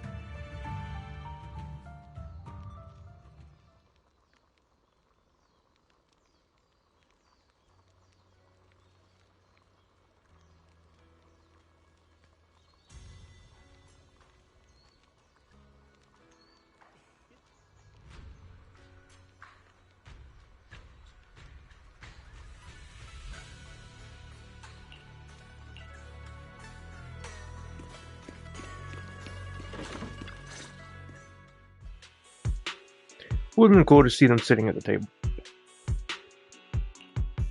A: Would have been cool to see them sitting at the table.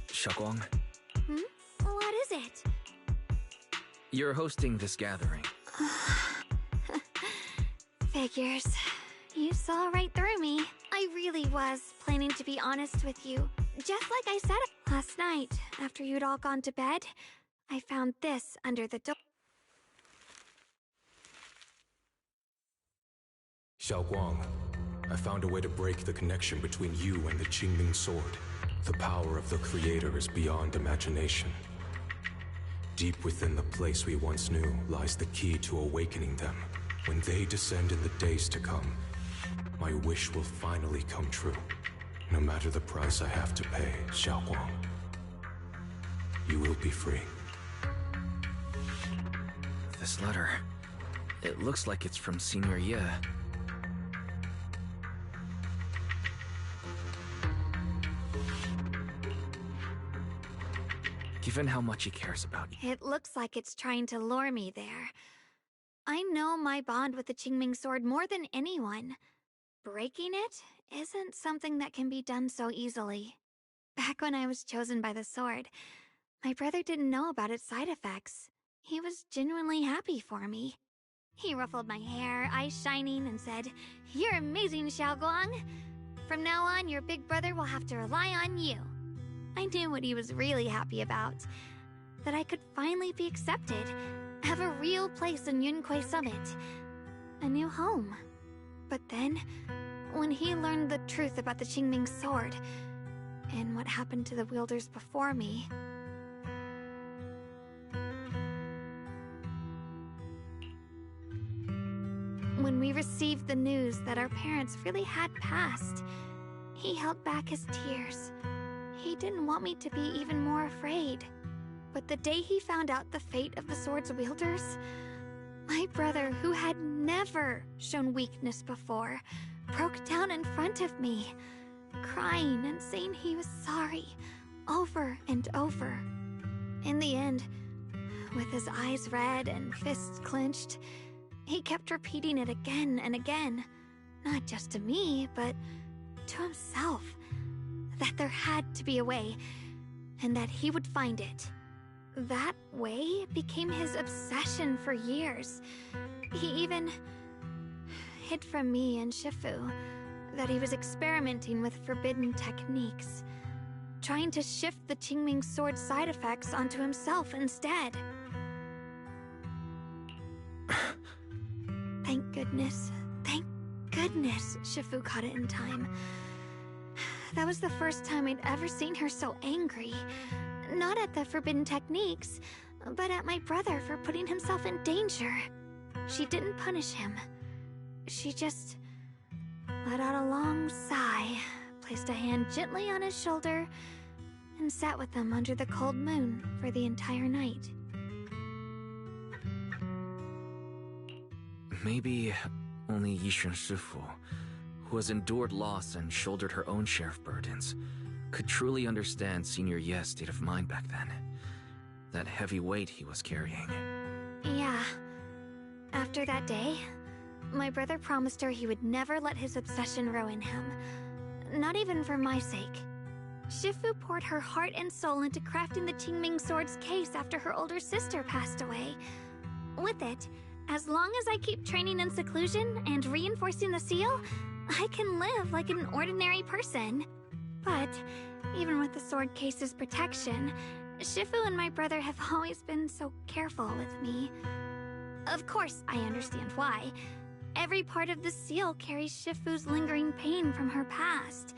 C: Xiaoguang,
H: What is it?
C: you're hosting this gathering.
F: Figures. You saw right through me. I really was planning to be honest with you. Just like I said last night, after you'd all gone to bed, I found this under the door.
N: Xiaoguang, I found a way to break the connection between you and the Qingming Sword. The power of the Creator is beyond imagination. Deep within the place we once knew lies the key to awakening them. When they descend in the days to come, my wish will finally come true. No matter the price I have to pay, Xiaoguang, you will be free.
C: This letter, it looks like it's from Senior Ye. Given how much he cares about you.
F: It looks like it's trying to lure me there. I know my bond with the Qingming Sword more than anyone. Breaking it isn't something that can be done so easily. Back when I was chosen by the sword, my brother didn't know about its side effects. He was genuinely happy for me. He ruffled my hair, eyes shining, and said, "You're amazing, Xiaoguang. From now on, your big brother will have to rely on you." I knew what he was really happy about. That I could finally be accepted, have a real place in Yunquay Summit. A new home. But then, when he learned the truth about the Qingming Sword, and what happened to the wielders before me... When we received the news that our parents really had passed, he held back his tears. He didn't want me to be even more afraid. But the day he found out the fate of the sword's wielders, my brother, who had never shown weakness before, broke down in front of me, crying and saying he was sorry, over and over. In the end, with his eyes red and fists clenched, he kept repeating it again and again, not just to me, but to himself, that there had to be a way, and that he would find it. That way became his obsession for years. He even hid from me and Shifu that he was experimenting with forbidden techniques, trying to shift the Qingming Sword side effects onto himself instead. Thank goodness Shifu caught it in time. That was the first time I'd ever seen her so angry. Not at the forbidden techniques, but at my brother for putting himself in danger. She didn't punish him. She just let out a long sigh, placed a hand gently on his shoulder, and sat with him under the cold moon for the entire
C: Only Yishun Shifu, who has endured loss and shouldered her own share of burdens, could truly understand Senior Ye's state of mind back then. That heavy weight he was carrying.
F: Yeah. After that day, my brother promised her he would never let his obsession ruin him. Not even for my sake. Shifu poured her heart and soul into crafting the Qingming Sword's case after her older sister passed away. With it, as long as I keep training in seclusion and reinforcing the seal, I can live like an ordinary person. But, even with the sword case's protection, Shifu and my brother have always been so careful with me. Of course, I understand why. Every part of the seal carries Shifu's lingering pain from her past,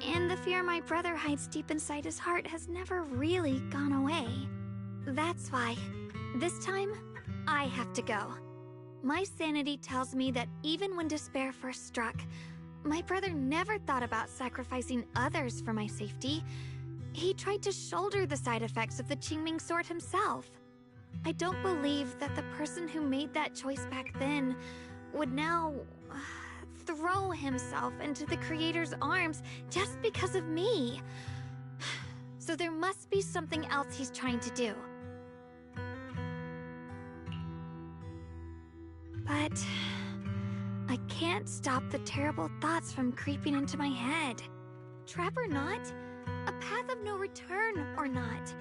F: and the fear my brother hides deep inside his heart has never really gone away. That's why, this time, I have to go. My sanity tells me that even when despair first struck, my brother never thought about sacrificing others for my safety. He tried to shoulder the side effects of the Qingming Sword himself. I don't believe that the person who made that choice back then would now throw himself into the Creator's arms just because of me. So there must be something else he's trying to do. But I can't stop the terrible thoughts from creeping into my head. Trap or not, a path of no return or not,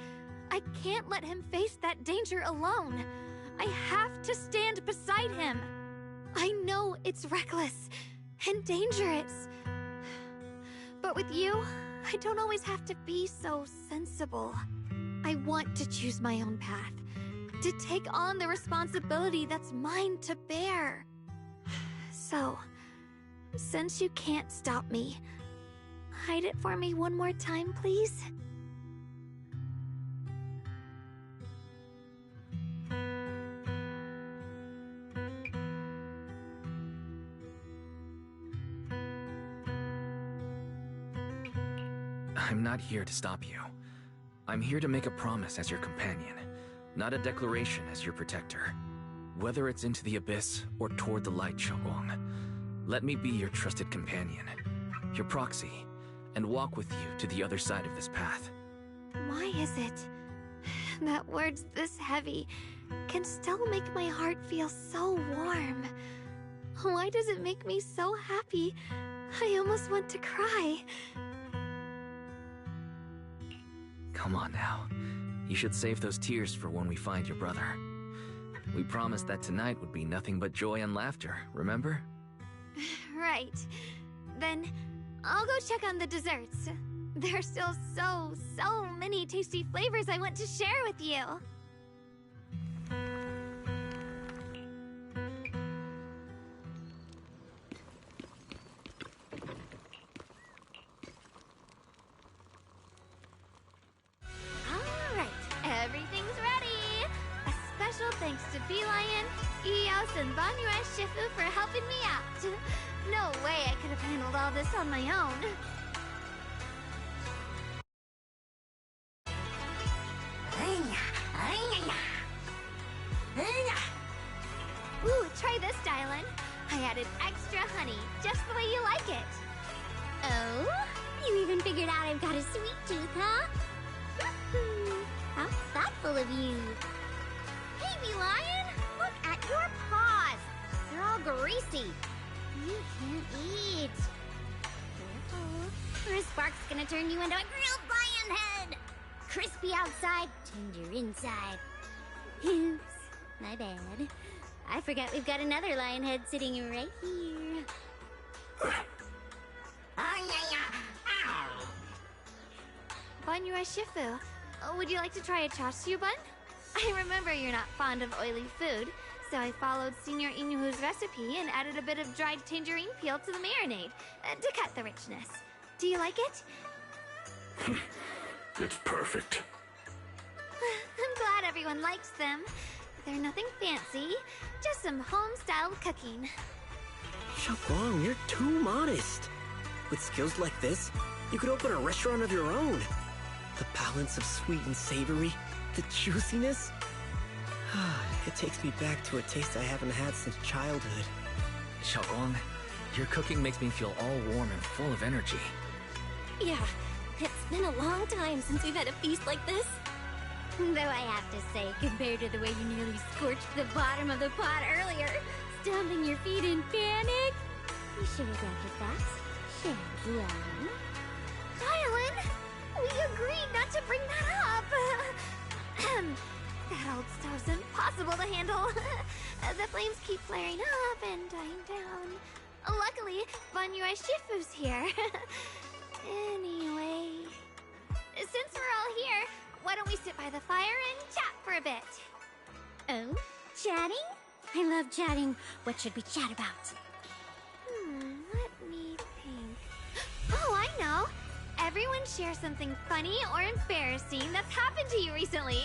F: I can't let him face that danger alone. I have to stand beside him. I know it's reckless and dangerous. But with you, I don't always have to be so sensible. I want to choose my own path, to take on the responsibility that's mine to bear. So, since you can't stop me, hide it for me one more time, please?
C: I'm not here to stop you. I'm here to make a promise as your companion, not a declaration as your protector. Whether it's into the abyss or toward the light, Xiaoguang, let me be your trusted companion, your proxy, and walk with you to the other side of this path.
F: Why is it that words this heavy can still make my heart feel so warm? Why does it make me so happy I almost want to cry?
C: Come on now. You should save those tears for when we find your brother. We promised that tonight would be nothing but joy and laughter, remember?
F: Right. Then I'll go check on the desserts. There are still so many tasty flavors I want to share with you. Alright, everything's ready! A special thanks to Beelion, Eos, and Banyue Shifu for helping me out. No way I could have handled all this on my own. Ooh, try this, Dylan. I added extra honey, just the way you like it.
L: Oh? You even figured out I've got a sweet tooth, huh? How thoughtful of you. Hey, Beelion! Look at your paws! They're all greasy. You can't eat. Careful, or a spark's gonna turn you into a grilled lion head! Crispy outside, tender inside. Oops, my bad. I forgot we've got another lion head sitting right here.
F: Banyue Shifu, would you like to try a chashu bun? I remember you're not fond of oily food, so I followed Senior Inuhu's recipe and added a bit of dried tangerine peel to the marinade to cut the richness. Do you like it?
G: It's perfect.
F: I'm glad everyone likes them. They're nothing fancy, just some home-styled cooking.
K: Xiaoguang, you're too modest. With skills like this, you could open a restaurant of your own. The balance of sweet and savory, the juiciness. It takes me back to a taste I haven't had since childhood.
C: Xiaoguang, your cooking makes me feel all warm and full of energy.
H: Yeah, it's been a long time since we've had a feast like this. Though I have to say, compared to the way you nearly scorched the bottom of the pot earlier, stomping your feet in panic, you should have regretted that. Xiaoguang. Dylan, we agreed not to bring that up. That old stove's impossible to handle. The flames keep flaring up and dying down. Luckily, Banyu Shifu's here. Anyway, since we're all here, why don't we sit by the fire and chat for a bit? Oh, chatting? I love chatting. What should we chat about? Let me think. Oh, I know. Everyone share something funny or embarrassing that's happened to you recently.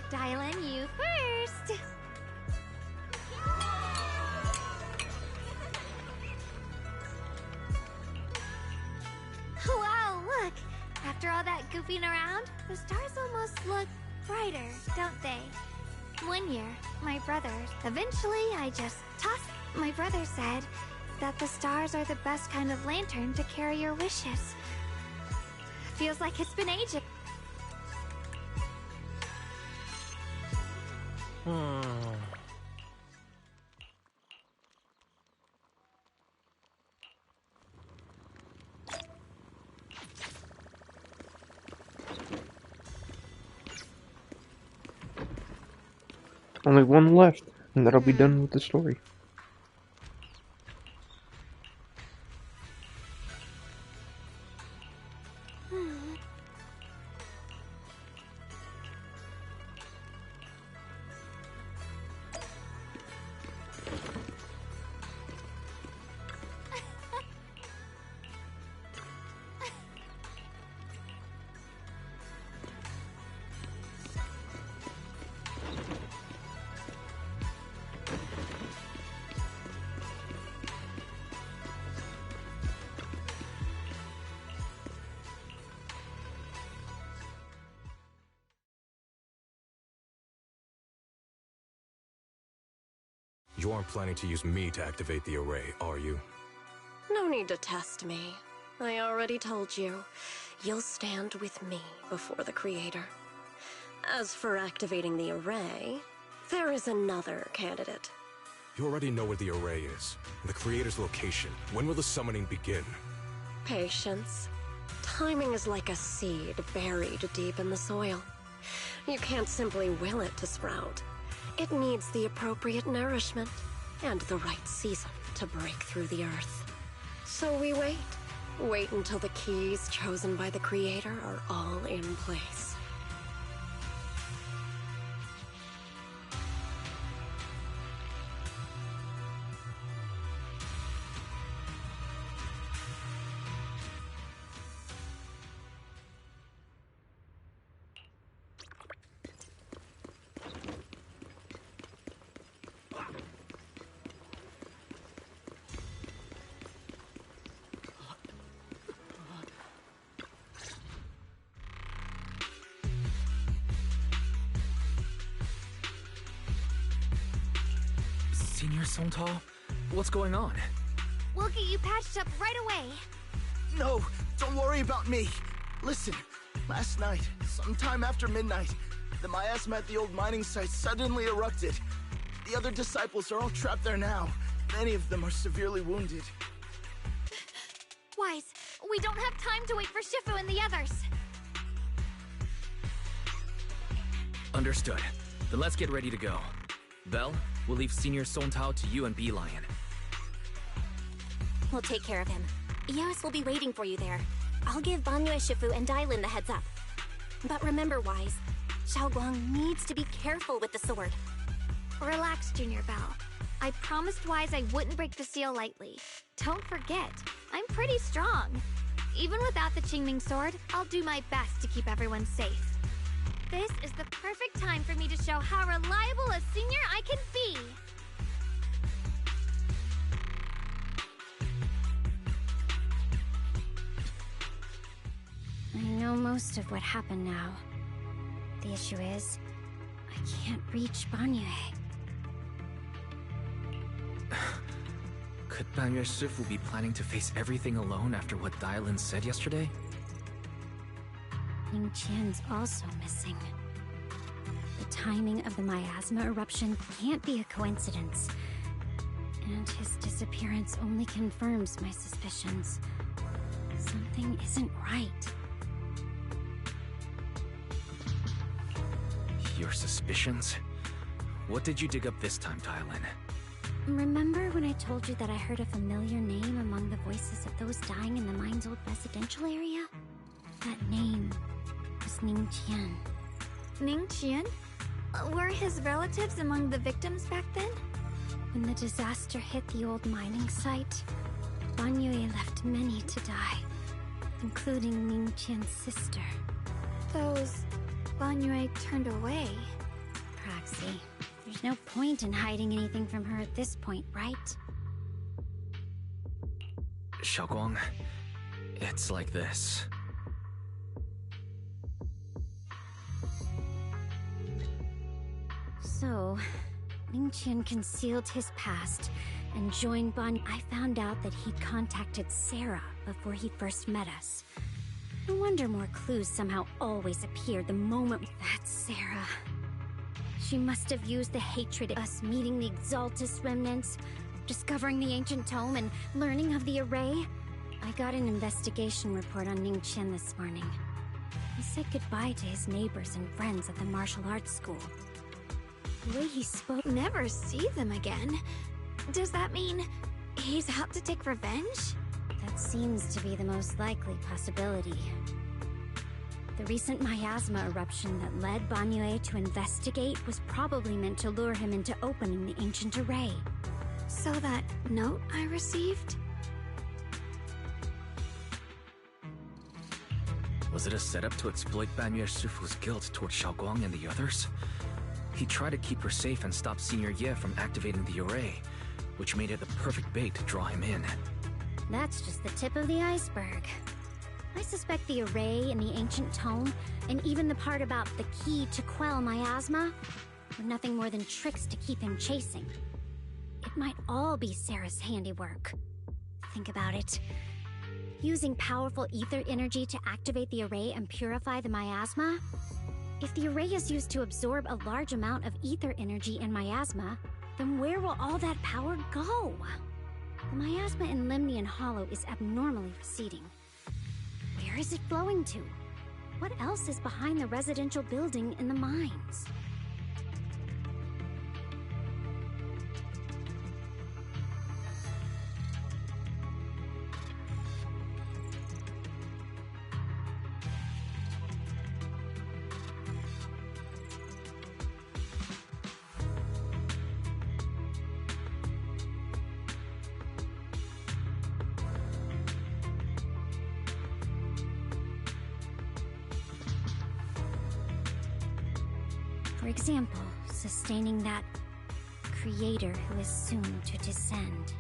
H: Dylan, you first. Wow, look. After all that goofing around, the stars almost look brighter, don't they? One year, my brothers, eventually I just tossed. My brother said that the stars are the best kind of lantern to carry your wishes. Feels like it's been ages.
A: Only one left, and that'll be done with the story.
N: You aren't planning to use me to activate the array, are you?
O: No need to test me. I already told you. You'll stand with me before the Creator. As for activating the array, there is another candidate.
N: You already know where the array is, and the Creator's location. When will the summoning begin?
O: Patience. Timing is like a seed buried deep in the soil. You can't simply will it to sprout. It needs the appropriate nourishment and the right season to break through the earth. So we wait. Wait until the keys chosen by the Creator are all in place.
C: Senior Sontal? What's going on?
H: We'll get you patched up right away.
D: No, don't worry about me. Listen, last night, sometime after midnight, the miasma at the old mining site suddenly erupted. The other disciples are all trapped there now. Many of them are severely wounded.
H: Wise, we don't have time to wait for Shifu and the others.
C: Understood. Then let's get ready to go. Belle, we'll leave Senior Sontao to you and Bee-Lion.
R: We'll take care of him. Eos will be waiting for you there. I'll give Banyu Shifu and Dylan the heads up. But remember, Wise, Xiaoguang needs to be careful with the sword.
H: Relax, Junior Belle. I promised Wise I wouldn't break the seal lightly. Don't forget, I'm pretty strong. Even without the Qingming sword, I'll do my best to keep everyone safe. This is the perfect time for me to show how reliable a senior I can be. I know most of what happened now. The issue is, I can't reach Banyu.
C: Could Banyue Shifu be planning to face everything alone after what Dailin said yesterday?
H: Ning Qian's also missing. The timing of the miasma eruption can't be a coincidence. And his disappearance only confirms my suspicions. Something isn't right.
C: Your suspicions? What did you dig up this time, Dailin?
H: Remember when I told you that I heard a familiar name among the voices of those dying in the mine's old residential area? That name was Ning Qian.
F: Ning Qian? Were his relatives among the victims back then?
H: When the disaster hit the old mining site, Banyue left many to die, including Ning Qian's sister.
F: Those Banyue turned away.
H: Praxi, there's no point in hiding anything from her at this point, right?
C: Xiaoguang, it's like this.
H: So, Ning Qian concealed his past and joined I found out that he'd contacted Sarah before he first met us. No wonder more clues somehow always appeared the moment that's Sarah. She must have used the hatred of us meeting the Exaltus remnants, discovering the ancient tome, and learning of the array. I got an investigation report on Ning Qian this morning. He said goodbye to his neighbors and friends at the martial arts school. The way he spoke...
F: Never see them again? Does that mean he's out to take revenge?
H: That seems to be the most likely possibility. The recent miasma eruption that led Banyue to investigate was probably meant to lure him into opening the ancient array.
F: So that note I received?
C: Was it a setup to exploit Banyue Shifu's guilt toward Xiaoguang and the others? He tried to keep her safe and stop Senior Ye from activating the array, which made it the perfect bait to draw him in.
H: That's just the tip of the iceberg. I suspect the array and the ancient tome, and even the part about the key to quell miasma, were nothing more than tricks to keep him chasing. It might all be Sarah's handiwork. Think about it. Using powerful ether energy to activate the array and purify the miasma? If the array is used to absorb a large amount of ether energy and miasma, then where will all that power go? The miasma in Limnian Hollow is abnormally receding. Where is it flowing to? What else is behind the residential building in the mines? For example, sustaining that creator who is soon to descend.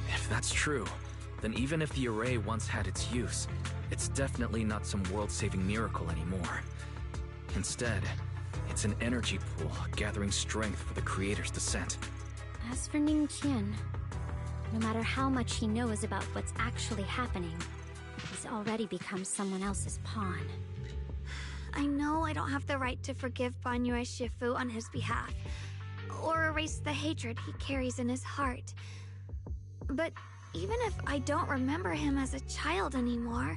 C: If that's true, then even if the array once had its use, it's definitely not some world-saving miracle anymore. Instead, it's an energy pool gathering strength for the creator's descent.
H: As for Ning Qian, no matter how much he knows about what's actually happening, he's already become someone else's pawn.
F: I know I don't have the right to forgive Banyue Shifu on his behalf, or erase the hatred he carries in his heart. But even if I don't remember him as a child anymore,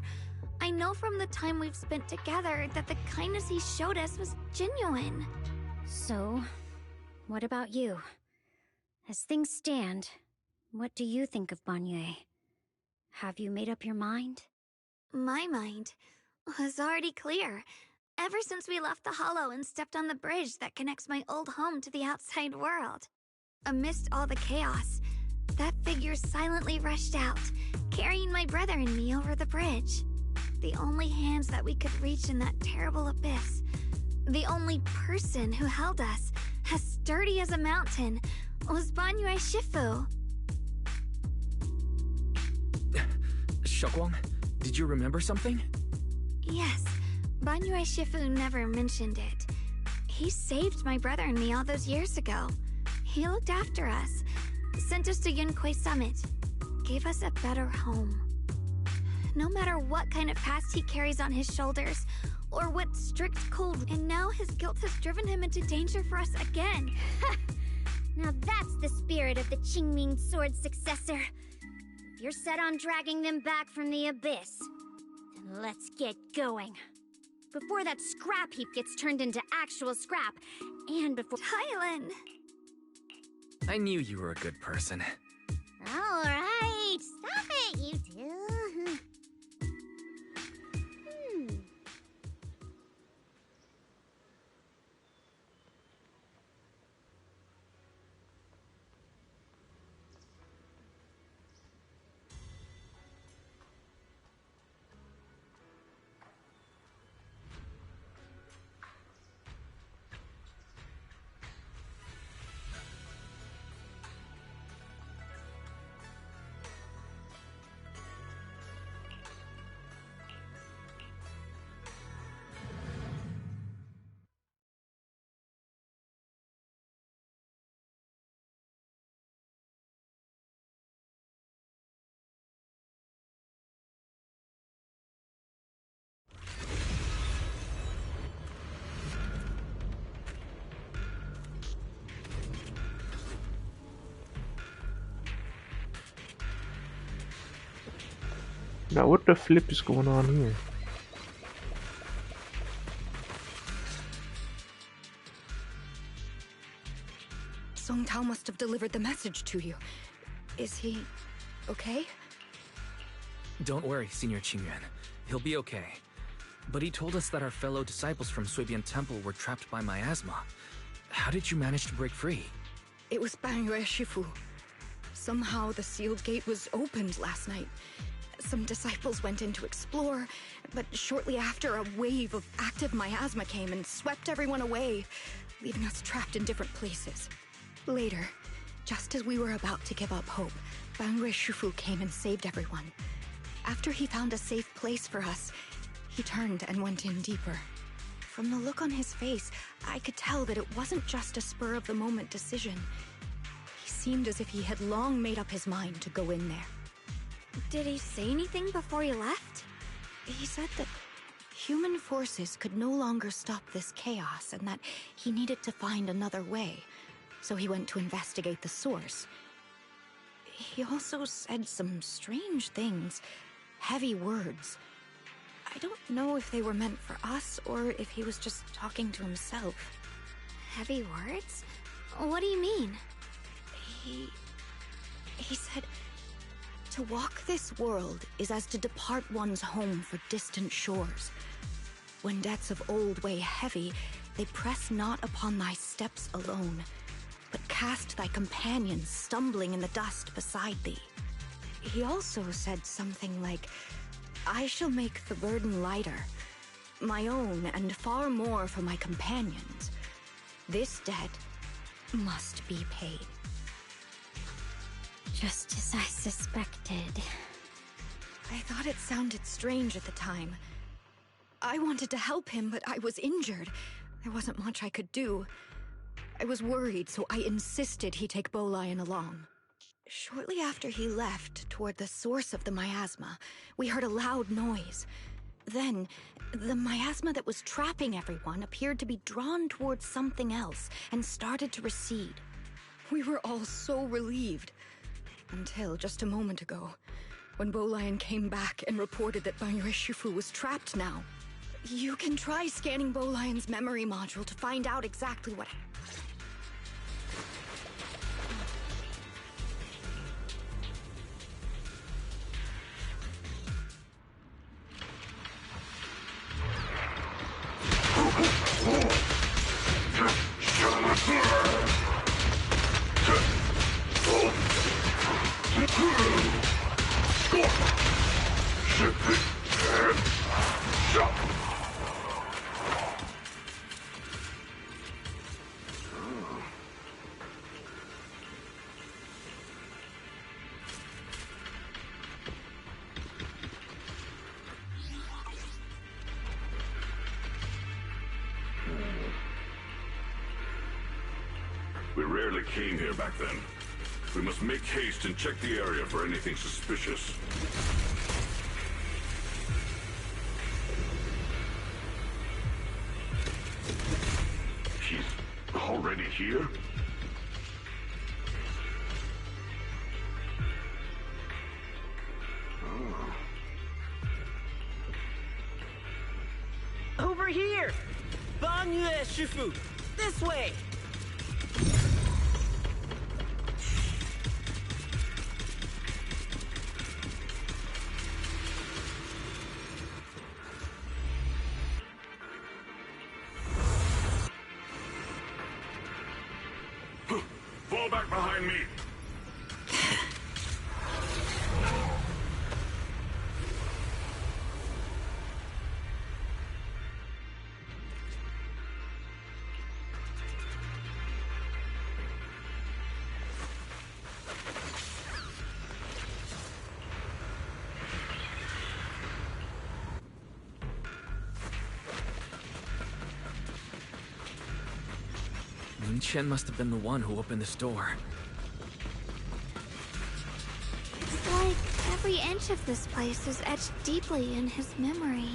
F: I know from the time we've spent together that the kindness he showed us was genuine.
H: So, what about you? As things stand, what do you think of Banyue? Have you made up your mind?
F: My mind was already clear, ever since we left the Hollow and stepped on the bridge that connects my old home to the outside world. Amidst all the chaos, that figure silently rushed out, carrying my brother and me over the bridge. The only hands that we could reach in that terrible abyss. The only person who held us, as sturdy as a mountain, was Banyue Shifu.
C: Xiaoguang, did you remember something?
F: Yes, Banyue Shifu never mentioned it. He saved my brother and me all those years ago. He looked after us, sent us to Yunquay Summit, gave us a better home. No matter what kind of past he carries on his shoulders, or what strict cold, and now his guilt has driven him into danger for us again.
H: Now that's the spirit of the Qingming Sword's successor. If you're set on dragging them back from the abyss, then let's get going. Before that scrap heap gets turned into actual scrap, and before—
F: Tylan!
C: I knew you were a good person.
L: Alright, stop it, you two.
A: Now what the flip is going on here?
I: Song Tao must have delivered the message to you. Is he okay?
C: Don't worry, Senior Qingyuan. He'll be okay. But he told us that our fellow disciples from Suibian Temple were trapped by miasma. How did you manage to break free?
I: It was Bangyue Shifu. Somehow the sealed gate was opened last night. Some disciples went in to explore, but shortly after, a wave of active miasma came and swept everyone away, leaving us trapped in different places. Later, just as we were about to give up hope, Bangyue Shifu came and saved everyone. After he found a safe place for us, he turned and went in deeper. From the look on his face, I could tell that it wasn't just a spur-of-the-moment decision. He seemed as if he had long made up his mind to go in there.
F: Did he say anything before he left?
I: He said that human forces could no longer stop this chaos and that he needed to find another way, so he went to investigate the source. He also said some strange things, heavy words. I don't know if they were meant for us or if he was just talking to himself.
F: Heavy words? What do you mean?
I: He said, to walk this world is as to depart one's home for distant shores. When debts of old weigh heavy, they press not upon thy steps alone, but cast thy companions stumbling in the dust beside thee. He also said something like, I shall make the burden lighter, my own and far more for my companions. This debt must be paid.
H: Just as I suspected.
I: I thought it sounded strange at the time. I wanted to help him, but I was injured. There wasn't much I could do. I was worried, so I insisted he take Bolian along. Shortly after he left, toward the source of the miasma, we heard a loud noise. Then, the miasma that was trapping everyone appeared to be drawn towards something else and started to recede. We were all so relieved. Until just a moment ago, when Bolian came back and reported that Bangyue Shifu was trapped now. You can try scanning Bolian's memory module to find out exactly what happened.
G: We rarely came here back then. We must make haste and check the area for anything suspicious. She's already here?
K: Over here! Banyue Shifu! This way!
G: Fall back behind me!
C: Lin Chen must have been the one who opened this door.
F: It's like every inch of this place is etched deeply in his memory.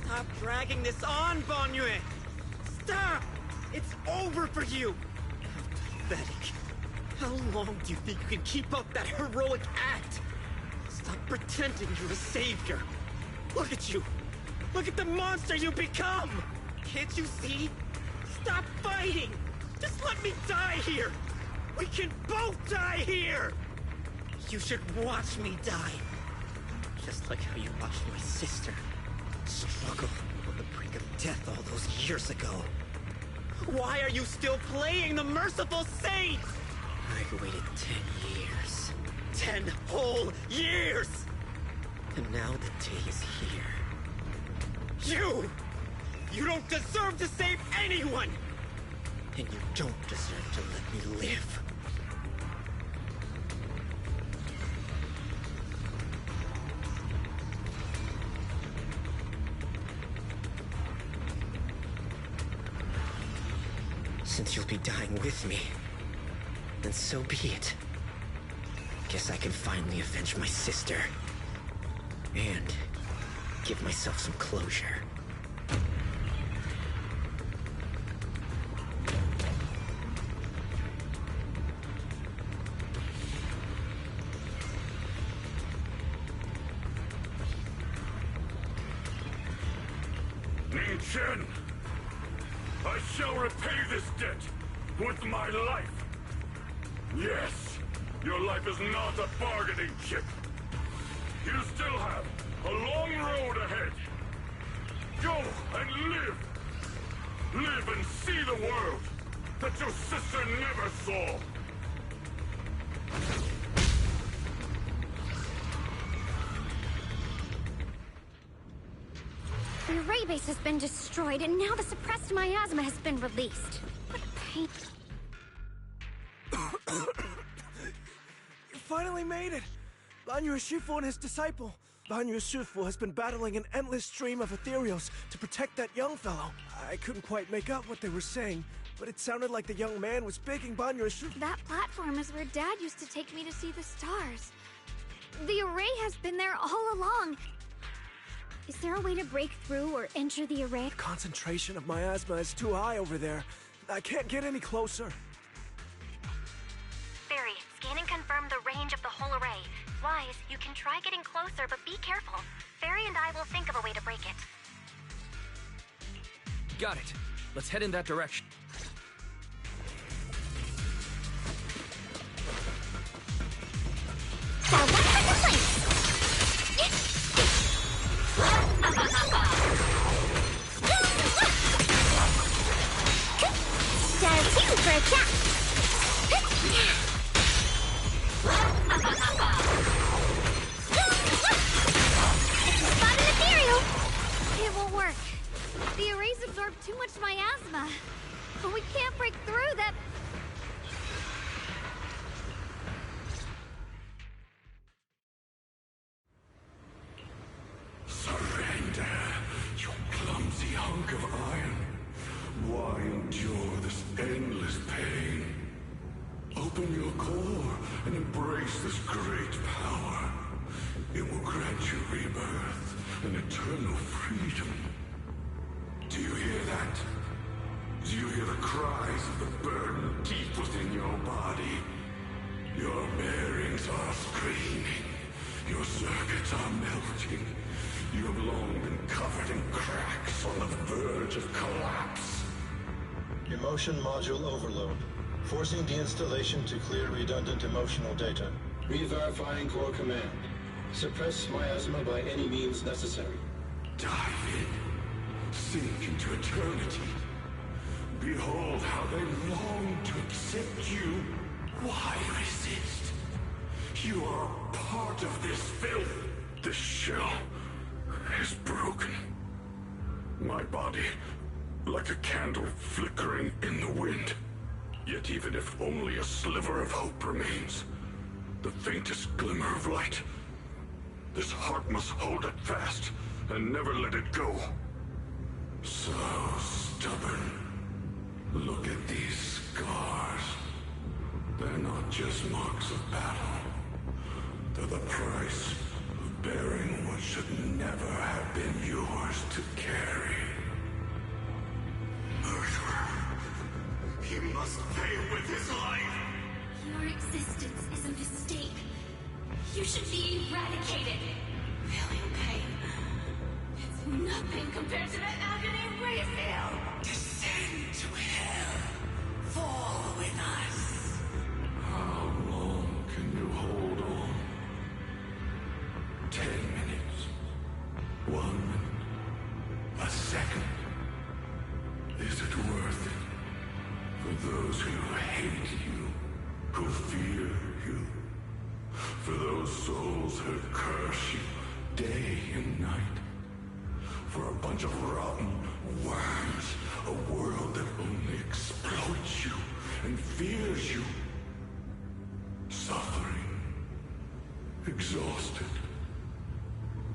K: Stop dragging this on, Banyue! Stop! It's over for you! How pathetic. How long do you think you can keep up that heroic act? Stop pretending you're a savior. Look at you! Look at the monster you become! Can't you see? Stop fighting! Just let me die here! We can both die here! You should watch me die. Just like how you watched my sister struggle on the brink of death all those years ago. Why are you still playing the merciful saint? I've waited 10 years. 10 whole years! And now the day is here. You don't deserve to save anyone! And you don't deserve to let me live. Since you'll be dying with me, then so be it. Guess I can finally avenge my sister. And give myself some closure.
G: Ning Chen! I shall repay this debt with my life. Yes, your life is not a bargaining chip. You still have a long road ahead. Go and live. Live and see the world that your sister never saw.
H: The array base has been destroyed, and now the suppressed miasma has been released. What pain.
B: You finally made it! Banyue Shifu and his disciple. Banyue Shifu has been battling an endless stream of ethereals to protect that young fellow. I couldn't quite make out what they were saying, but it sounded like the young man was begging Banyue Shifu.
F: That platform is where Dad used to take me to see the stars. The array has been there all along. Is there a way to break through or enter the array?
B: The concentration of miasma is too high over there. I can't get any closer.
R: Barry, scan and confirm the range of the whole array. Wise, you can try getting closer, but be careful. Barry and I will think of a way to break it.
C: Got it. Let's head in that direction.
F: Spotted ethereal! It won't work. The arrays absorb too much miasma. But we can't break through that.
G: Surrender, you clumsy hunk of iron. Why endure this endless pain? Open your core and embrace this great power. It will grant you rebirth and eternal freedom. Do you hear that? Do you hear the cries of the burden deep within your body? Your bearings are screaming. Your circuits are melting. You have long been covered in cracks on the verge of collapse.
P: Emotion module overload. Forcing deinstallation to clear redundant emotional data. Re-verifying core command. Suppress miasma by any means necessary.
G: Dive in. Sink into eternity. Behold how they long to accept you. Why resist? You are part of this filth. This shell is broken. My body, like a candle flickering in the wind. Yet even if only a sliver of hope remains, the faintest glimmer of light, this heart must hold it fast and never let it go. So stubborn. Look at these scars. They're not just marks of battle. They're the price of bearing what should never have been yours to carry. Murderer. He must pay with his life.
M: Your existence is a mistake. You should be eradicated. Feeling pain. It's nothing compared to the agony we feel.
G: Descend to hell. Fall with us. How long can you hold on? 10 minutes. 1 minute. A second. Is it worth it? For those who hate you, who fear you, for those souls who curse you day and night, for a bunch of rotten worms, a world that only exploits you and fears you, suffering, exhausted.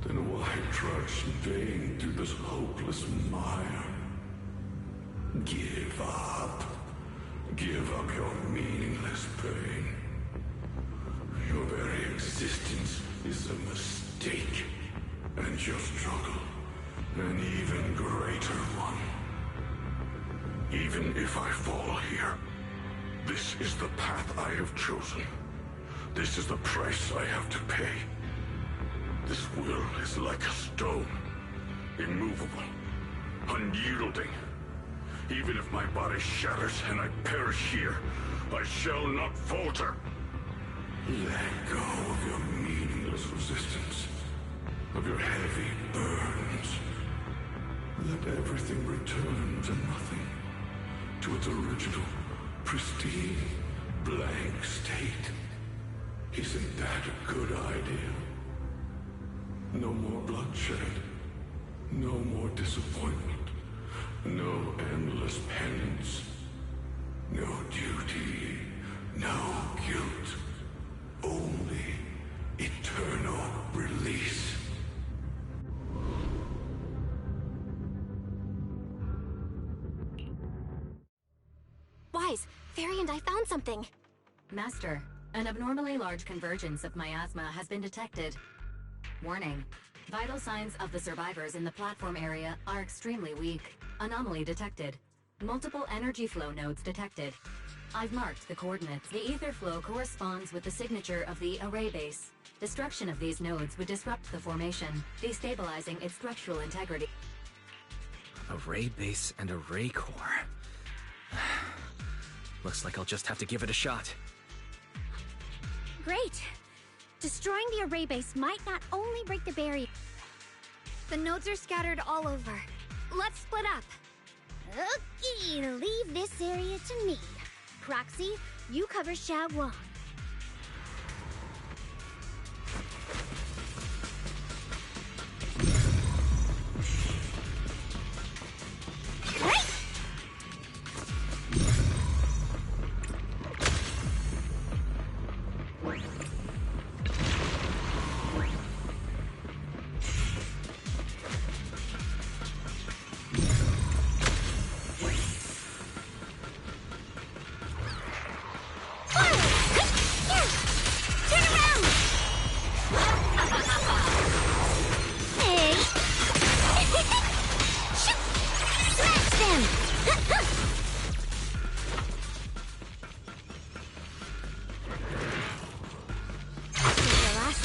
G: Then why trudge in vain through this hopeless mire? Give up. Give up your meaningless pain. Your very existence is a mistake, and your struggle, an even greater one. Even if I fall here, this is the path I have chosen. This is the price I have to pay. This will is like a stone, immovable, unyielding. Even if my body shatters and I perish here, I shall not falter. Let go of your meaningless resistance, of your heavy burdens. Let everything return to nothing, to its original, pristine, blank state. Isn't that a good idea? No more bloodshed, no more disappointment. No endless penance. No duty. No guilt. Only eternal release.
R: Wise, Fairy and I found something.
V: Master, an abnormally large convergence of miasma has been detected. Warning. Vital signs of the survivors in the platform area are extremely weak. Anomaly detected. Multiple energy flow nodes detected. I've marked the coordinates. The ether flow corresponds with the signature of the array base. Destruction of these nodes would disrupt the formation, destabilizing its structural integrity.
C: Array base and array core. Looks like I'll just have to give it a shot.
F: Great. Destroying the array base might not only break the barrier. The nodes are scattered all over. Let's split up.
L: Okay, leave this area to me.
H: proxy, you cover Xiaoguang.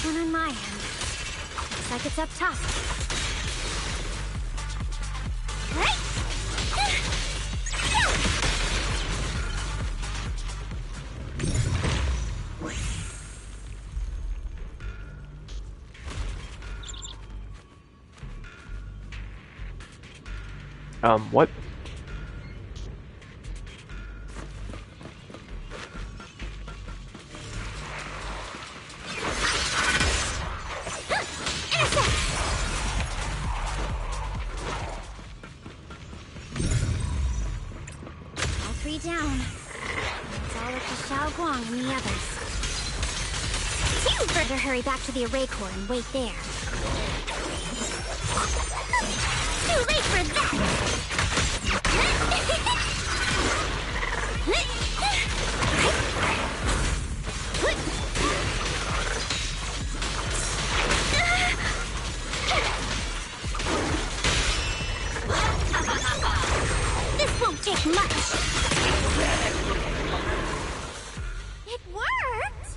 H: One on my end. Looks like it's up top.
A: What?
H: Down. It's all up to Xiaoguang and the others. You better hurry back to the array core and wait there. Too late for that! This won't take much. It worked!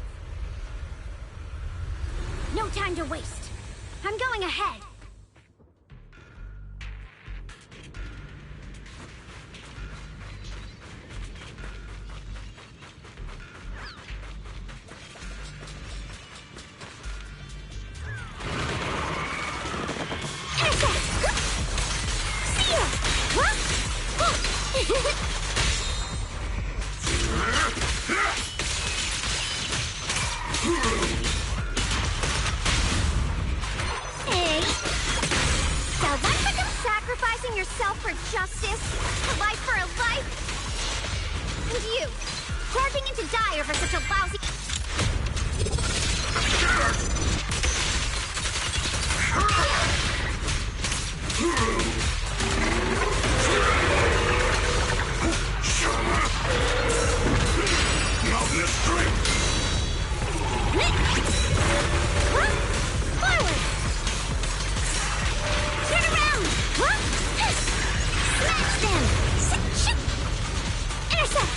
H: No time to waste. I'm going ahead. Yourself for justice, a life for a life, and you, barging into die over such a lousy...
G: Mountain strength!
H: Forward! Turn around! Smash them! Shoot! Intercept!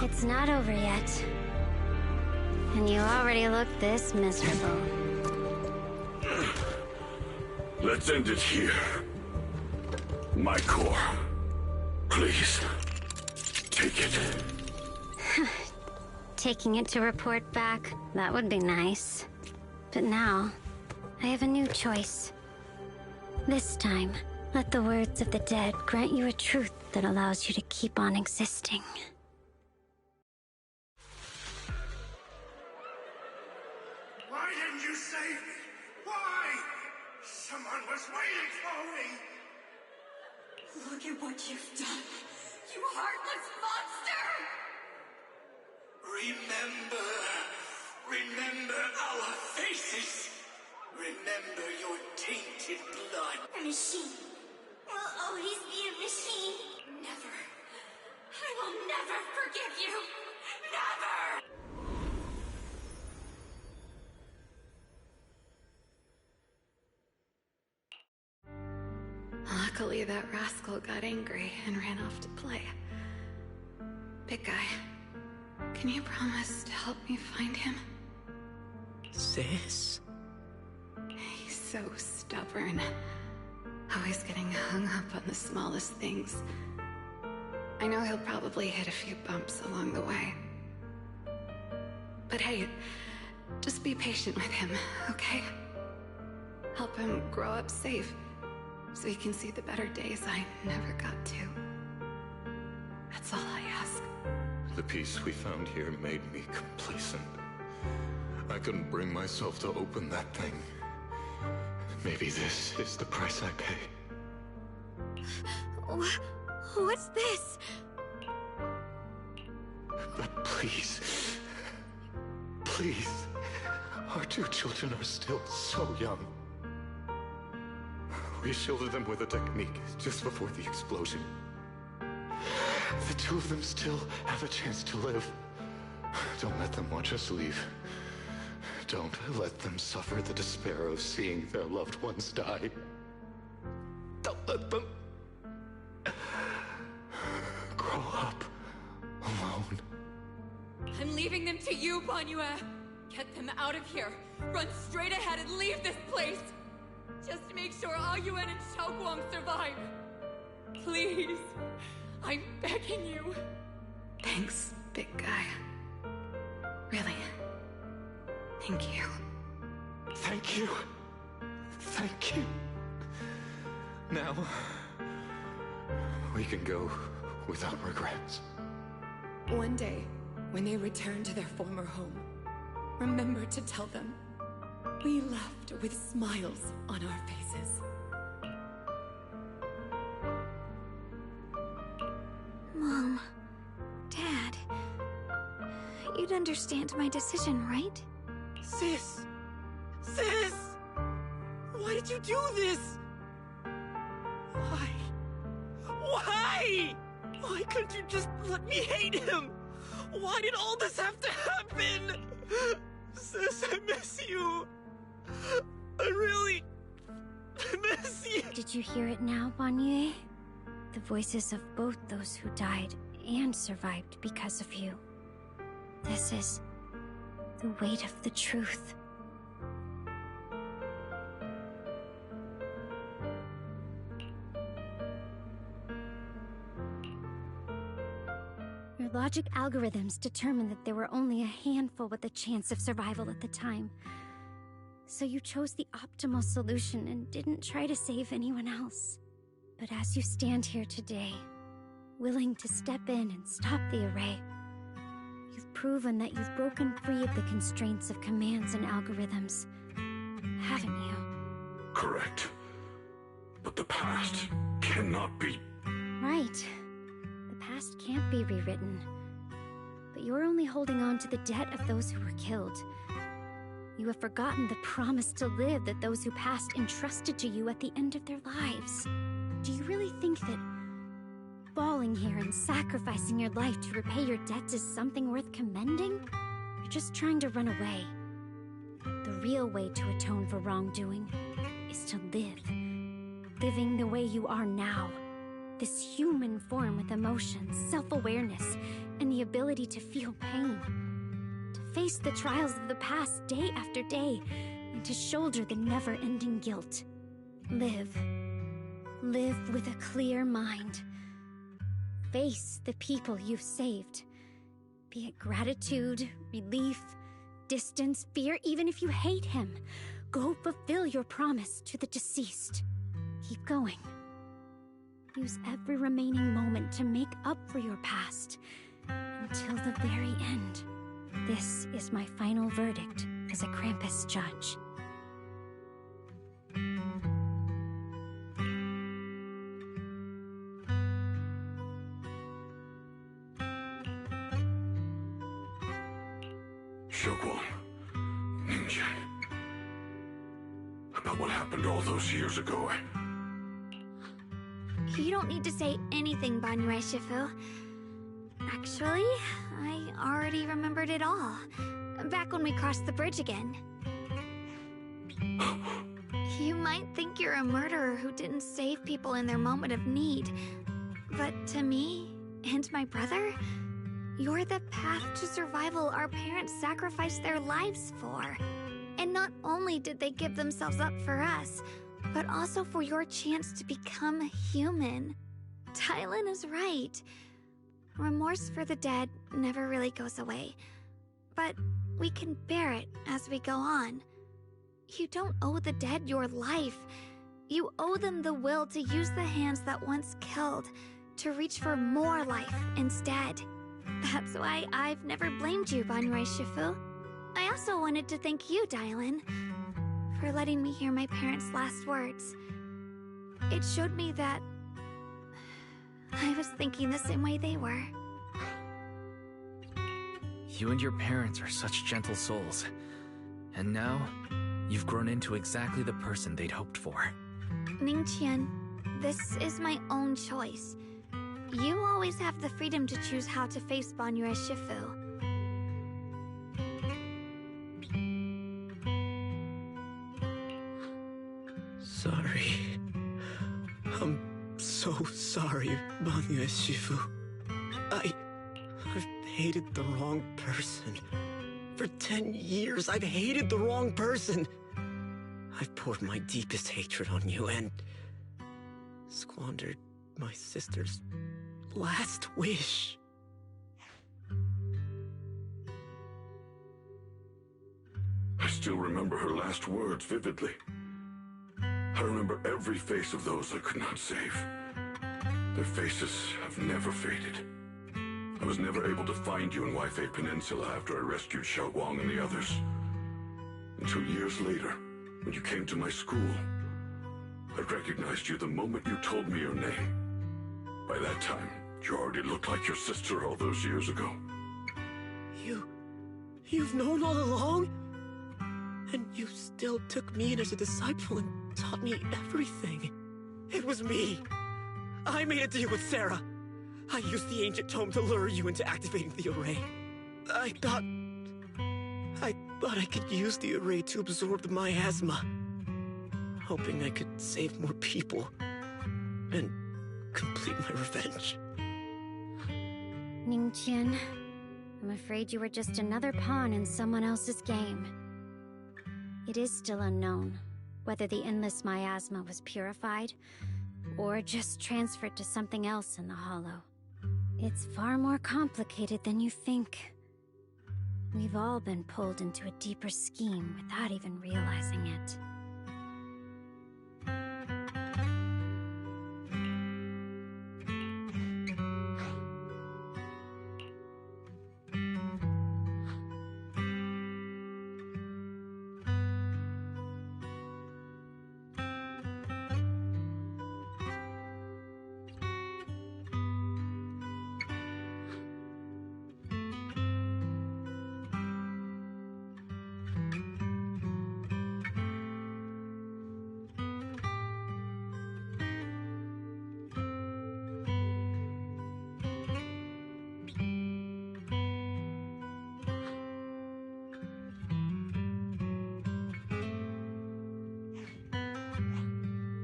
H: It's not over yet. And you already look this miserable.
G: Let's end it here. My core. Please. Take it.
H: Taking it to report back, that would be nice. But now, I have a new choice. This time, let the words of the dead grant you a truth that allows you to keep on existing.
W: Why didn't you save me? Why? Someone was waiting for me!
M: Look at what you've done, you heartless monster!
W: Remember our faces. Remember your tainted blood.
M: A machine will always be a machine. Never. I will never forgive you. Never!
I: Luckily,
M: that rascal got angry and ran off to play. Big guy, can you promise to help me find him?
K: Sis?
M: He's so stubborn. Always getting hung up on the smallest things. I know he'll probably hit a few bumps along the way. But hey, just be patient with him, okay? Help him grow up safe, so he can see the better days I never got to. That's all I ask.
Q: The peace we found here made me complacent. I couldn't bring myself to open that thing. Maybe this is the price I pay.
F: What's this?
Q: But please, please, our two children are still so young. We shielded them with a technique just before the explosion. The two of them still have a chance to live. Don't let them watch us leave. Don't let them suffer the despair of seeing their loved ones die. Don't let them grow up alone.
M: I'm leaving them to you, Banyue. Get them out of here. Run straight ahead and leave this place. Just make sure Ayuen and Xiaoguang survive. Please. I'm begging you. Thanks, big guy. Really. Thank you.
Q: Thank you. Thank you. Now, we can go without regrets.
M: One day, when they return to their former home, remember to tell them we left with smiles on our faces.
F: Mom, Dad, you'd understand my decision, right?
T: Sis! Sis! Why did you do this? Why? Why? Why couldn't you just let me hate him? Why did all this have to happen? Sis, I miss you. I really miss you.
L: Did you hear it now, Banyue? The voices of both those who died and survived because of you. This is the weight of the truth. Your logic algorithms determined that there were only a handful with a chance of survival at the time. So you chose the optimal solution and didn't try to save anyone else. But as you stand here today, willing to step in and stop the array, you've proven that you've broken free of the constraints of commands and algorithms, haven't you?
G: Correct. But the past cannot be...
L: Right. The past can't be rewritten. But you're only holding on to the debt of those who were killed. You have forgotten the promise to live that those who passed entrusted to you at the end of their lives. Do you really think that falling here and sacrificing your life to repay your debts is something worth commending? You're just trying to run away. The real way to atone for wrongdoing is to live. Living the way you are now. This human form with emotions, self-awareness, and the ability to feel pain. To face the trials of the past day after day, and to shoulder the never-ending guilt. Live. Live with a clear mind. Face the people you've saved. Be it gratitude, relief, distance, fear, even if you hate him. Go fulfill your promise to the deceased. Keep going. Use every remaining moment to make up for your past. Until the very end. This is my final verdict as a Krampus judge.
G: Xiaoguang, Ninja. About what happened all those years ago.
F: You don't need to say anything, Banyue Shifu. Actually, I already remembered it all. Back when we crossed the bridge again. You might think you're a murderer who didn't save people in their moment of need, but to me and my brother, you're the path to survival our parents sacrificed their lives for. And not only did they give themselves up for us, but also for your chance to become human. Tylen is right. Remorse for the dead never really goes away, but we can bear it as we go on. You don't owe the dead your life. You owe them the will to use the hands that once killed to reach for more life instead. That's why I've never blamed you, Banrei Shifu. I also wanted to thank you, Dylan, for letting me hear my parents' last words. It showed me that I was thinking the same way they were.
C: You and your parents are such gentle souls. And now, you've grown into exactly the person they'd hoped for.
F: Ningqian, this is my own choice. You always have the freedom to choose how to face Banrei Shifu.
K: Sorry. I'm so sorry, Banrei Shifu. I've hated the wrong person. For 10 years, I've hated the wrong person. I've poured my deepest hatred on you and squandered my sister's last wish.
G: I still remember her last words vividly. I remember every face of those I could not save. Their faces have never faded. I was never able to find you in Waifei Peninsula after I rescued Xiaoguang and the others. Until years later, when you came to my school, I recognized you the moment you told me your name. By that time, you already looked like your sister all those years ago.
K: You've known all along? And you still took me in as a disciple and taught me everything. It was me. I made a deal with Sarah. I used the ancient tome to lure you into activating the array. I thought I could use the array to absorb the miasma, hoping I could save more people and complete my revenge.
H: Ningqian, I'm afraid you were just another pawn in someone else's game. It is still unknown whether the endless miasma was purified or just transferred to something else in the Hollow. It's far more complicated than you think. We've all been pulled into a deeper scheme without even realizing it.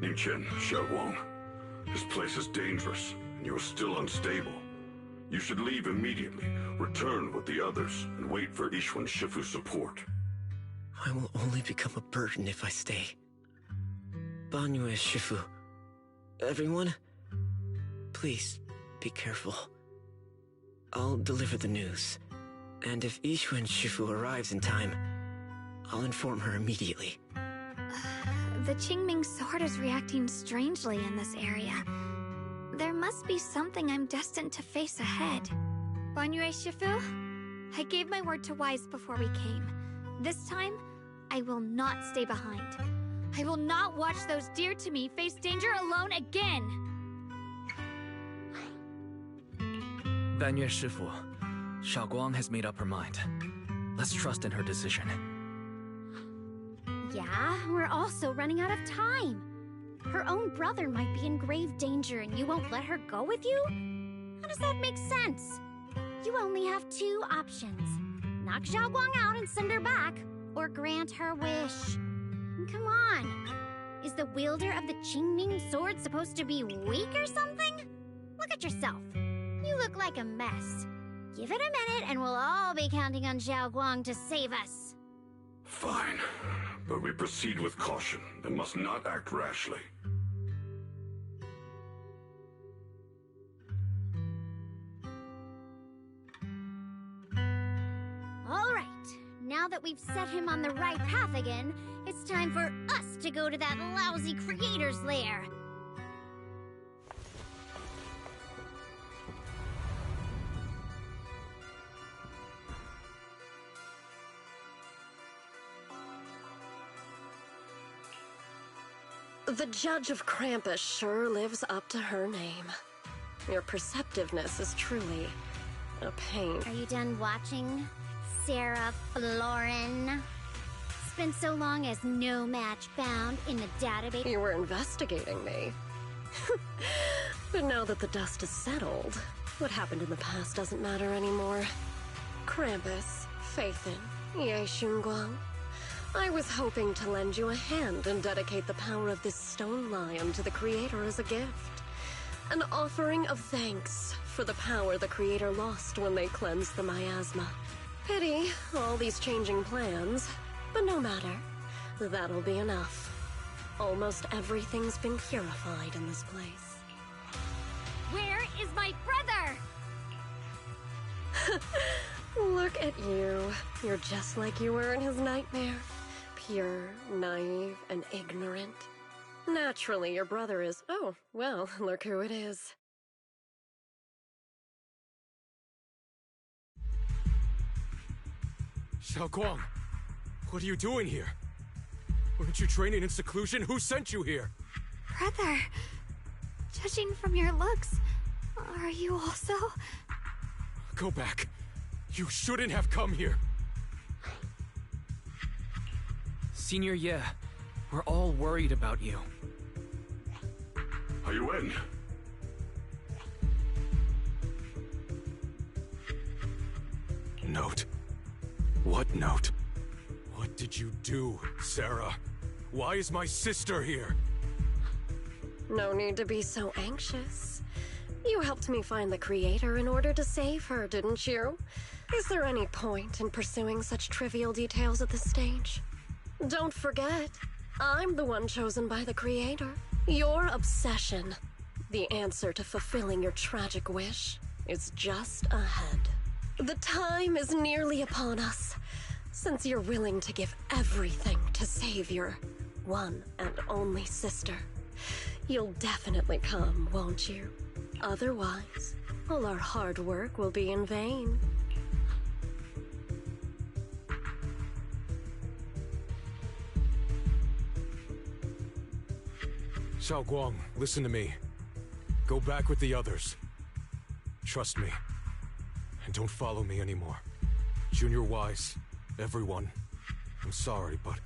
G: Ningqian, Xiaoguang, this place is dangerous, and you are still unstable. You should leave immediately, return with the others, and wait for Ishwan Shifu's support.
K: I will only become a burden if I stay. Banrei Shifu, everyone, please be careful. I'll deliver the news, and if Ishwan Shifu arrives in time, I'll inform her immediately.
F: The Qingming sword is reacting strangely in this area. There must be something I'm destined to face ahead. Banrei Shifu, I gave my word to Wise before we came. This time, I will not stay behind. I will not watch those dear to me face danger alone again!
C: Banrei Shifu, Xiaoguang has made up her mind. Let's trust in her decision.
H: Yeah, we're also running out of time. Her own brother might be in grave danger and you won't let her go with you? How does that make sense? You only have two options. Knock Xiaoguang out and send her back, or grant her wish. Come on. Is the wielder of the Qingming sword supposed to be weak or something? Look at yourself. You look like a mess. Give it a minute and we'll all be counting on Xiao Guang to save us.
G: Fine, but we proceed with caution and must not act rashly.
H: All right, now that we've set him on the right path again, it's time for us to go to that lousy creator's lair.
O: The Judge of Krampus sure lives up to her name. Your perceptiveness is truly a pain.
H: Are you done watching, Sarah Florin? It's been so long as no match found in the database.
O: You were investigating me. But now that the dust is settled, what happened in the past doesn't matter anymore. Krampus, Faithin, Ye Xunguang. I was hoping to lend you a hand and dedicate the power of this stone lion to the Creator as a gift. An offering of thanks for the power the Creator lost when they cleansed the miasma. Pity, all these changing plans, but no matter. That'll be enough. Almost everything's been purified in this place.
H: Where is my brother?
O: Look at you. You're just like you were in his nightmare. Pure, naive, and ignorant. Naturally, your brother is... Oh, well, look who it is.
N: Xiao Guang, what are you doing here? Weren't you training in seclusion? Who sent you here?
F: Brother, judging from your looks, are you also...
N: Go back. You shouldn't have come here.
C: Senior Ye, we're all worried about you.
G: Are you in?
N: Note? What note? What did you do, Sarah? Why is my sister here?
O: No need to be so anxious. You helped me find the Creator in order to save her, didn't you? Is there any point in pursuing such trivial details at this stage? Don't forget, I'm the one chosen by the Creator. Your obsession, the answer to fulfilling your tragic wish, is just ahead. The time is nearly upon us, since you're willing to give everything to save your one and only sister. You'll definitely come, won't you? Otherwise, all our hard work will be in vain.
N: Xiao Guang, listen to me. Go back with the others. Trust me. And don't follow me anymore. Junior Wise, everyone. I'm sorry, but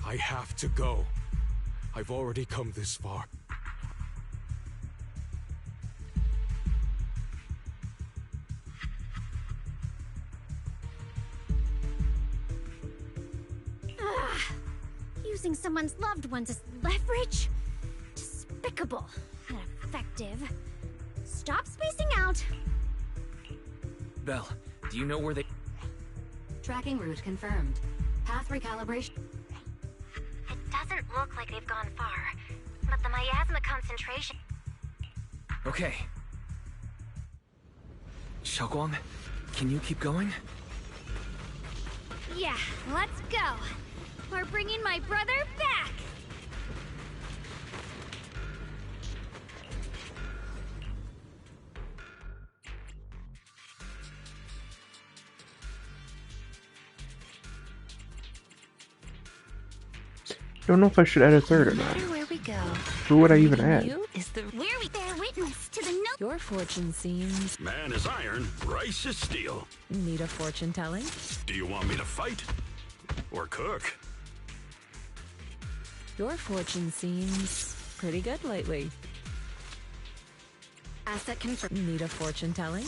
N: I have to go. I've already come this far.
H: Using someone's loved ones as leverage? Despicable, yet effective. Stop spacing out.
C: Belle, do you know where they...
V: Tracking route confirmed. Path recalibration.
R: It doesn't look like they've gone far, but the miasma concentration...
C: Okay. Xiao Guang, can you keep going?
H: Yeah, let's go. We're bringing my brother back.
A: Don't know if I should add a third or not.
E: No matter where we go,
A: Who would I even add?
E: you is the...
H: Where we bear witness to the no...
E: Your fortune seems...
G: Man is iron, rice is steel.
E: Need a fortune telling?
G: Do you want me to fight? Or cook?
E: Your fortune seems pretty good lately.
V: Asset confirmed.
E: Need a fortune telling?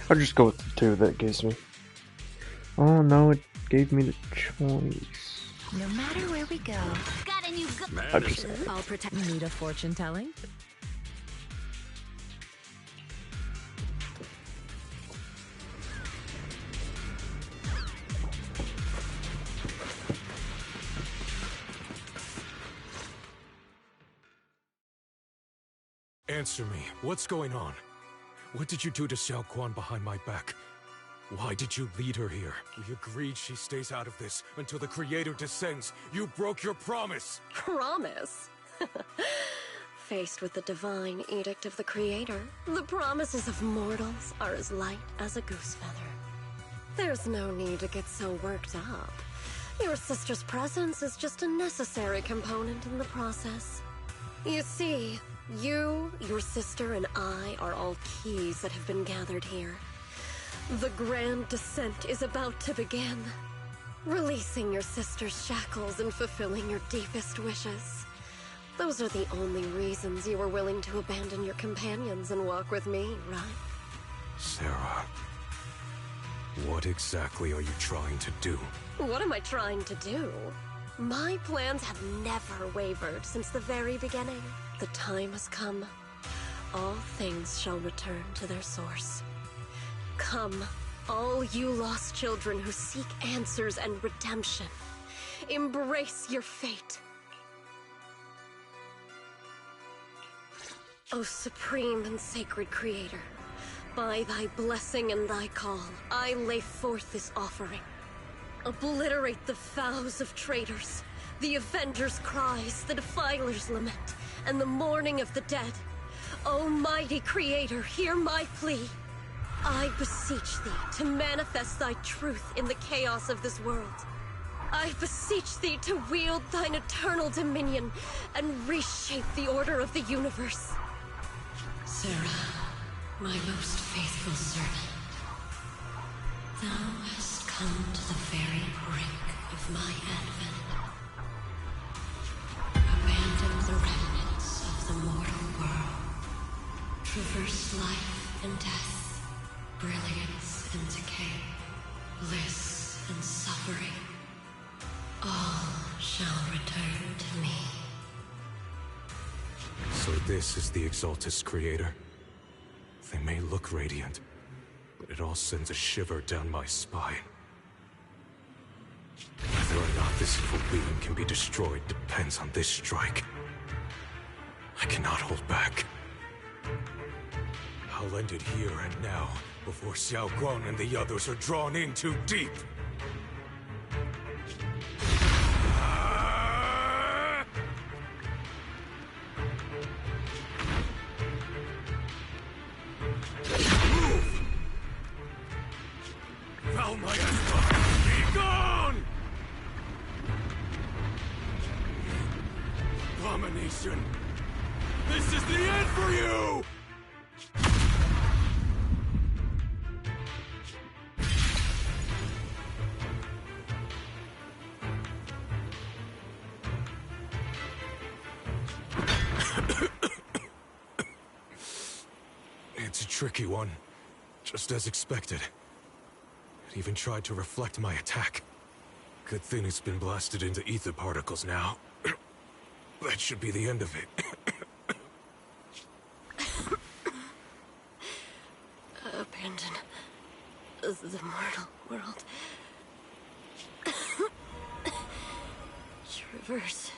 A: I'll just go with the two that it gives me. Oh no, it gave me the choice.
E: No matter where we go,
L: Got a new
E: I'll protect. Need a fortune telling?
N: Answer me. What's going on? What did you do to Xiao Quan behind my back? Why did you lead her here? We agreed she stays out of this until the Creator descends. You broke your promise!
O: Promise? Faced with the divine edict of the Creator, the promises of mortals are as light as a goose feather. There's no need to get so worked up. Your sister's presence is just a necessary component in the process. You see, you, your sister, and I are all keys that have been gathered here. The grand descent is about to begin. Releasing your sister's shackles and fulfilling your deepest wishes. Those are the only reasons you were willing to abandon your companions and walk with me, right?
N: Sarah, what exactly are you trying to do?
O: What am I trying to do? My plans have never wavered since the very beginning. The time has come. All things shall return to their source. Come, all you lost children who seek answers and redemption. Embrace your fate. O supreme and sacred Creator, by thy blessing and thy call, I lay forth this offering. Obliterate the vows of traitors, the avengers' cries, the defilers' lament, and the mourning of the dead. O mighty Creator, hear my plea. I beseech thee to manifest thy truth in the chaos of this world. I beseech thee to wield thine eternal dominion and reshape the order of the universe.
J: Sarah, my most faithful servant, thou hast come to the very brink of my advent. Abandon the remnants of the mortal world. Traverse life and death. Brilliance and decay, bliss and suffering, all shall return to me.
N: So this is the Exaltus Creator. They may look radiant, but it all sends a shiver down my spine. Whether or not this evil being can be destroyed depends on this strike. I cannot hold back. I'll end it here and now, before Xiao Guang and the others are drawn in too deep. Move! Foul my Espa! Be gone! Abomination! This is the end for you! It's a tricky one, just as expected. It even tried to reflect my attack. Good thing it's been blasted into ether particles now. That should be the end of it.
O: Abandon the mortal world. Traverse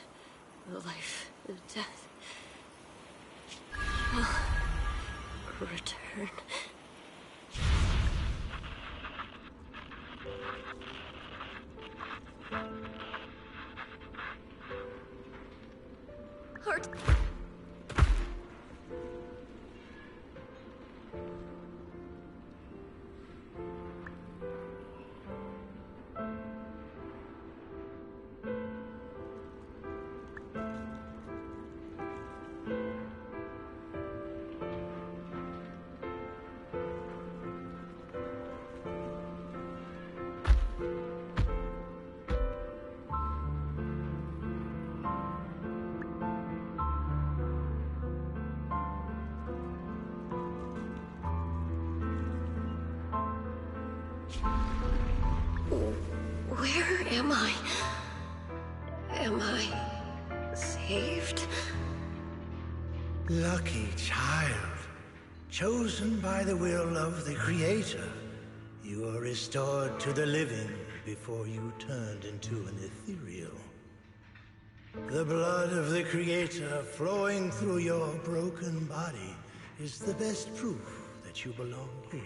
O: life and death. Return. Heart. Where am I? Am I saved?
B: Lucky child. Chosen by the will of the Creator. You are restored to the living before you turned into an ethereal. The blood of the Creator flowing through your broken body is the best proof that you belong here.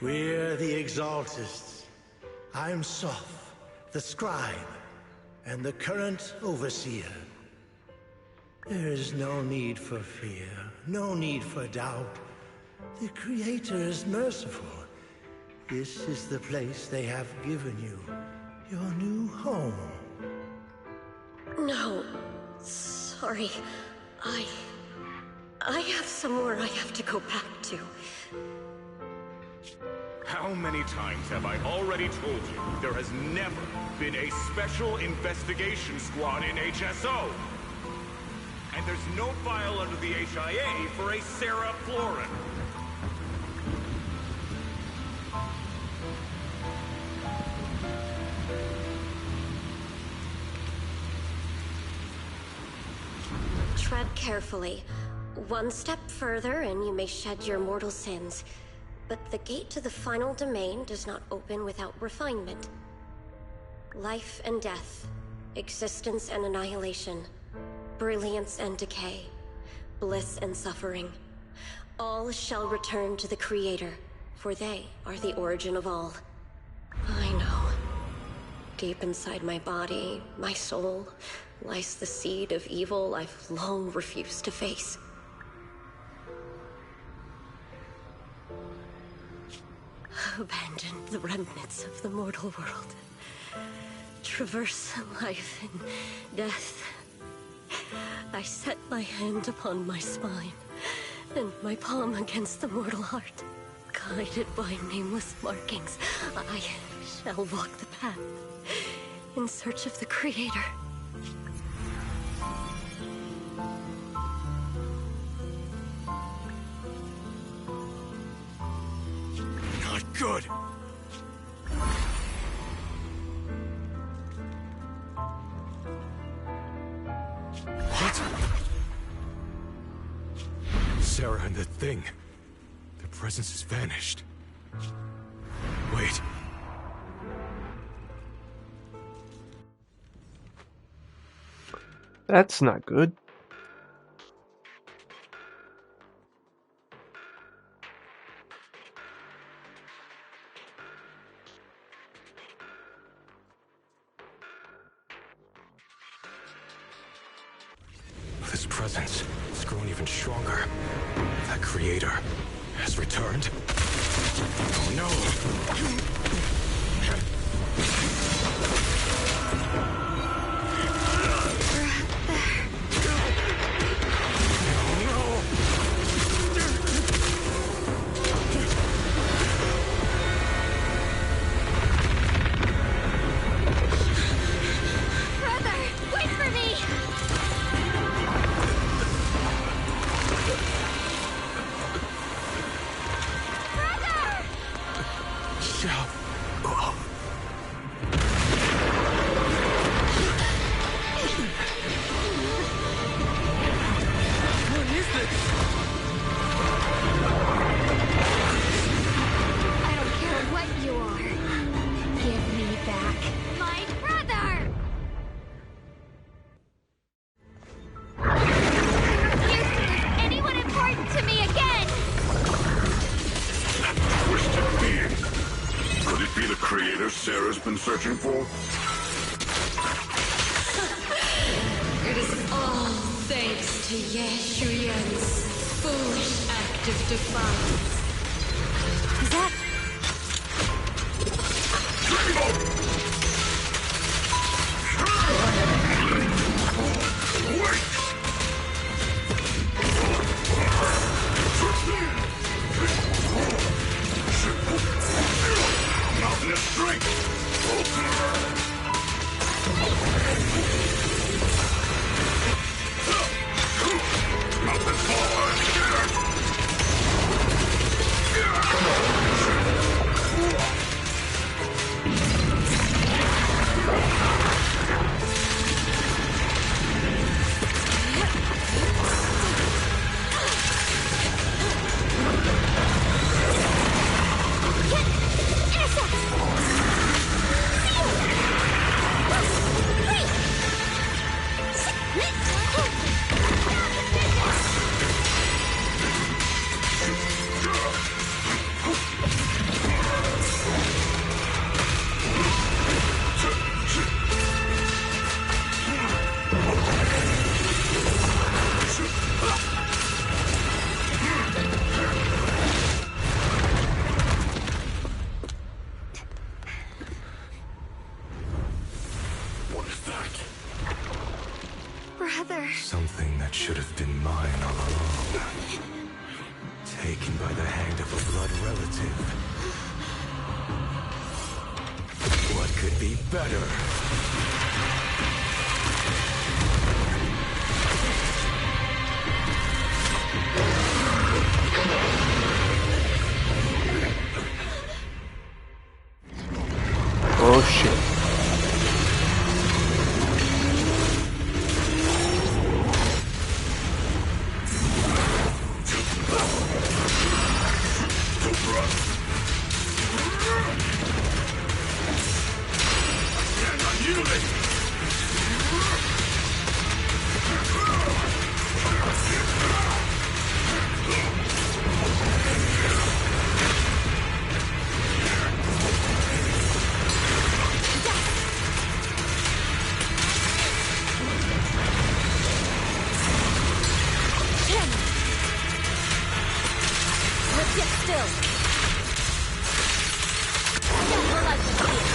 B: We're the Exaltists. I'm Soph, the Scribe, and the current Overseer. There is no need for fear, no need for doubt. The Creator is merciful. This is the place they have given you, your new home.
O: No. Sorry. I have somewhere I have to go back to.
D: How many times have I already told you there has never been a special investigation squad in HSO? And there's no file under the HIA for a Sarah Florin.
O: Tread carefully. One step further and you may shed your mortal sins. But the gate to the final domain does not open without refinement. Life and death, existence and annihilation, brilliance and decay, bliss and suffering. All shall return to the Creator, for they are the origin of all. I know. Deep inside my body, my soul, lies the seed of evil I've long refused to face. Abandon the remnants of the mortal world. Traverse life and death. I set my hand upon my spine, and my palm against the mortal heart. Guided by nameless markings, I shall walk the path in search of the Creator.
B: Not good.
N: What? Sarah and the thing. Their presence has vanished. Wait.
A: That's not good.
N: This presence has grown even stronger. That Creator has returned. Oh no!
F: Brother, wait for me!
B: What is this?
F: I don't care what you are. Give me back my brother! I refuse to lose anyone important to me again!
G: Twisted being. Could it be the Creator Sarah's been searching for?
J: It is all thanks to Ye Shuyan's foolish act of defiance.
F: Is that...
G: Mountainous strength!
N: should have been mine all along. Taken by the hand of a blood relative. What could be better?
A: Oh shit.
R: Let's get still. Never like to see it.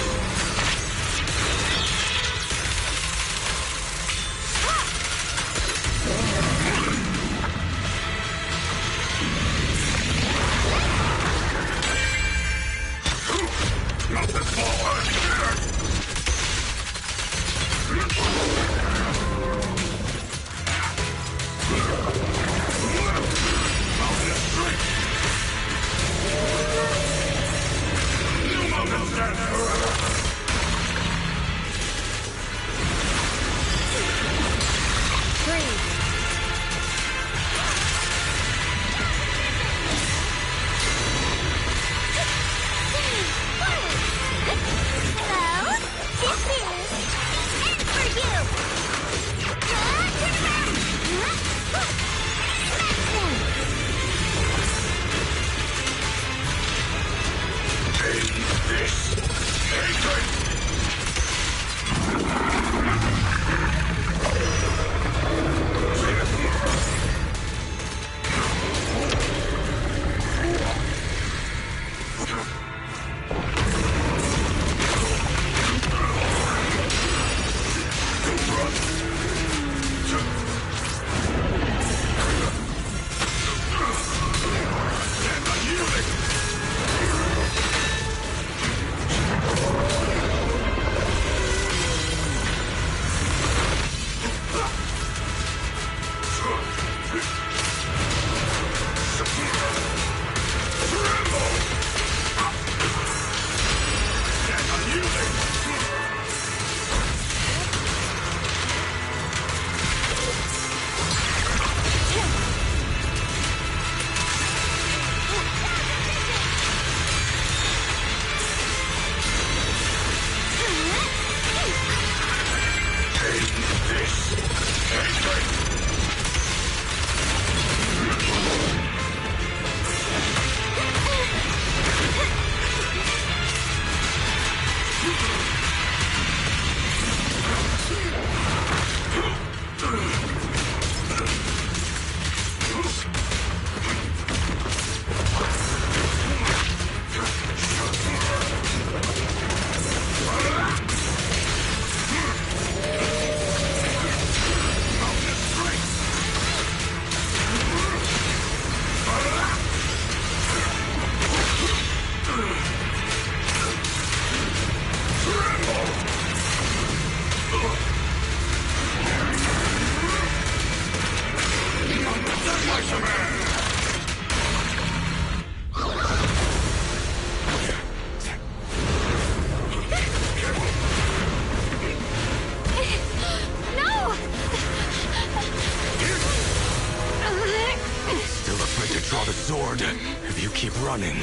N: If you keep running,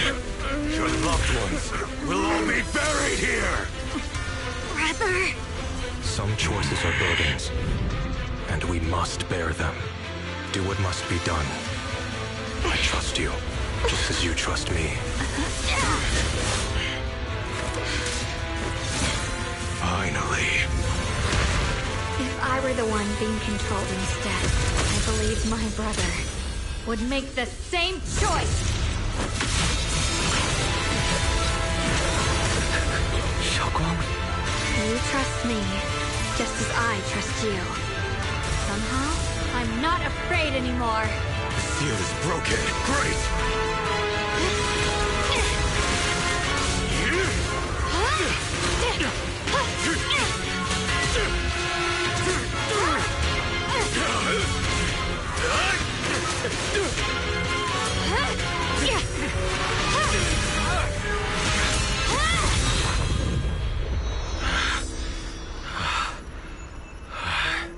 N: your loved ones will all be buried here!
H: Brother!
N: Some choices are burdens, and we must bear them. Do what must be done. I trust you, just as you trust me. Finally.
F: If I were the one being controlled instead, I believe my brother would make the same choice!
C: Xiaoguang?
F: You trust me, just as I trust you. Somehow, I I'm not afraid anymore.
D: The seal is broken. Great!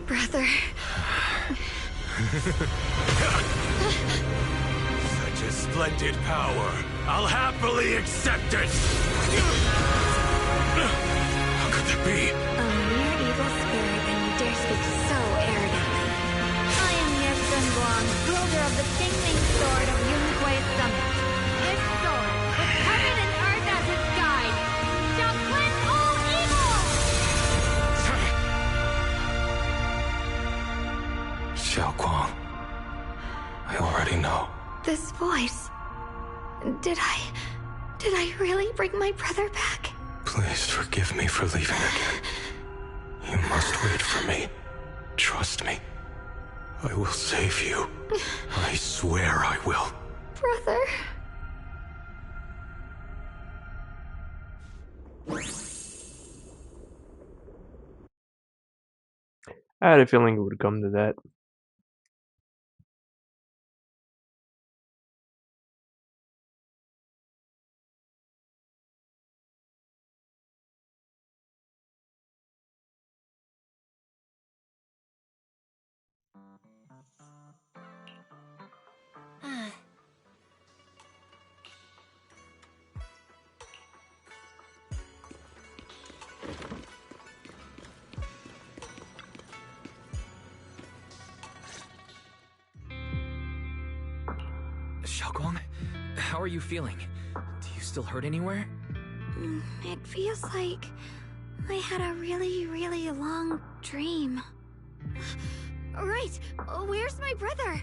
F: Brother.
D: Such a splendid power. I'll happily accept it! How could that be?
F: A mere evil spirit, and you dare speak so arrogantly. I am Ye Zhenguang, wielder of the Qingming Sword of Yunhui Summit. This sword, with heaven and earth as its guide, shall cleanse all evil!
N: Xiaoguang, I already know.
F: This voice... Did I really bring my brother back?
N: Please forgive me for leaving again. You must wait for me. Trust me. I will save you. I swear I will.
F: Brother...
A: I had a feeling it would come to that.
C: Xiaoguang, how are you feeling? Do you still hurt anywhere?
F: It feels like I had a really long dream. Right! Where's my brother?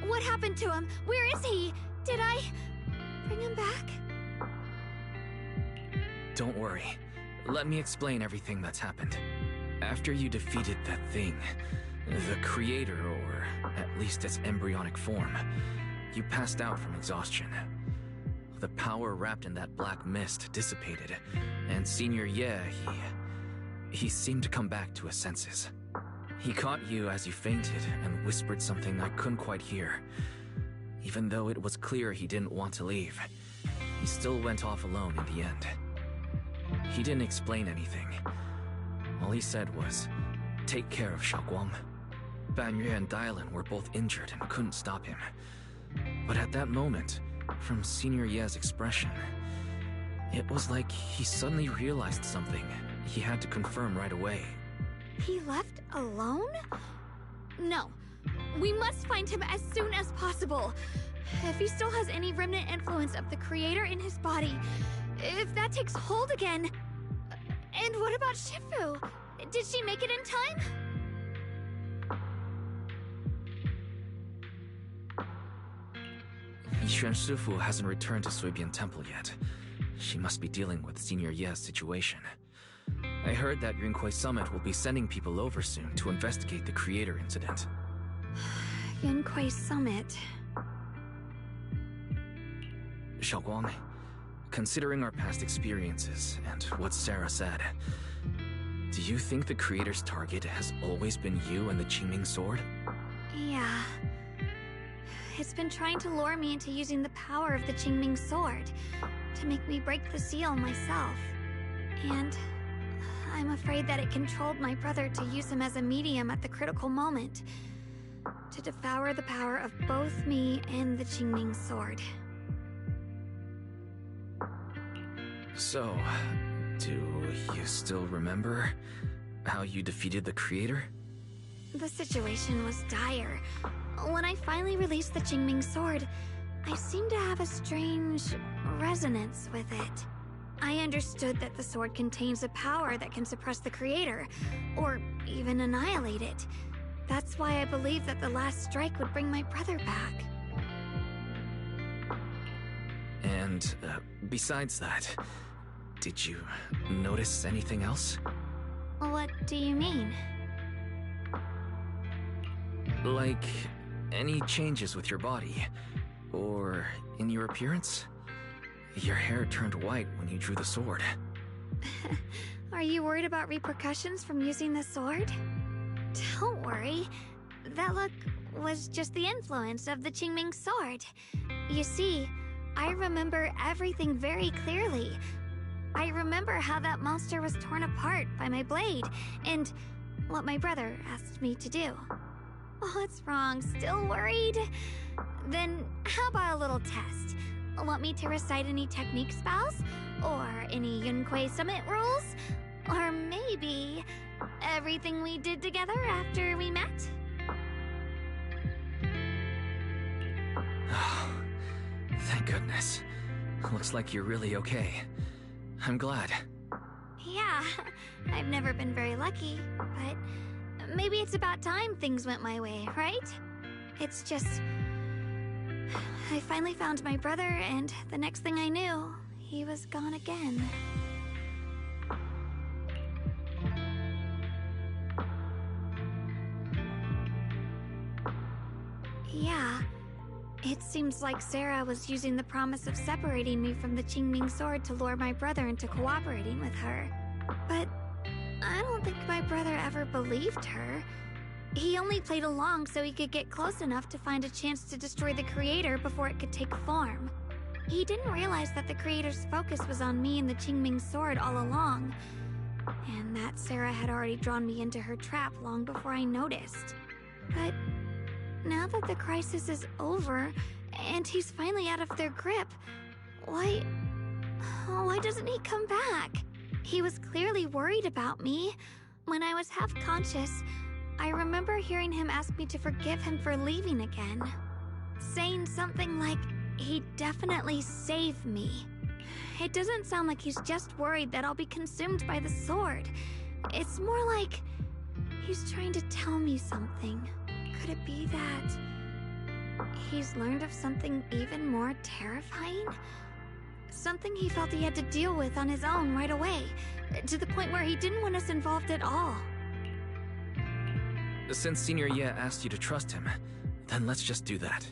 F: What happened to him? Where is he? Did I bring him back?
C: Don't worry. Let me explain everything that's happened. After you defeated that thing, the creator, or at least its embryonic form, you passed out from exhaustion. The power wrapped in that black mist dissipated, and Senior Ye, he seemed to come back to his senses. He caught you as you fainted and whispered something I couldn't quite hear. Even though it was clear he didn't want to leave, he still went off alone in the end. He didn't explain anything. All he said was, "Take care of Xiaoguang." Banyue and Dylan were both injured and couldn't stop him. But at that moment, from Senior Ye's expression, it was like he suddenly realized something he had to confirm right away.
F: He left alone? No. We must find him as soon as possible. If he still has any remnant influence of the creator in his body, if that takes hold again... And what about Shifu? Did she make it in time?
C: Yixuan Shifu hasn't returned to Suibian Temple yet. She must be dealing with Senior Ye's situation. I heard that Yunhui Summit will be sending people over soon to investigate the creator incident.
F: Yunhui Summit...
C: Xiaoguang, considering our past experiences and what Sarah said, do you think the creator's target has always been you and the Qingming Sword?
F: Yeah. It's been trying to lure me into using the power of the Qingming Sword to make me break the seal myself. And I'm afraid that it controlled my brother to use him as a medium at the critical moment, to devour the power of both me and the Qingming Sword.
C: So, do you still remember how you defeated the creator?
F: The situation was dire. When I finally released the Qingming Sword, I seemed to have a strange resonance with it. I understood that the sword contains a power that can suppress the creator, or even annihilate it. That's why I believed that the last strike would bring my brother back.
C: And, besides that, did you notice anything else?
F: What do you mean?
C: Like, any changes with your body? Or in your appearance? Your hair turned white when you drew the sword.
F: Are you worried about repercussions from using the sword? Don't worry. That look was just the influence of the Qingming sword. You see, I remember everything very clearly. I remember how that monster was torn apart by my blade, and what my brother asked me to do. What's wrong? Still worried? Then how about a little test? Want me to recite any technique spells? Or any Yunquei Summit rules? Or maybe everything we did together after we met?
C: Oh, thank goodness. Looks like you're really okay. I'm glad.
F: Yeah, I've never been very lucky, but maybe it's about time things went my way, right? It's just... I finally found my brother, and the next thing I knew, he was gone again. Yeah, it seems like Sarah was using the promise of separating me from the Qingming sword to lure my brother into cooperating with her. But I don't think my brother ever believed her. He only played along so he could get close enough to find a chance to destroy the creator before it could take form. He didn't realize that the creator's focus was on me and the Qingming sword all along, and that Sarah had already drawn me into her trap long before I noticed. But now that the crisis is over, and he's finally out of their grip, why doesn't he come back? He was clearly worried about me. When I was half conscious, I remember hearing him ask me to forgive him for leaving again, saying something like, he'd definitely save me. It doesn't sound like he's just worried that I'll be consumed by the sword. It's more like he's trying to tell me something. Could it be that he's learned of something even more terrifying? Something he felt he had to deal with on his own right away, to the point where he didn't want us involved at all.
C: Since Senior Ye asked you to trust him, then let's just do that.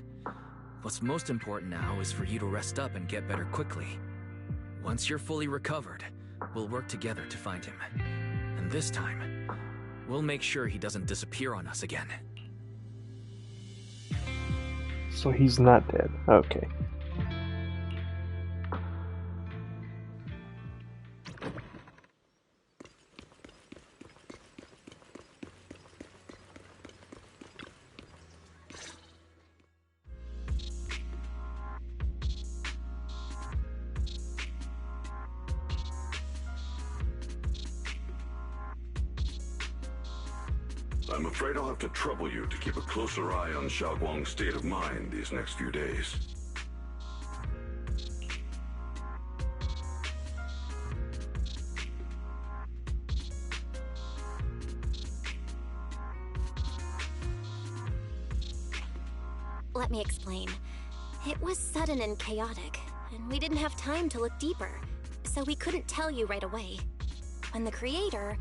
C: What's most important now is for you to rest up and get better quickly. Once you're fully recovered, we'll work together to find him. And this time, we'll make sure he doesn't disappear on us again.
A: So he's not dead. Okay.
G: I'm afraid I'll have to trouble you to keep a closer eye on Xiaoguang's state of mind these next few days.
R: Let me explain. It was sudden and chaotic, and we didn't have time to look deeper, so we couldn't tell you right away. When the creator,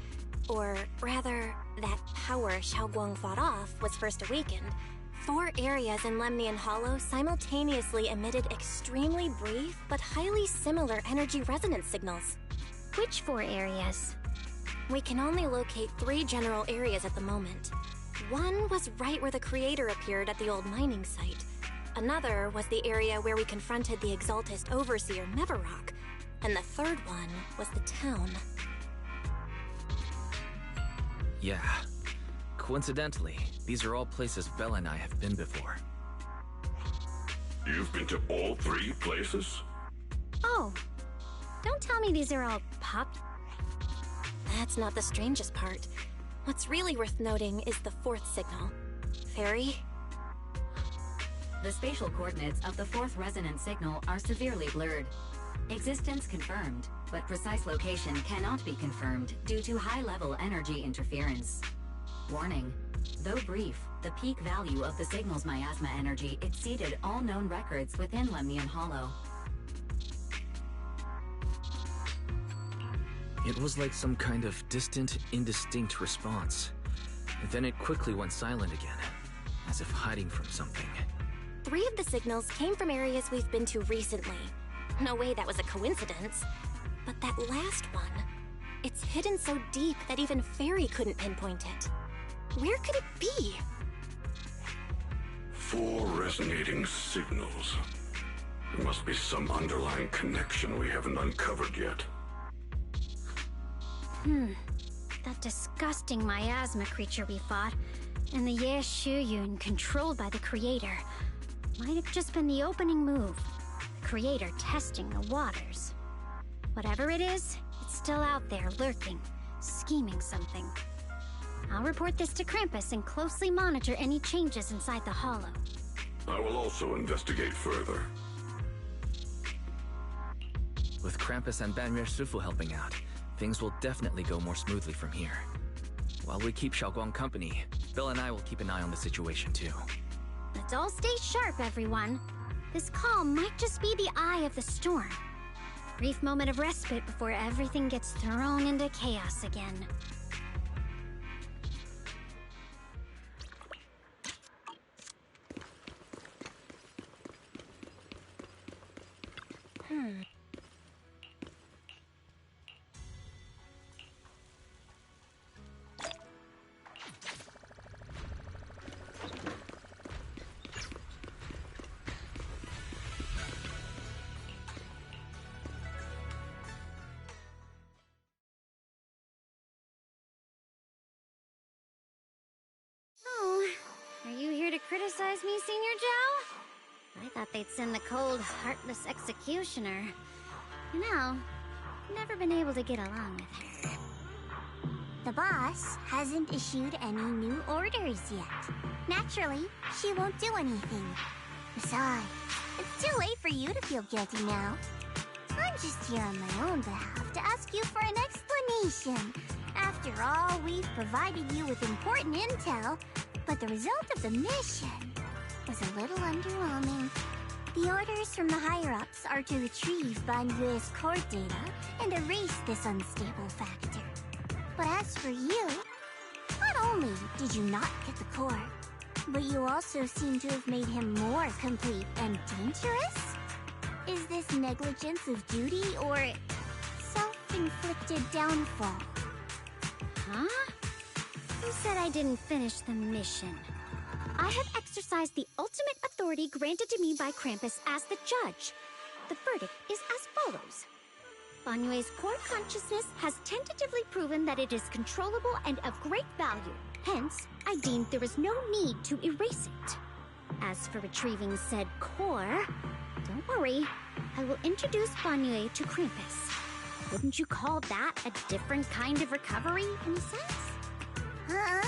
R: or rather, that power Xiaoguang fought off, was first awakened, 4 areas in Lemnian Hollow simultaneously emitted extremely brief but highly similar energy resonance signals.
H: Which 4 areas?
R: We can only locate 3 general areas at the moment. One was right where the creator appeared at the old mining site. Another was the area where we confronted the Exaltist Overseer Mevarok. And the third one was the town.
C: Yeah. Coincidentally, these are all places Bella and I have been before.
G: You've been to all 3 places?
H: Oh, don't tell me these are all pop.
R: That's not the strangest part. What's really worth noting is the 4th signal. Fairy?
V: The spatial coordinates of the 4th resonance signal are severely blurred. Existence confirmed, but precise location cannot be confirmed due to high-level energy interference. Warning. Though brief, the peak value of the signal's miasma energy exceeded all known records within Lemnian Hollow.
C: It was like some kind of distant, indistinct response. Then it quickly went silent again. as if hiding from something.
R: 3 of the signals came from areas we've been to recently. No way that was a coincidence. But that last one, it's hidden so deep that even Fairy couldn't pinpoint it. Where could it be?
G: 4 resonating signals. There must be some underlying connection we haven't uncovered yet.
L: That disgusting miasma creature we fought, and the Ye Shuyun controlled by the Creator, might have just been the opening move. The Creator testing the waters. Whatever it is, it's still out there, lurking, scheming something. I'll report this to Krampus and closely monitor any changes inside the Hollow.
G: I will also investigate further.
C: With Krampus and Banmir Shifu helping out, things will definitely go more smoothly from here. While we keep Xiaoguang company, Bill and I will keep an eye on the situation too.
L: Let's all stay sharp, everyone. This call might just be the eye of the storm. Brief moment of respite before everything gets thrown into chaos again. Oh, are you here to criticize me, Senior Joe? I thought they'd send the cold, heartless executioner. You know, never been able to get along with her.
H: The boss hasn't issued any new orders yet. Naturally, she won't do anything. Besides, it's too late for you to feel guilty now. I'm just here on my own behalf to ask you for an explanation. After all, we've provided you with important intel, but the result of the mission was a little underwhelming. The orders from the higher-ups are to retrieve Banyue's core data and erase this unstable factor. But as for you, not only did you not get the core, but you also seem to have made him more complete and dangerous? Is this negligence of duty or self-inflicted downfall?
L: Huh? Who said I didn't finish the mission? I have exercised the ultimate authority granted to me by Krampus as the judge. The verdict is as follows. Banyue's core consciousness has tentatively proven that it is controllable and of great value. Hence, I deemed there is no need to erase it. As for retrieving said core, don't worry. I will introduce Banyue to Krampus. Wouldn't you call that a different kind of recovery, in a sense?
H: Huh?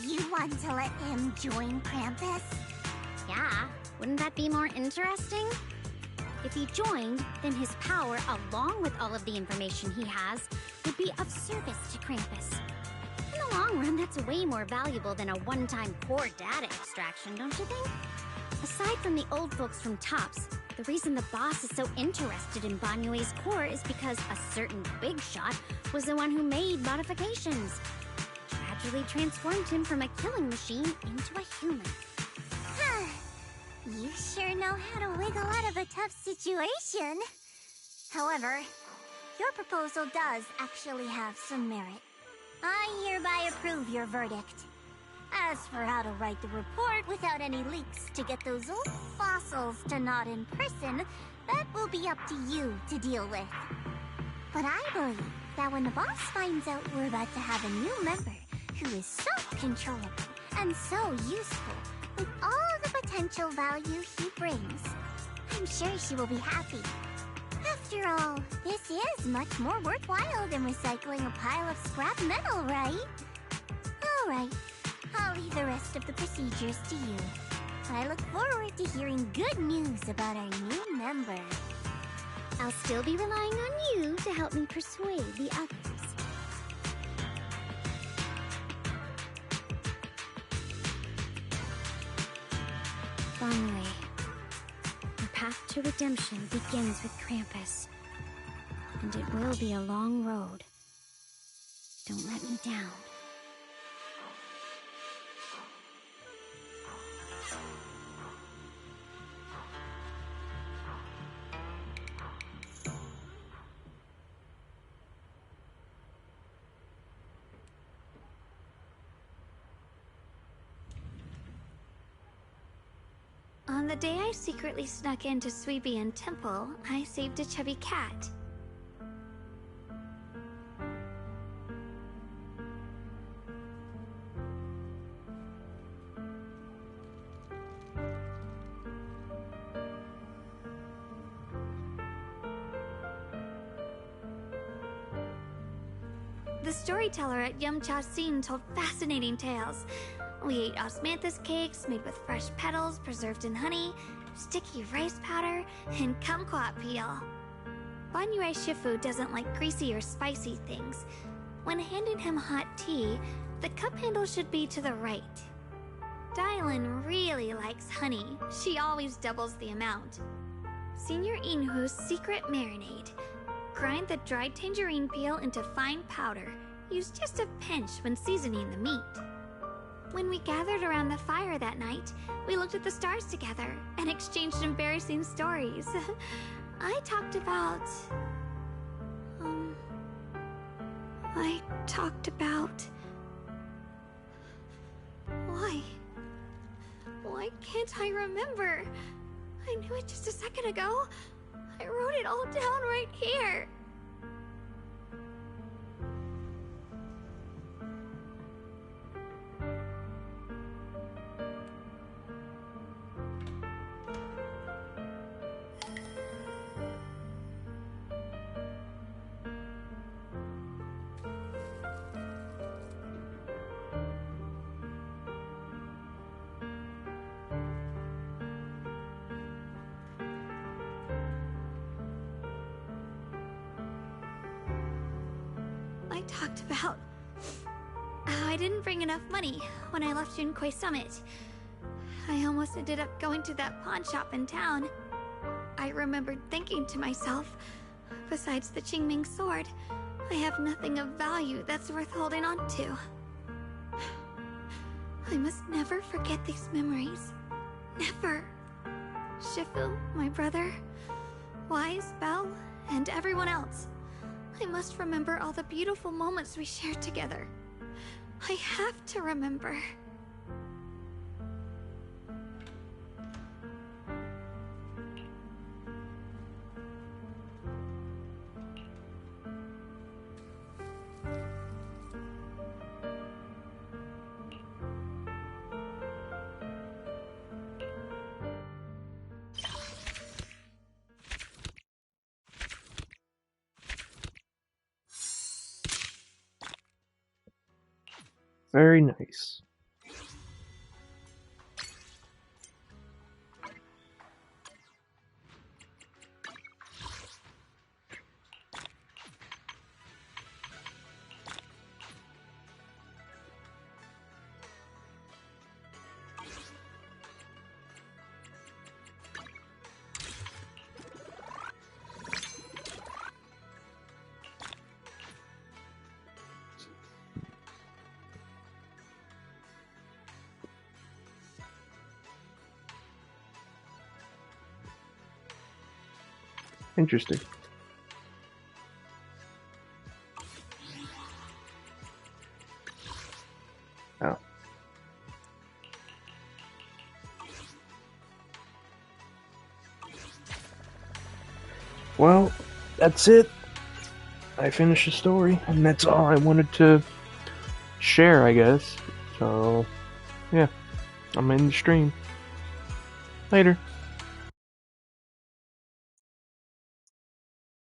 H: You want to let him join Krampus?
L: Yeah, wouldn't that be more interesting? If he joined, then his power, along with all of the information he has, would be of service to Krampus. In the long run, that's way more valuable than a one-time core data extraction, don't you think? Aside from the old folks from TOPS, the reason the boss is so interested in Banyue's core is because a certain big shot was the one who made modifications. Gradually transformed him from a killing machine into a human.
H: You sure know how to wiggle out of a tough situation. However, your proposal does actually have some merit. I hereby approve your verdict. As for how to write the report without any leaks to get those old fossils to not in person, that will be up to you to deal with. But I believe that when the boss finds out we're about to have a new member who is so controllable and so useful, with all the potential value he brings, I'm sure she will be happy. After all, this is much more worthwhile than recycling a pile of scrap metal, right? Alright, I'll leave the rest of the procedures to you. I look forward to hearing good news about our new member.
L: I'll still be relying on you to help me persuade the others. Banyue, the path to redemption begins with Krampus, and it will be a long road. Don't let me down.
F: On the day I secretly snuck into Sweebian Temple, I saved a chubby cat. The storyteller at Yumcha Scene told fascinating tales. We ate osmanthus cakes made with fresh petals preserved in honey, sticky rice powder, and kumquat peel. Banyue Shifu doesn't like greasy or spicy things. When handing him hot tea, the cup handle should be to the right. Dylan really likes honey. She always doubles the amount. Senior Inhu's secret marinade. Grind the dried tangerine peel into fine powder. Use just a pinch when seasoning the meat. When we gathered around the fire that night, we looked at the stars together and exchanged embarrassing stories. I talked about... Why can't I remember? I knew it just a second ago. I wrote it all down right here. I talked about how I didn't bring enough money when I left Junkoi Summit. I almost ended up going to that pawn shop in town. I remembered thinking to myself, besides the Qingming sword, I have nothing of value that's worth holding on to. I must never forget these memories. Never. Shifu, my brother, Wise, Belle, and everyone else. I must remember all the beautiful moments we shared together. I have to remember.
A: Very nice. Interesting. Oh. Well, that's it. I finished the story, and that's all I wanted to share, I guess. So, yeah. I'm in the stream. Later.